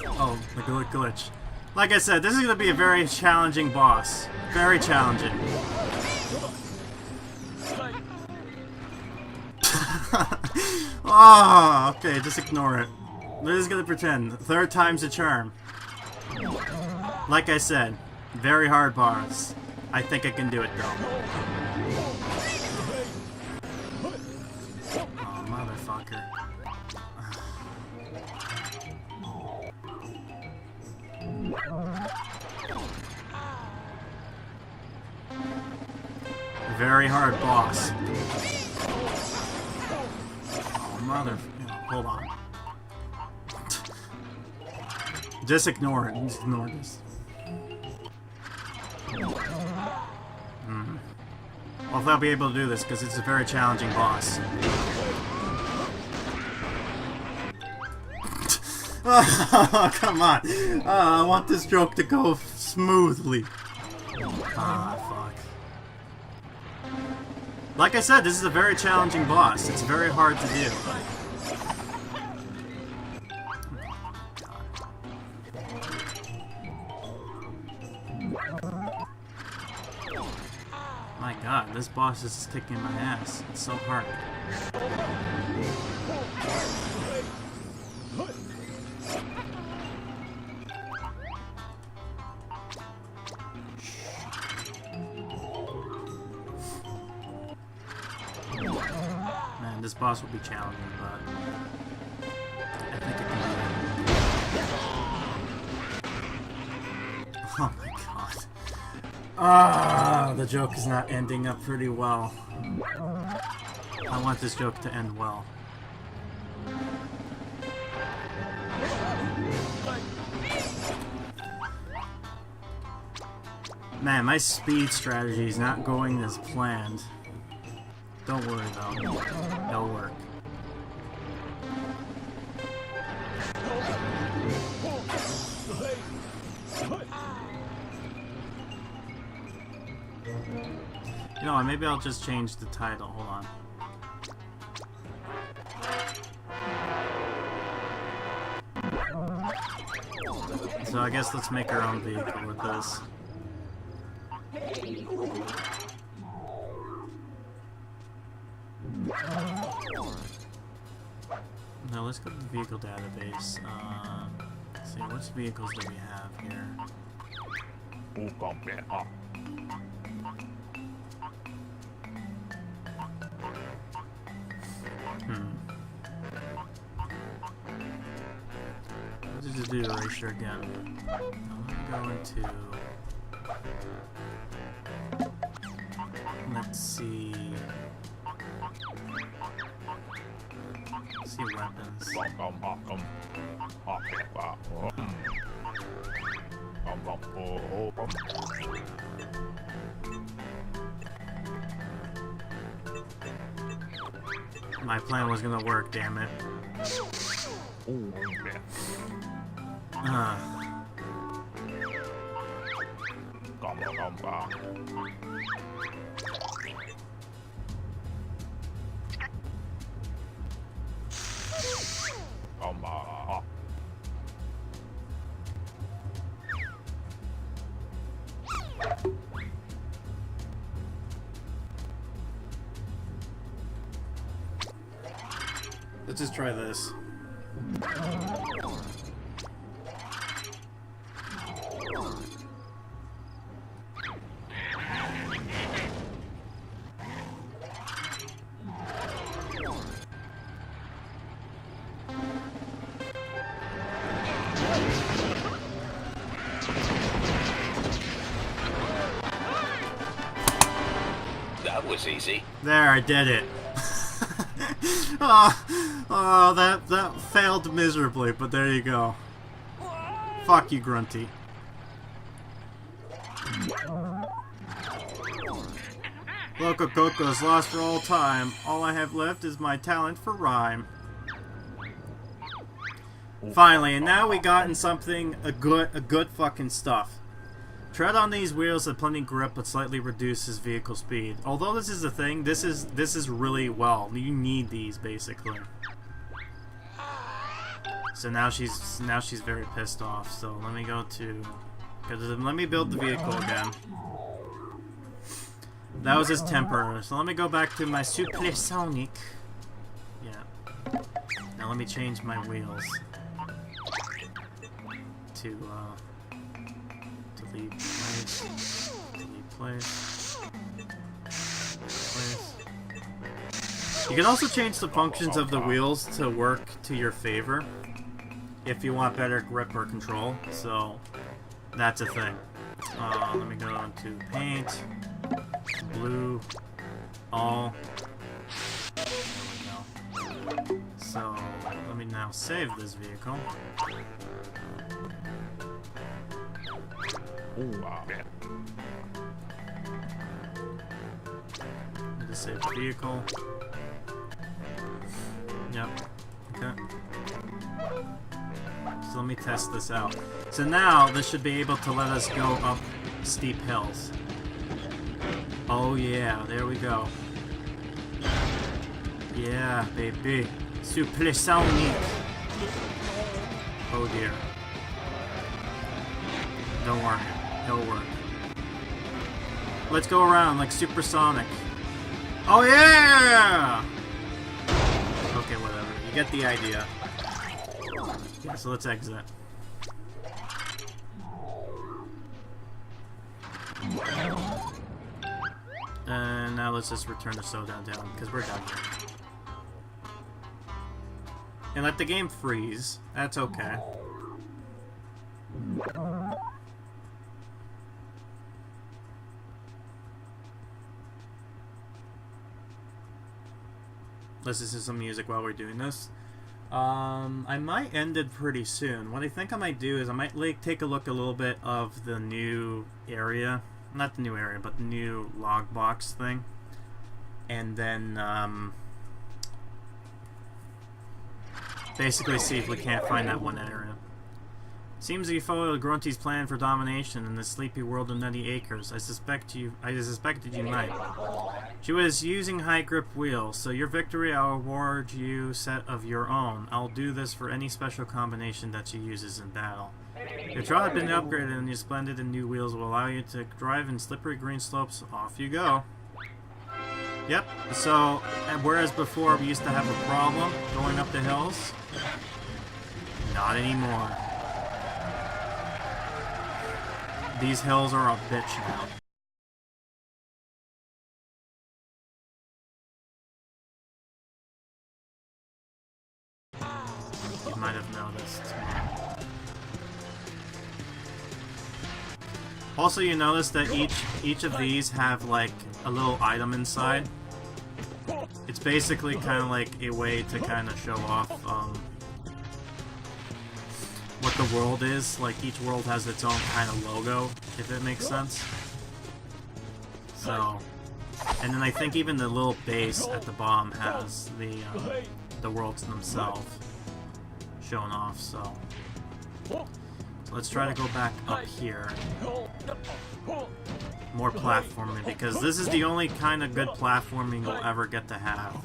Oh, the glitch. Like I said, this is going to be a very challenging boss. Very challenging. Oh, okay, just ignore it. We're just going to pretend. Third time's a charm. Like I said, very hard boss. I think I can do it though. Oh, motherfucker. Very hard boss. Oh, hold on. Just ignore it. Just ignore this. Hopefully I'll be able to do this because it's a very challenging boss. Oh, come on. I want this joke to go smoothly. Ah, fuck. Like I said, this is a very challenging boss. It's very hard to do. My god, this boss is just kicking my ass. It's so hard. Man, this boss will be challenging, but I think it can do it. Oh my god. Ah, the joke is not ending up pretty well. I want this joke to end well. Man, my speed strategy is not going as planned. Don't worry though. It'll work. You know what, maybe I'll just change the title. Hold on. So I guess let's make our own vehicle with this. Now let's go to the vehicle database. Let's see, which vehicles do we have here? Let's just do the eraser again. Now let me go into... Let's see... weapons. My plan was gonna work, damn it. Let's just try this. That was easy. There, I did it. Oh, that failed miserably, but there you go. Fuck you, Grunty. Loco Coco is lost for all time. All I have left is my talent for rhyme. Finally, and now we gotten something, a good fucking stuff. Tread on these wheels with plenty grip, but slightly reduces vehicle speed. Although this is the thing, this is really well. You need these basically. So now she's very pissed off. So let me go to, let me build the vehicle again. That was his temper. So let me go back to my supersonic. Yeah. Now let me change my wheels to delete place, delete place, place. You can also change the functions of the wheels to work to your favor if you want better grip or control. So that's a thing. Let me go into paint, blue, all. There we go. So let me now save this vehicle. Need to save the vehicle. Yep. Okay. So let me test this out. So now this should be able to let us go up steep hills. Oh yeah, there we go. Yeah, baby. Supersonic. Oh dear. Don't worry. It'll work. Let's go around like supersonic. Oh yeah! Okay, whatever. You get the idea. Yeah, so let's exit. And now let's just return to Soda down, because we're done here. And let the game freeze. That's okay. Let's listen to some music while we're doing this. I might end it pretty soon. What I think I might do is I might take a look a little bit of the new area. Not the new area, but the new log box thing. And then basically see if we can't find that one area. Seems that you followed Grunty's plan for domination in the sleepy world of Nutty Acres. I suspected you might. She was using high grip wheels, so your victory I'll award you a set of your own. I'll do this for any special combination that she uses in battle. Your trial had been upgraded and your splendid and new wheels will allow you to drive in slippery green slopes. Off you go. Yep, so whereas before we used to have a problem going up the hills, not anymore. These hills are a bitch now. You might have noticed. Also, you notice that each of these have like a little item inside. It's basically kind of like a way to kind of show off what the world is. Like each world has its own kind of logo, if it makes sense. So, and then I think even the little base at the bottom has the worlds themselves shown off. So let's try to go back up here. More platforming, because this is the only kind of good platforming you'll ever get to have.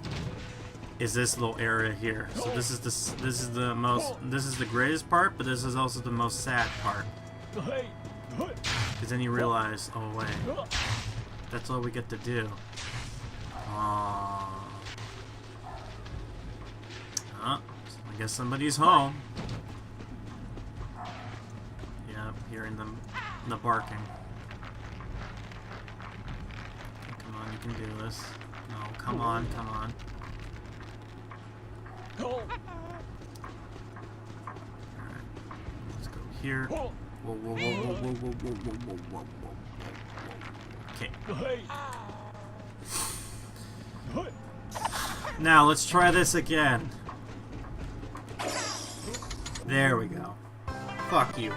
Is this little area here. So this is the greatest part, but this is also the most sad part. Because then you realize, oh wait, that's all we get to do. Aww. I guess somebody's home. Yeah, hearing them, the barking. Come on, you can do this. No, come on, come on. Alright, let's go here. Whoa, whoa, whoa, whoa, whoa, whoa, whoa, whoa, whoa, whoa, whoa. Okay. Now, let's try this again. There we go. Fuck you.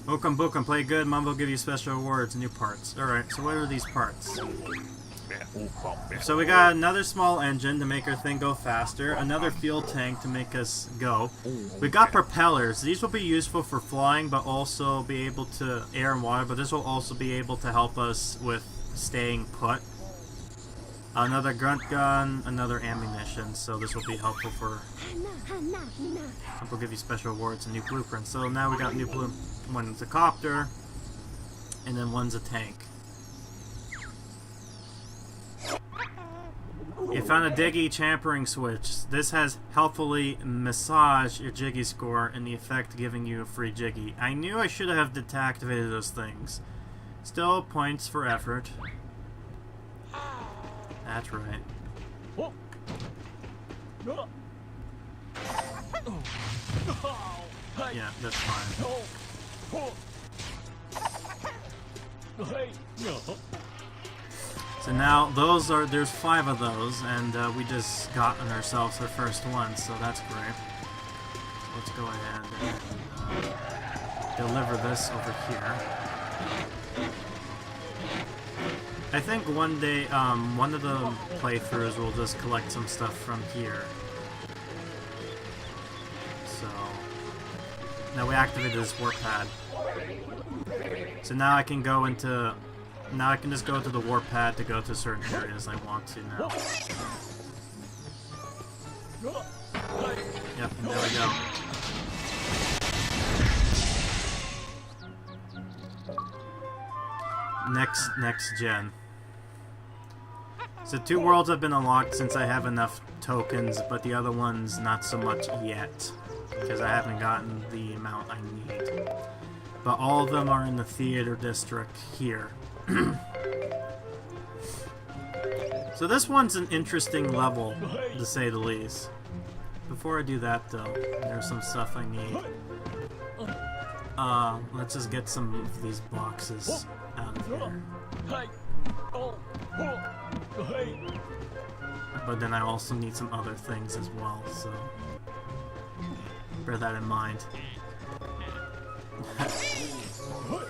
Welcome, Bookum, play good. Mumbo give you special awards, new parts. Alright, so what are these parts? So we got another small engine to make our thing go faster, another fuel tank to make us go. We got propellers. These will be useful for flying, but also be able to air and water, but this will also be able to help us with staying put. Another grunt gun, another ammunition, so this will be helpful for... We'll give you special awards and new blueprints. So now we got new blue. One's a copter, and then one's a tank. You found a Diggy champering switch. This has helpfully massaged your Jiggy score and the effect giving you a free Jiggy. I knew I should have deactivated those things. Still points for effort. That's right. Yeah, that's fine. So now there's 5 of those, and we just gotten ourselves our first one, so that's great. So let's go ahead and deliver this over here. I think one day, one of the playthroughs will just collect some stuff from here. So now we activated this warp pad. So now I can go into. Now I can just go to the warp pad to go to certain areas I want to now. Yep, and there we go. Next gen. So 2 worlds have been unlocked since I have enough tokens, but the other ones not so much yet, because I haven't gotten the amount I need. But all of them are in the theater district here. So this one's an interesting level, to say the least. Before I do that, though, there's some stuff I need. Let's just get some of these boxes out of here. But then I also need some other things as well, so bear that in mind.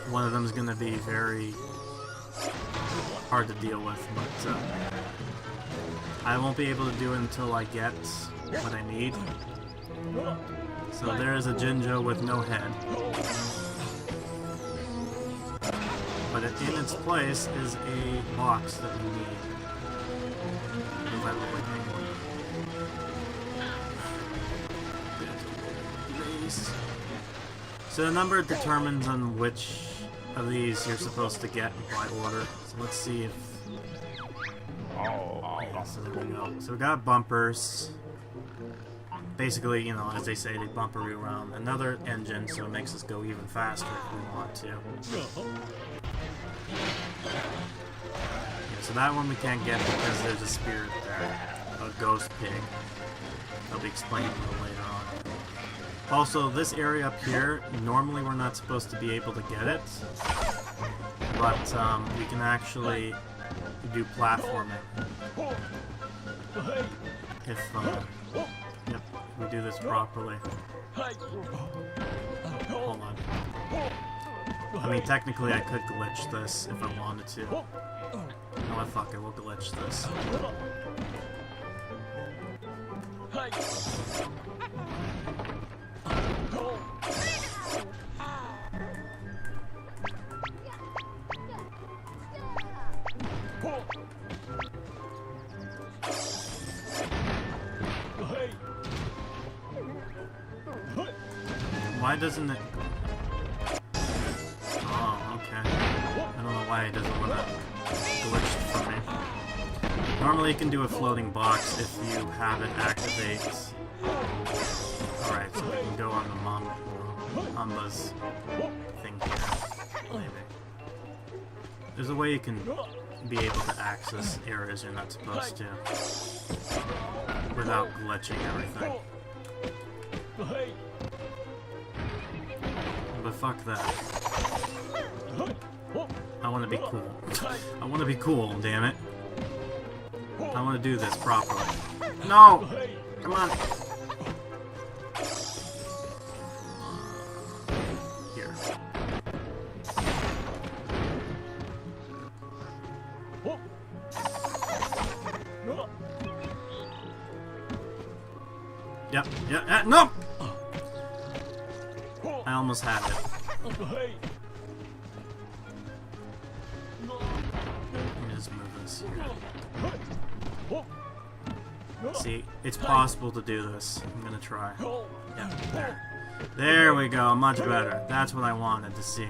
One of them is going to be very hard to deal with, but I won't be able to do it until I get what I need. So there is a Jinjo with no head. But in its place is a box that we need. If I look like anyone. So the number determines on which of these you're supposed to get by order. So let's see if... Yeah, so there we go. So we got bumpers. Basically, you know, as they say, they bumper you around. Another engine, so it makes us go even faster if we want to. Yeah, so that one we can't get because there's a spirit there. A ghost pig. I'll be explaining a little later on. Also, this area up here, normally we're not supposed to be able to get it. But we can actually do platforming. If, yep, we do this properly. Hold on. I mean, technically I could glitch this if I wanted to. No, fuck it, we'll glitch this. Why doesn't it... Oh, okay. I don't know why it doesn't want to glitch for me. Normally you can do a floating box if you have it activate. Alright, so we can go on the Mamba's thing here. Maybe. There's a way you can be able to access areas you're not supposed to without glitching everything. But fuck that. I want to be cool. I want to be cool, damn it. I want to do this properly. No! Come on! Here. Yep, yeah, no! I almost had it. Let me just move this here. See, it's possible to do this. I'm gonna try. Yeah, there. There we go, much better. That's what I wanted to see.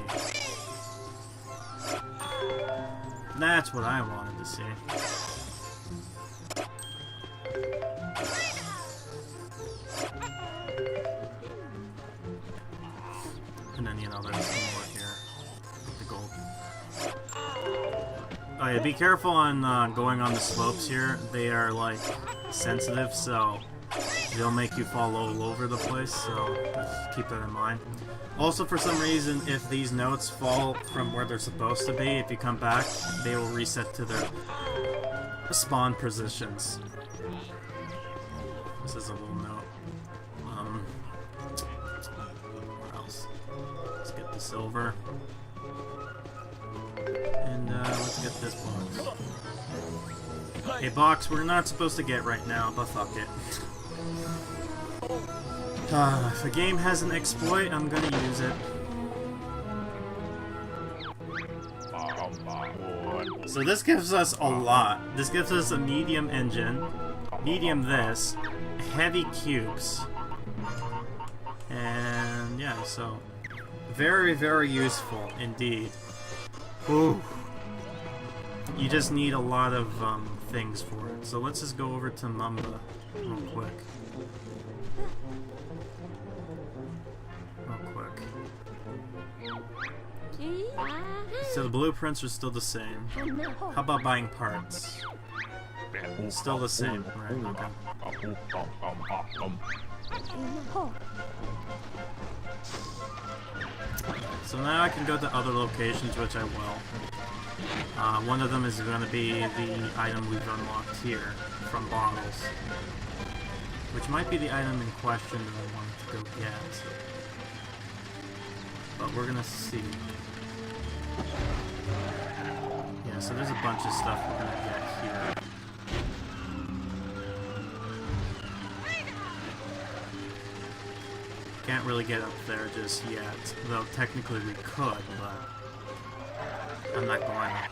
That's what I wanted to see. And then, you know, there's some more here. The gold. Oh yeah, be careful on going on the slopes here. They are, like, sensitive, so they'll make you fall all over the place, so just keep that in mind. Also, for some reason, if these notes fall from where they're supposed to be, if you come back, they will reset to their spawn positions. This is a little note. Where else? Let's get the silver. And let's get this box. A box we're not supposed to get right now, but fuck it. If a game has an exploit, I'm gonna use it. So this gives us a lot. This gives us a medium engine, medium this, heavy cubes, and yeah, so very, very useful indeed. Ooh. You just need a lot of things for it. So let's just go over to Mamba real quick. So the blueprints are still the same. How about buying parts? Still the same, right? Okay. So now I can go to other locations, which I will. One of them is going to be the item we've unlocked here from bottles, which might be the item in question that I wanted to go get. But we're gonna see. Yeah, so there's a bunch of stuff we're gonna get here. Can't really get up there just yet, though technically we could, but I'm not going to.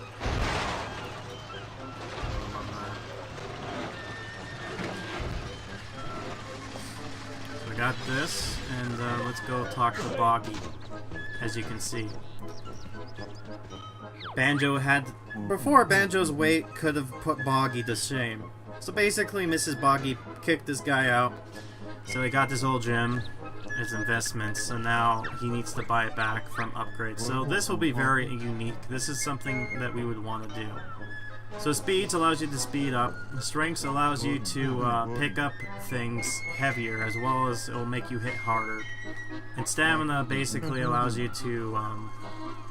So we got this, and let's go talk to Boggy. As you can see, Banjo had... Before, Banjo's weight could have put Boggy to shame. So basically, Mrs. Boggy kicked this guy out. So he got this old gem, his investments, so now he needs to buy it back from upgrades. So this will be very unique. This is something that we would want to do. So speeds allows you to speed up. Strengths allows you to pick up things heavier, as well as it will make you hit harder. And stamina basically allows you to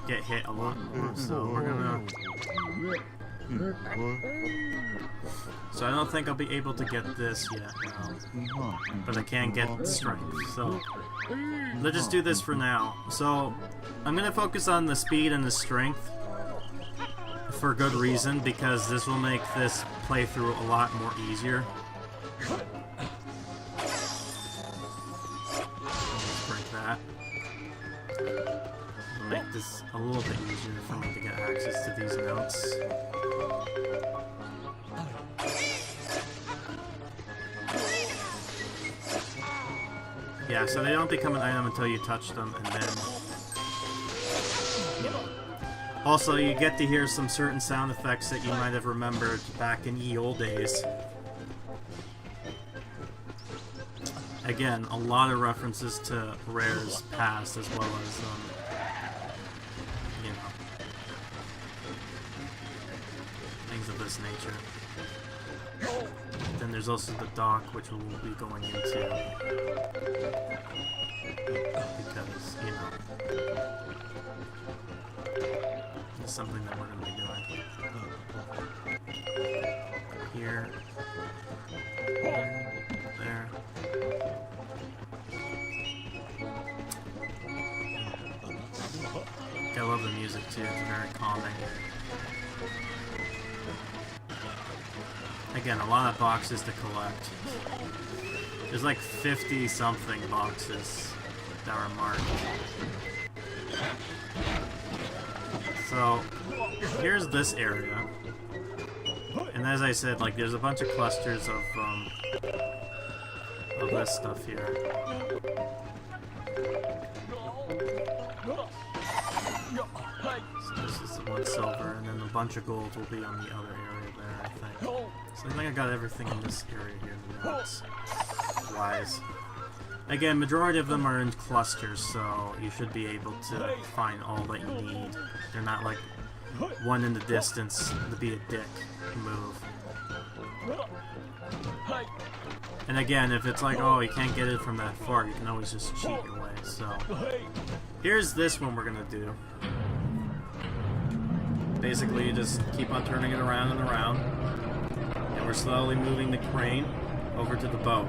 get hit a lot more. So we're gonna... So I don't think I'll be able to get this yet, no. But I can get strength. So let's just do this for now. So I'm gonna focus on the speed and the strength. For good reason, because this will make this playthrough a lot more easier. Break that. It'll make this a little bit easier for me to get access to these notes. Yeah, so they don't become an item until you touch them, and then... Also, you get to hear some certain sound effects that you might have remembered back in ye olde days. Again, a lot of references to Rare's past as well as, you know, things of this nature. Then there's also the dock, which we'll be going into. Because, you know, it's something that we're going to be doing. Here. There. I love the music too, it's very calming. Again, a lot of boxes to collect. There's like 50-something boxes that are marked. So, here's this area. And as I said, like, there's a bunch of clusters of this stuff here. So this is the one silver, and then a bunch of gold will be on the other area there, I think. So I think I got everything in this area here, notes wise. Again, majority of them are in clusters, so you should be able to find all that you need. They're not like one in the distance to be a dick move. And again, if it's like, oh, you can't get it from that far, you can always just cheat your way. So here's this one we're gonna do. Basically, you just keep on turning it around and around, and we're slowly moving the crane over to the boat.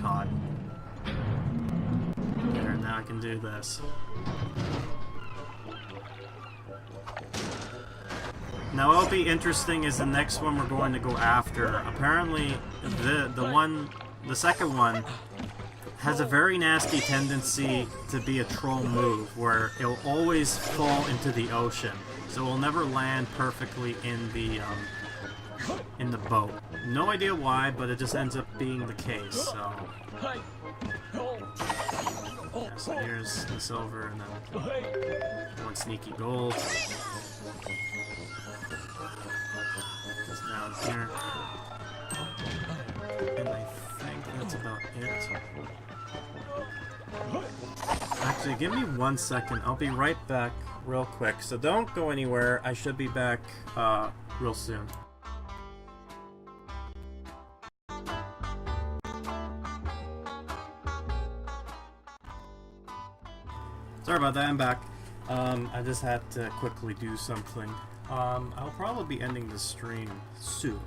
God. There, now I can do this. Now what'll be interesting is the next one we're going to go after. Apparently, the second one has a very nasty tendency to be a troll move, where it'll always fall into the ocean, so it will never land perfectly in the boat. No idea why, but it just ends up being the case. So, yeah, so here's the silver, and then one sneaky gold. It's down here, and I think that's about it. Actually, give me 1 second. I'll be right back real quick. So don't go anywhere. I should be back real soon. Sorry about that, I'm back. I just had to quickly do something. I'll probably be ending the stream soon.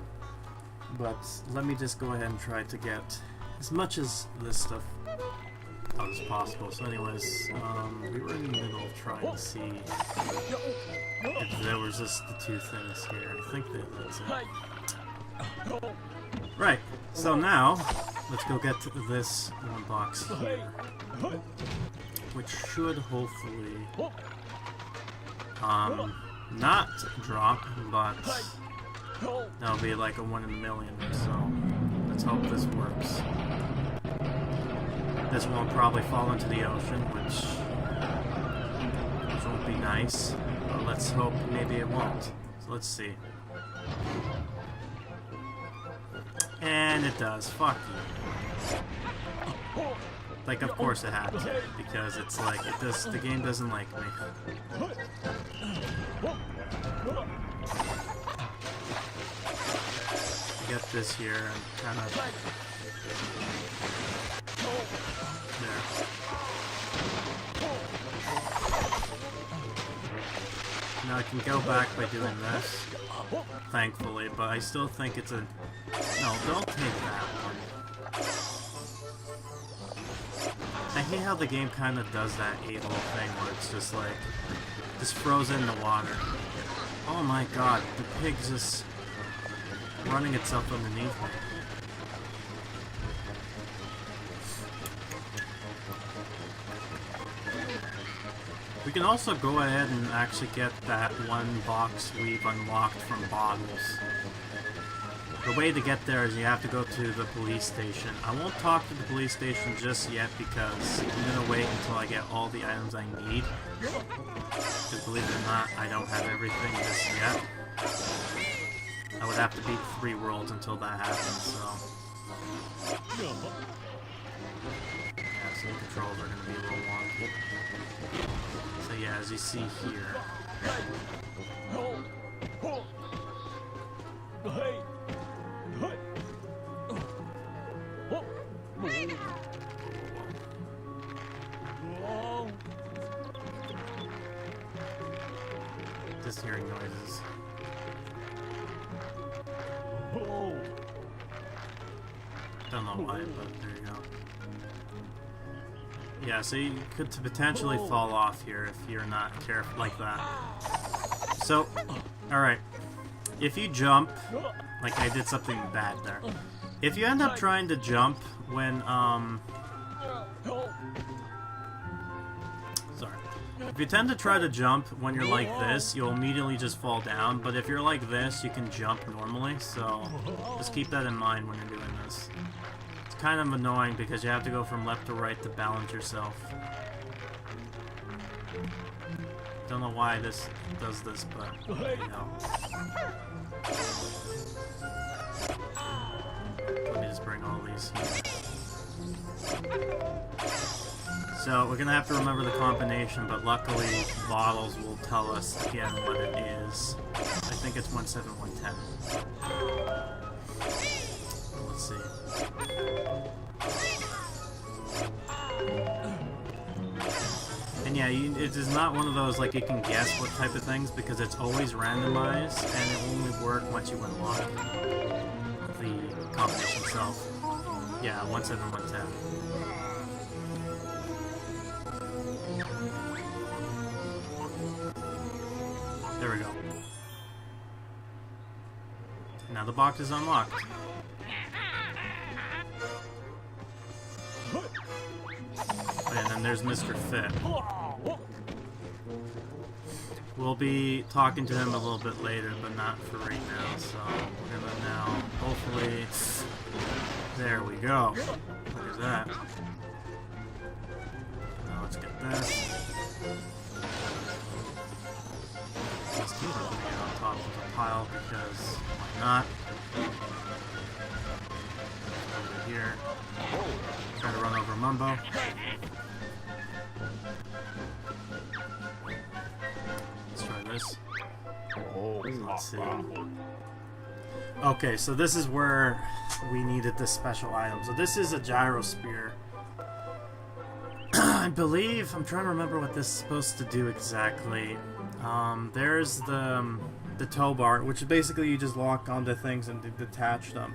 But let me just go ahead and try to get as much as this stuff out as possible. So anyways, we were in the middle of trying to see if there was just the two things here. I think that's it. Right, so now, let's go get this one box here. Which should hopefully, not drop, but that'll be like a 1 in a million, so let's hope this works. This one will probably fall into the ocean, which won't be nice, but let's hope maybe it won't. So let's see. And it does. Fuck you. Like, of course it had to, because it's like, the game doesn't like me. Get this here and kind of there. Now I can go back by doing this, thankfully, but I still think it's a... No, don't take that one. I hate how the game kind of does that able thing where it's just like, just frozen in the water. Oh my god, the pig's just running itself underneath me. We can also go ahead and actually get that one box we've unlocked from bottles. the way to get there is you have to go to the police station. I won't talk to the police station just yet because I'm gonna wait until I get all the items I need. Because believe it or not, I don't have everything just yet. I would have to beat 3 worlds until that happens, so... Yeah, so the controls are gonna be a little wonky. So yeah, as you see here... Just hearing noises. Don't know why, but there you go. Yeah, so you could potentially fall off here if you're not careful like that. So, alright. If you jump, like I did something bad there. If you end up trying to jump when, sorry. If you tend to try to jump when you're like this, you'll immediately just fall down. But if you're like this, you can jump normally, so just keep that in mind when you're doing this. It's kind of annoying because you have to go from left to right to balance yourself. Don't know why this does this, but, you know. Let me just bring all these here. So, we're gonna have to remember the combination, but luckily, bottles will tell us again what it is. I think it's 17110. Let's see. And yeah, it is not one of those, like, you can guess what type of things, because it's always randomized, and it will only work once you unlock the combination itself. Yeah, 17110. There we go. Now the box is unlocked. Oh, and then there's Mr. Fit. We'll be talking to him a little bit later, but not for right now, so we're gonna now, hopefully... There we go. Look at that. Now let's get this. Let's keep it on top of the pile because why not? Over here. Try to run over Mumbo. Let's try this. Let's see. Okay, so this is where we needed this special item. So this is a gyro spear. I believe, I'm trying to remember what this is supposed to do exactly. There's the tow bar, which is basically you just lock onto things and detach them.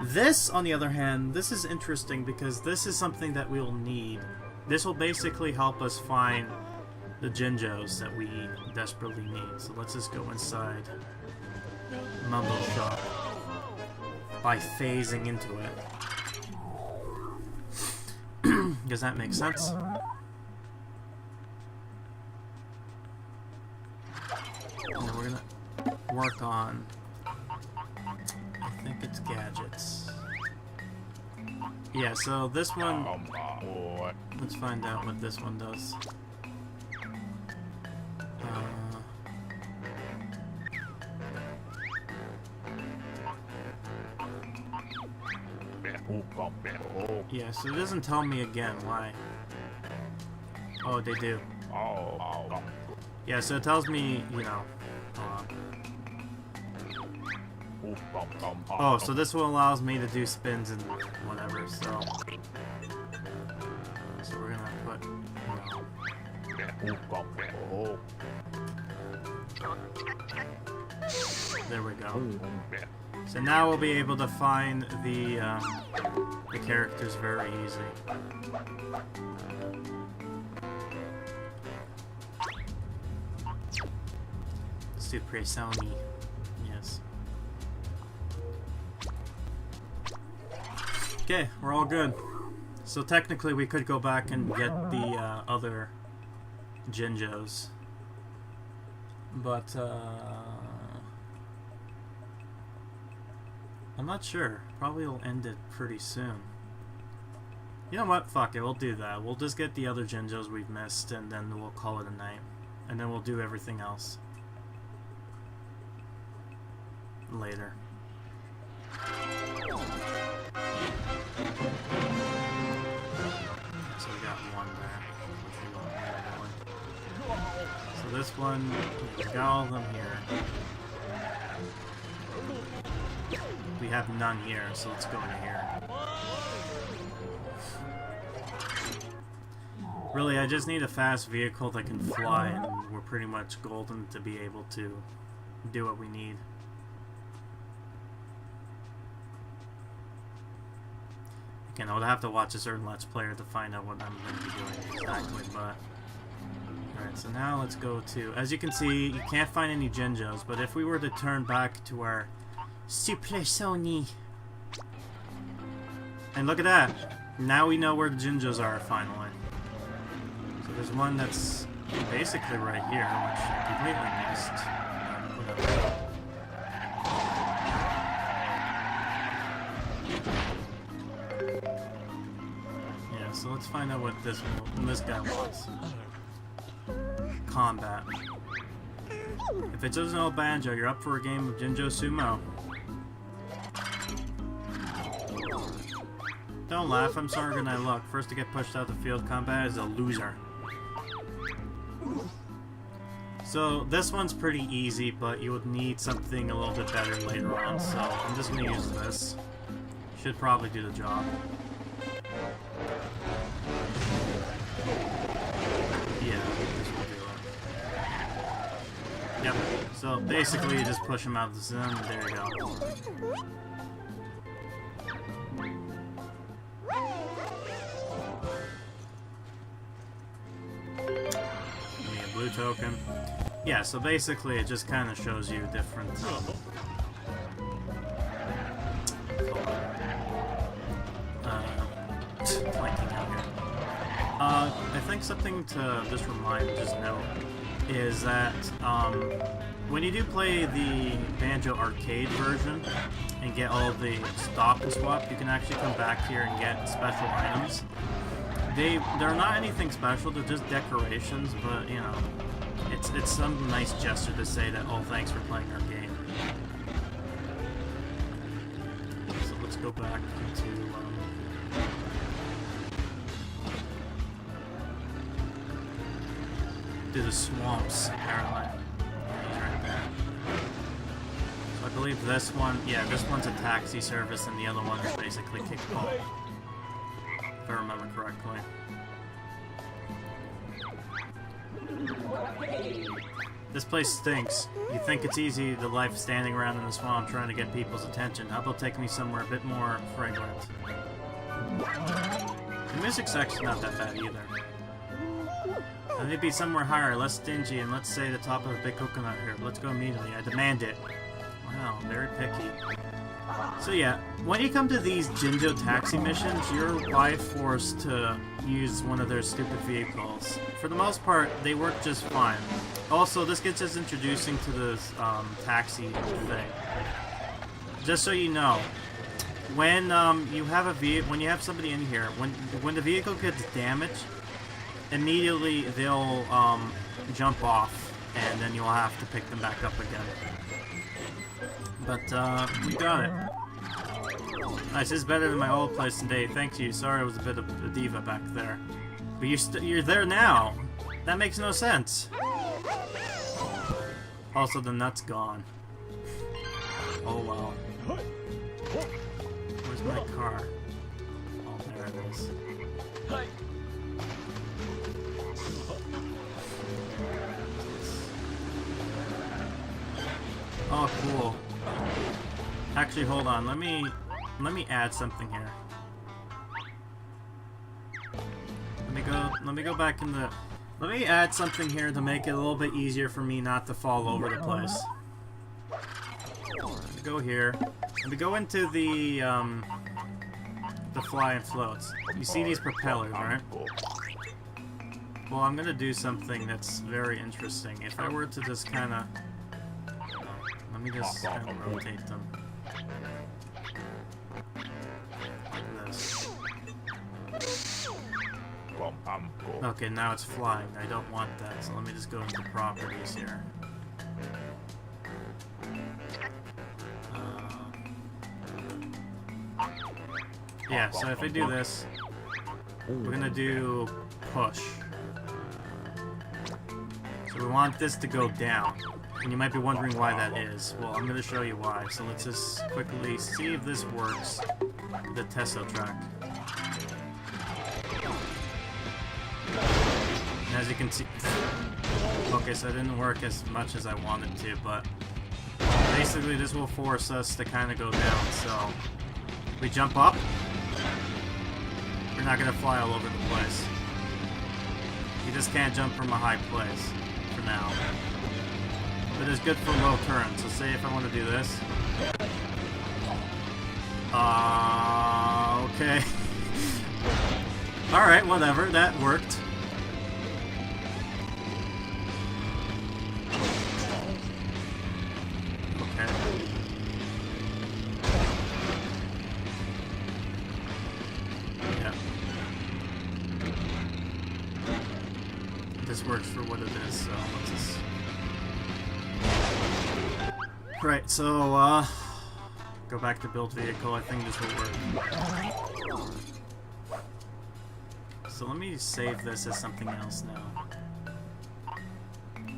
This, on the other hand, this is interesting because this is something that we'll need. This will basically help us find the Jinjos that we desperately need. So let's just go inside Mumbo's shop by phasing into it. Does that make sense? And then we're gonna work on, I think it's gadgets. Yeah, so this one, let's find out what this one does. Yeah, so it doesn't tell me again why. Oh, they do. Yeah, so it tells me, you know. Oh, so this one allows me to do spins and whatever, so. So we're gonna put, you know. There we go. So now we'll be able to find the characters very easy. Super Sony. Yes. Okay, we're all good. So technically we could go back and get the other Jinjos. But I'm not sure. Probably will end it pretty soon. You know what? Fuck it. We'll do that. We'll just get the other Jinjos we've missed, and then we'll call it a night. And then we'll do everything else later. So we got one there, which we don't need really. So this one, we got all of them here. We have none here, so let's go into here. Really, I just need a fast vehicle that can fly, and we're pretty much golden to be able to do what we need. Again, I would have to watch a certain Let's Player to find out what I'm going to be doing exactly, but... Alright, so now let's go to... As you can see, you can't find any Jinjos, but if we were to turn back to our Super Sony... And look at that! Now we know where the Jinjos are, finally. So there's one that's basically right here, which I completely missed. Whatever. So let's find out what this guy wants. Combat. If it doesn't know Banjo, you're up for a game of Jinjo Sumo. Don't laugh, I'm sorry when I look. First to get pushed out of the field, combat is a loser. So this one's pretty easy, but you would need something a little bit better later on, so I'm just going to use this. Should probably do the job. Yeah, this will do it. Yep, so basically you just push him out of the zone, and there you go. Give me a blue token. Yeah, so basically it just kind of shows you different... flanking out here. I think something to just note is that when you do play the Banjo arcade version and get all the stock and swap, you can actually come back here and get special items. They're not anything special, they're just decorations, but you know, it's some nice gesture to say that, oh, thanks for playing our game. So let's go back to the swamps, apparently. He's right there. So I believe this one, yeah, this one's a taxi service and the other one is basically kickball. If I remember correctly. This place stinks. You think it's easy to life standing around in the swamp trying to get people's attention. How about taking me somewhere a bit more fragrant? The music section's not that bad either. Let it be somewhere higher, less stingy, and let's say the top of a big coconut here. Let's go immediately. I demand it. Wow, very picky. So yeah, when you come to these Jinjo taxi missions, you're by forced to use one of their stupid vehicles. For the most part, they work just fine. Also, this gets us introducing to this taxi thing. Just so you know, when you have when you have somebody in here, when the vehicle gets damaged, immediately they'll jump off, and then you'll have to pick them back up again. But we got it. Nice, this is better than my old place today. Thank you. Sorry I was a bit of a diva back there. But you're there now. That makes no sense. Also, the nut's gone. Oh well. Where's my car? Oh, there it is. Oh, cool. Actually, hold on. Let me add something here. Let me go back in the... Let me add something here to make it a little bit easier for me not to fall over the place. Let me go here. Let me go into the fly and floats. You see these propellers, right? Well, I'm gonna do something that's very interesting. If I were to just kind of... Let me just kind of rotate them. Okay, now it's flying. I don't want that, so let me just go into properties here. Yeah, so if I do this, we're gonna do push. So we want this to go down. And you might be wondering why that is. Well, I'm gonna show you why. So let's just quickly see if this works. The Tesso track. And as you can see... Okay, so it didn't work as much as I wanted to, but... Basically, this will force us to kind of go down, so... We jump up. We're not gonna fly all over the place. You just can't jump from a high place, for now. But it's good for low turns, so say if I want to do this. Okay. Alright, whatever, that worked. Okay. Yeah. This works for what it is, so let's just... Right, so, go back to build vehicle. I think this will work. So let me save this as something else now.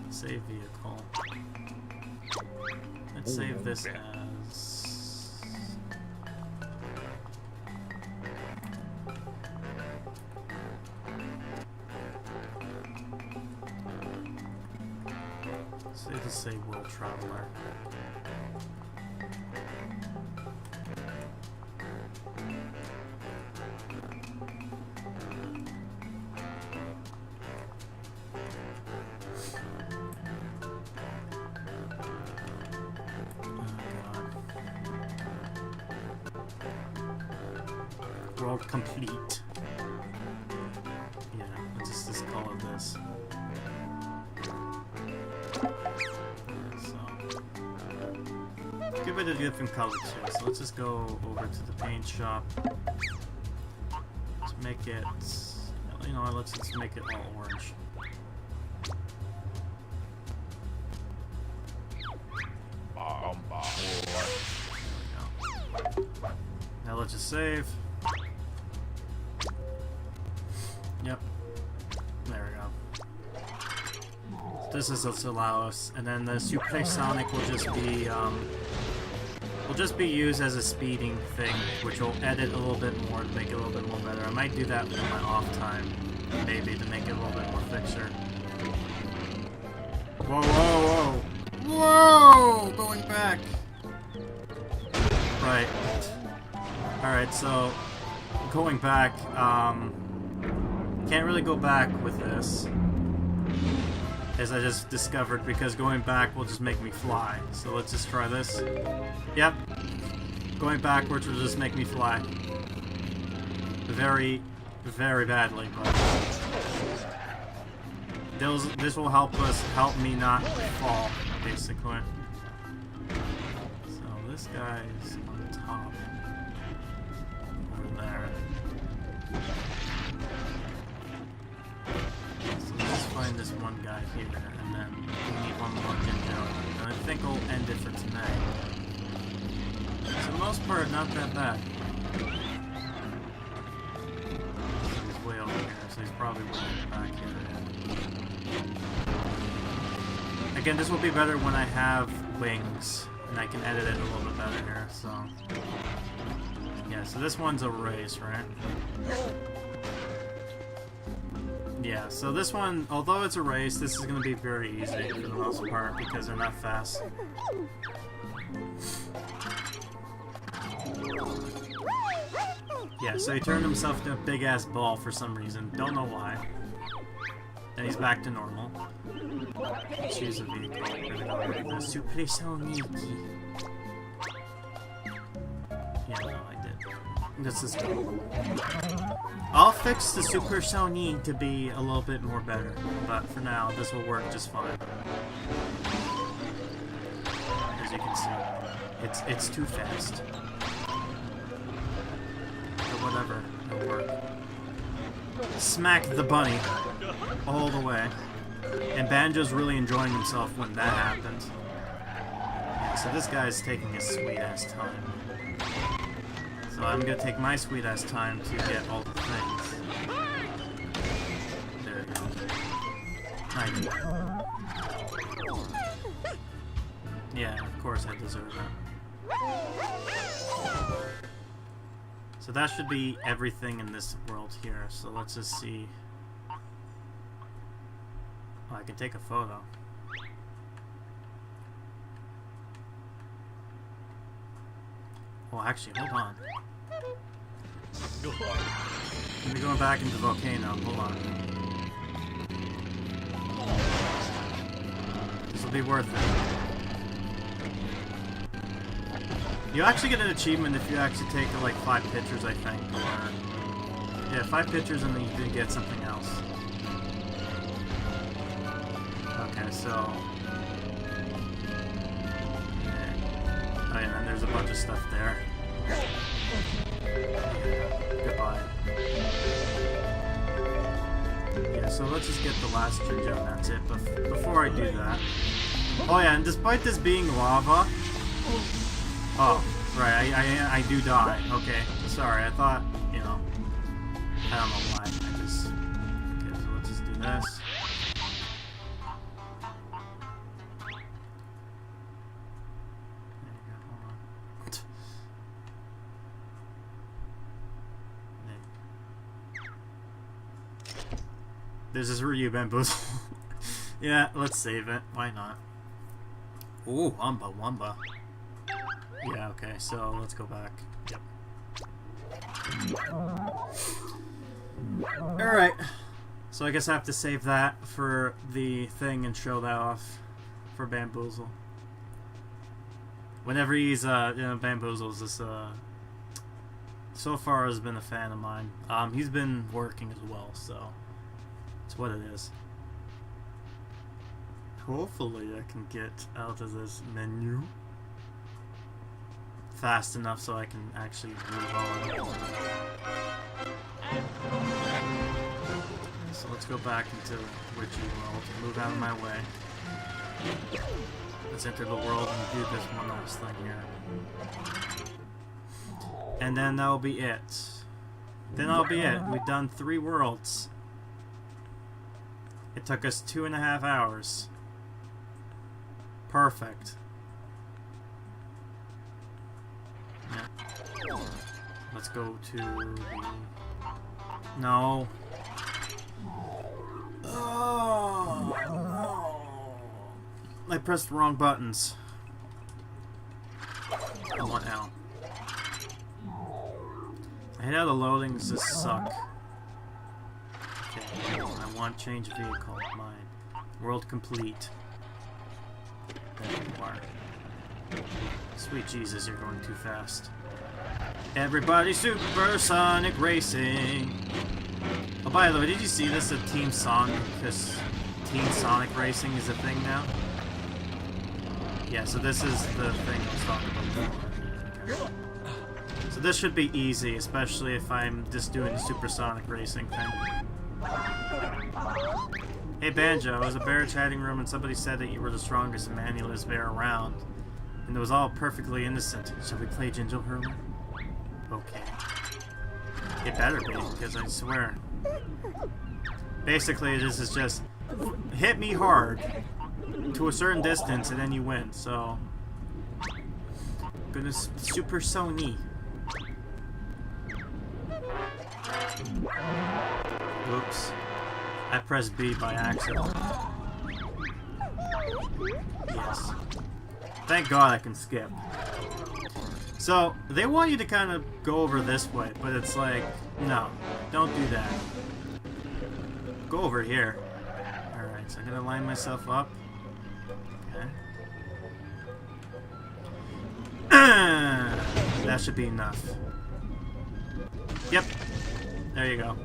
Save vehicle. Let's save this as... Say World Traveler. World complete. Yeah, let's just call it this. Give it a different color too, so let's just go over to the paint shop. Let's make it, you know, let's just make it all orange. There we go. Now let's just save. Yep. There we go. This is what's allow us, and then the Supersonic will just be used as a speeding thing, which will edit a little bit more to make it a little bit more better. I might do that in my off time, maybe, to make it a little bit more fixer. Whoa, whoa, whoa! Whoa! Going back! Right. Alright, so, going back, can't really go back with this, as I just discovered, because going back will just make me fly. So let's just try this. Yep. Going backwards will just make me fly. Very, very badly, but this will help me not fall, basically. So this guy's on top. Over there. So let's find this one guy here, and then we need one more get down. And I think we'll end it for tonight. For the most part, not that bad. So he's way over here, so he's probably way back here. Again, this will be better when I have wings, and I can edit it a little bit better here, so... Yeah, so this one's a race, right? Yeah, so this one, although it's a race, this is going to be very easy for the most part because they're not fast. Yeah, so he turned himself into a big-ass ball for some reason. Don't know why. Then he's back to normal. Choose a vehicle. The Supersonic. Yeah, no, I did. This is cool. I'll fix the Supersonic to be a little bit more better, but for now, this will work just fine. As you can see, it's too fast. But whatever, it'll work. smack the bunny all the way. And Banjo's really enjoying himself when that happened. Yeah, so this guy's taking his sweet-ass time. So I'm gonna take my sweet-ass time to get all the things. There we go. I did. Yeah, of course I deserve that. So that should be everything in this world here. So let's just see. Oh, I can take a photo. Well, actually, hold on. Let me go back into the volcano. Hold on. This will be worth it. You actually get an achievement if you actually take like 5 pictures, I think. Or, yeah, 5 pictures and then you can get something else. Okay, so... Oh yeah, and then there's a bunch of stuff there. Goodbye. Yeah, so let's just get the last ginger and that's it. But before I do that... Oh yeah, and despite this being lava... Oh, right, I do die. Okay, sorry, I thought, you know... I don't know why, I just... Okay, so let's just do this. This is Ryu Bamboozle. Yeah, let's save it. Why not? Ooh, Wamba Wamba. Yeah, okay, so let's go back. Yep. Alright. So I guess I have to save that for the thing and show that off for Bamboozle. Whenever he's, you know, Bamboozle's this, so far has been a fan of mine. He's been working as well, so... That's what it is. Hopefully I can get out of this menu fast enough so I can actually move on. So let's go back into Witchy World. Move out of my way. Let's enter the world and do this one last thing here. And then that'll be it. Then that'll be it. We've done 3 worlds. It took us 2.5 hours. Perfect. Yeah. Let's go to the... No. Oh, no. I pressed the wrong buttons. I want L. I hate how the loadings just suck. Okay, I want change vehicle. Mine. World complete. There you are. Sweet Jesus, you're going too fast. Everybody supersonic racing. Oh, by the way, did you see this at Team Sonic? Because Team Sonic Racing is a thing now? Yeah, so this is the thing I was talking about before. So this should be easy, especially if I'm just doing the supersonic racing thing. Hey Banjo, I was a bear chatting room and somebody said that you were the strongest and manliest bear around. And it was all perfectly innocent. Shall we play Ginger Hurler? Okay. It better be, because I swear. Basically, this is just hit me hard to a certain distance and then you win, so... Gonna Super Sony. Oops. I pressed B by accident. Yes. Thank God I can skip. So, they want you to kind of go over this way, but it's like, no, don't do that. Go over here. Alright, so I'm gonna line myself up. Okay. That should be enough. Yep. There you go.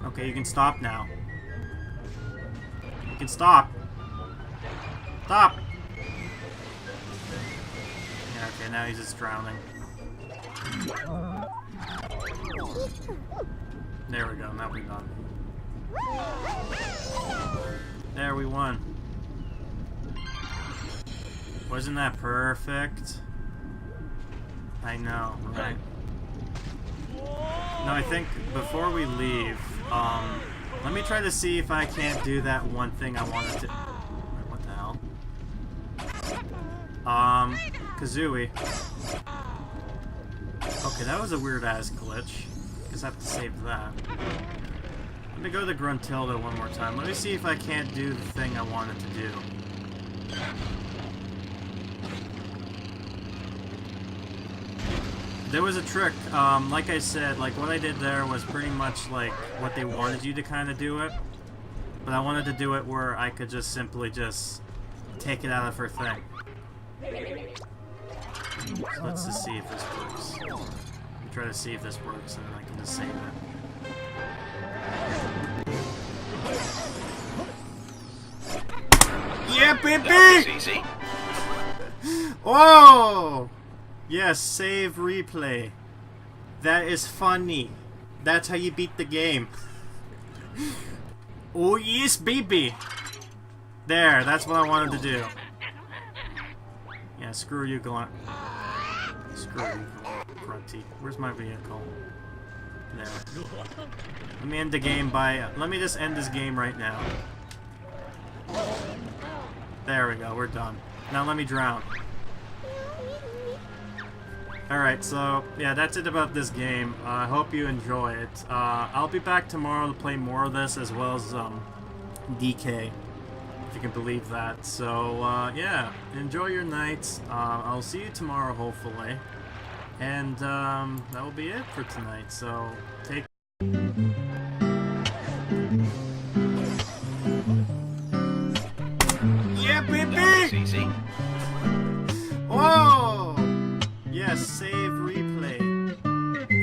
Okay, you can stop now. You can stop. Stop! Yeah, okay, now he's just drowning. There we go, now we're done. There, we won. Wasn't that perfect? I know, right? No, I think before we leave, let me try to see if I can't do that one thing I wanted to... What the hell? Kazooie. Okay, that was a weird-ass glitch. Guess I have to save that. Let me go to Gruntilda one more time. Let me see if I can't do the thing I wanted to do. There was a trick, like I said, like what I did there was pretty much like what they wanted you to kind of do it. But I wanted to do it where I could just simply just take it out of her thing. So let's just see if this works. Let me try to see if this works and then I can just save it. Yeah, baby! That was easy. Oh! Yes, save replay. That is funny. That's how you beat the game. Oh yes, baby! There, that's what I wanted to do. Yeah, screw you, Grunt. Screw you, Grunty. Where's my vehicle? There. Let me end the game by... let me just end this game right now. There we go, we're done. Now let me drown. Alright, so, yeah, that's it about this game. I hope you enjoy it. I'll be back tomorrow to play more of this, as well as, DK, if you can believe that. So, yeah, enjoy your night. I'll see you tomorrow, hopefully. And, that will be it for tonight, so, take... Yeah, baby! That was easy. Oh! Yes, save replay.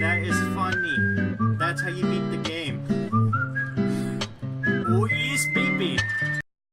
That is funny. That's how you beat the game. Oh yes, baby!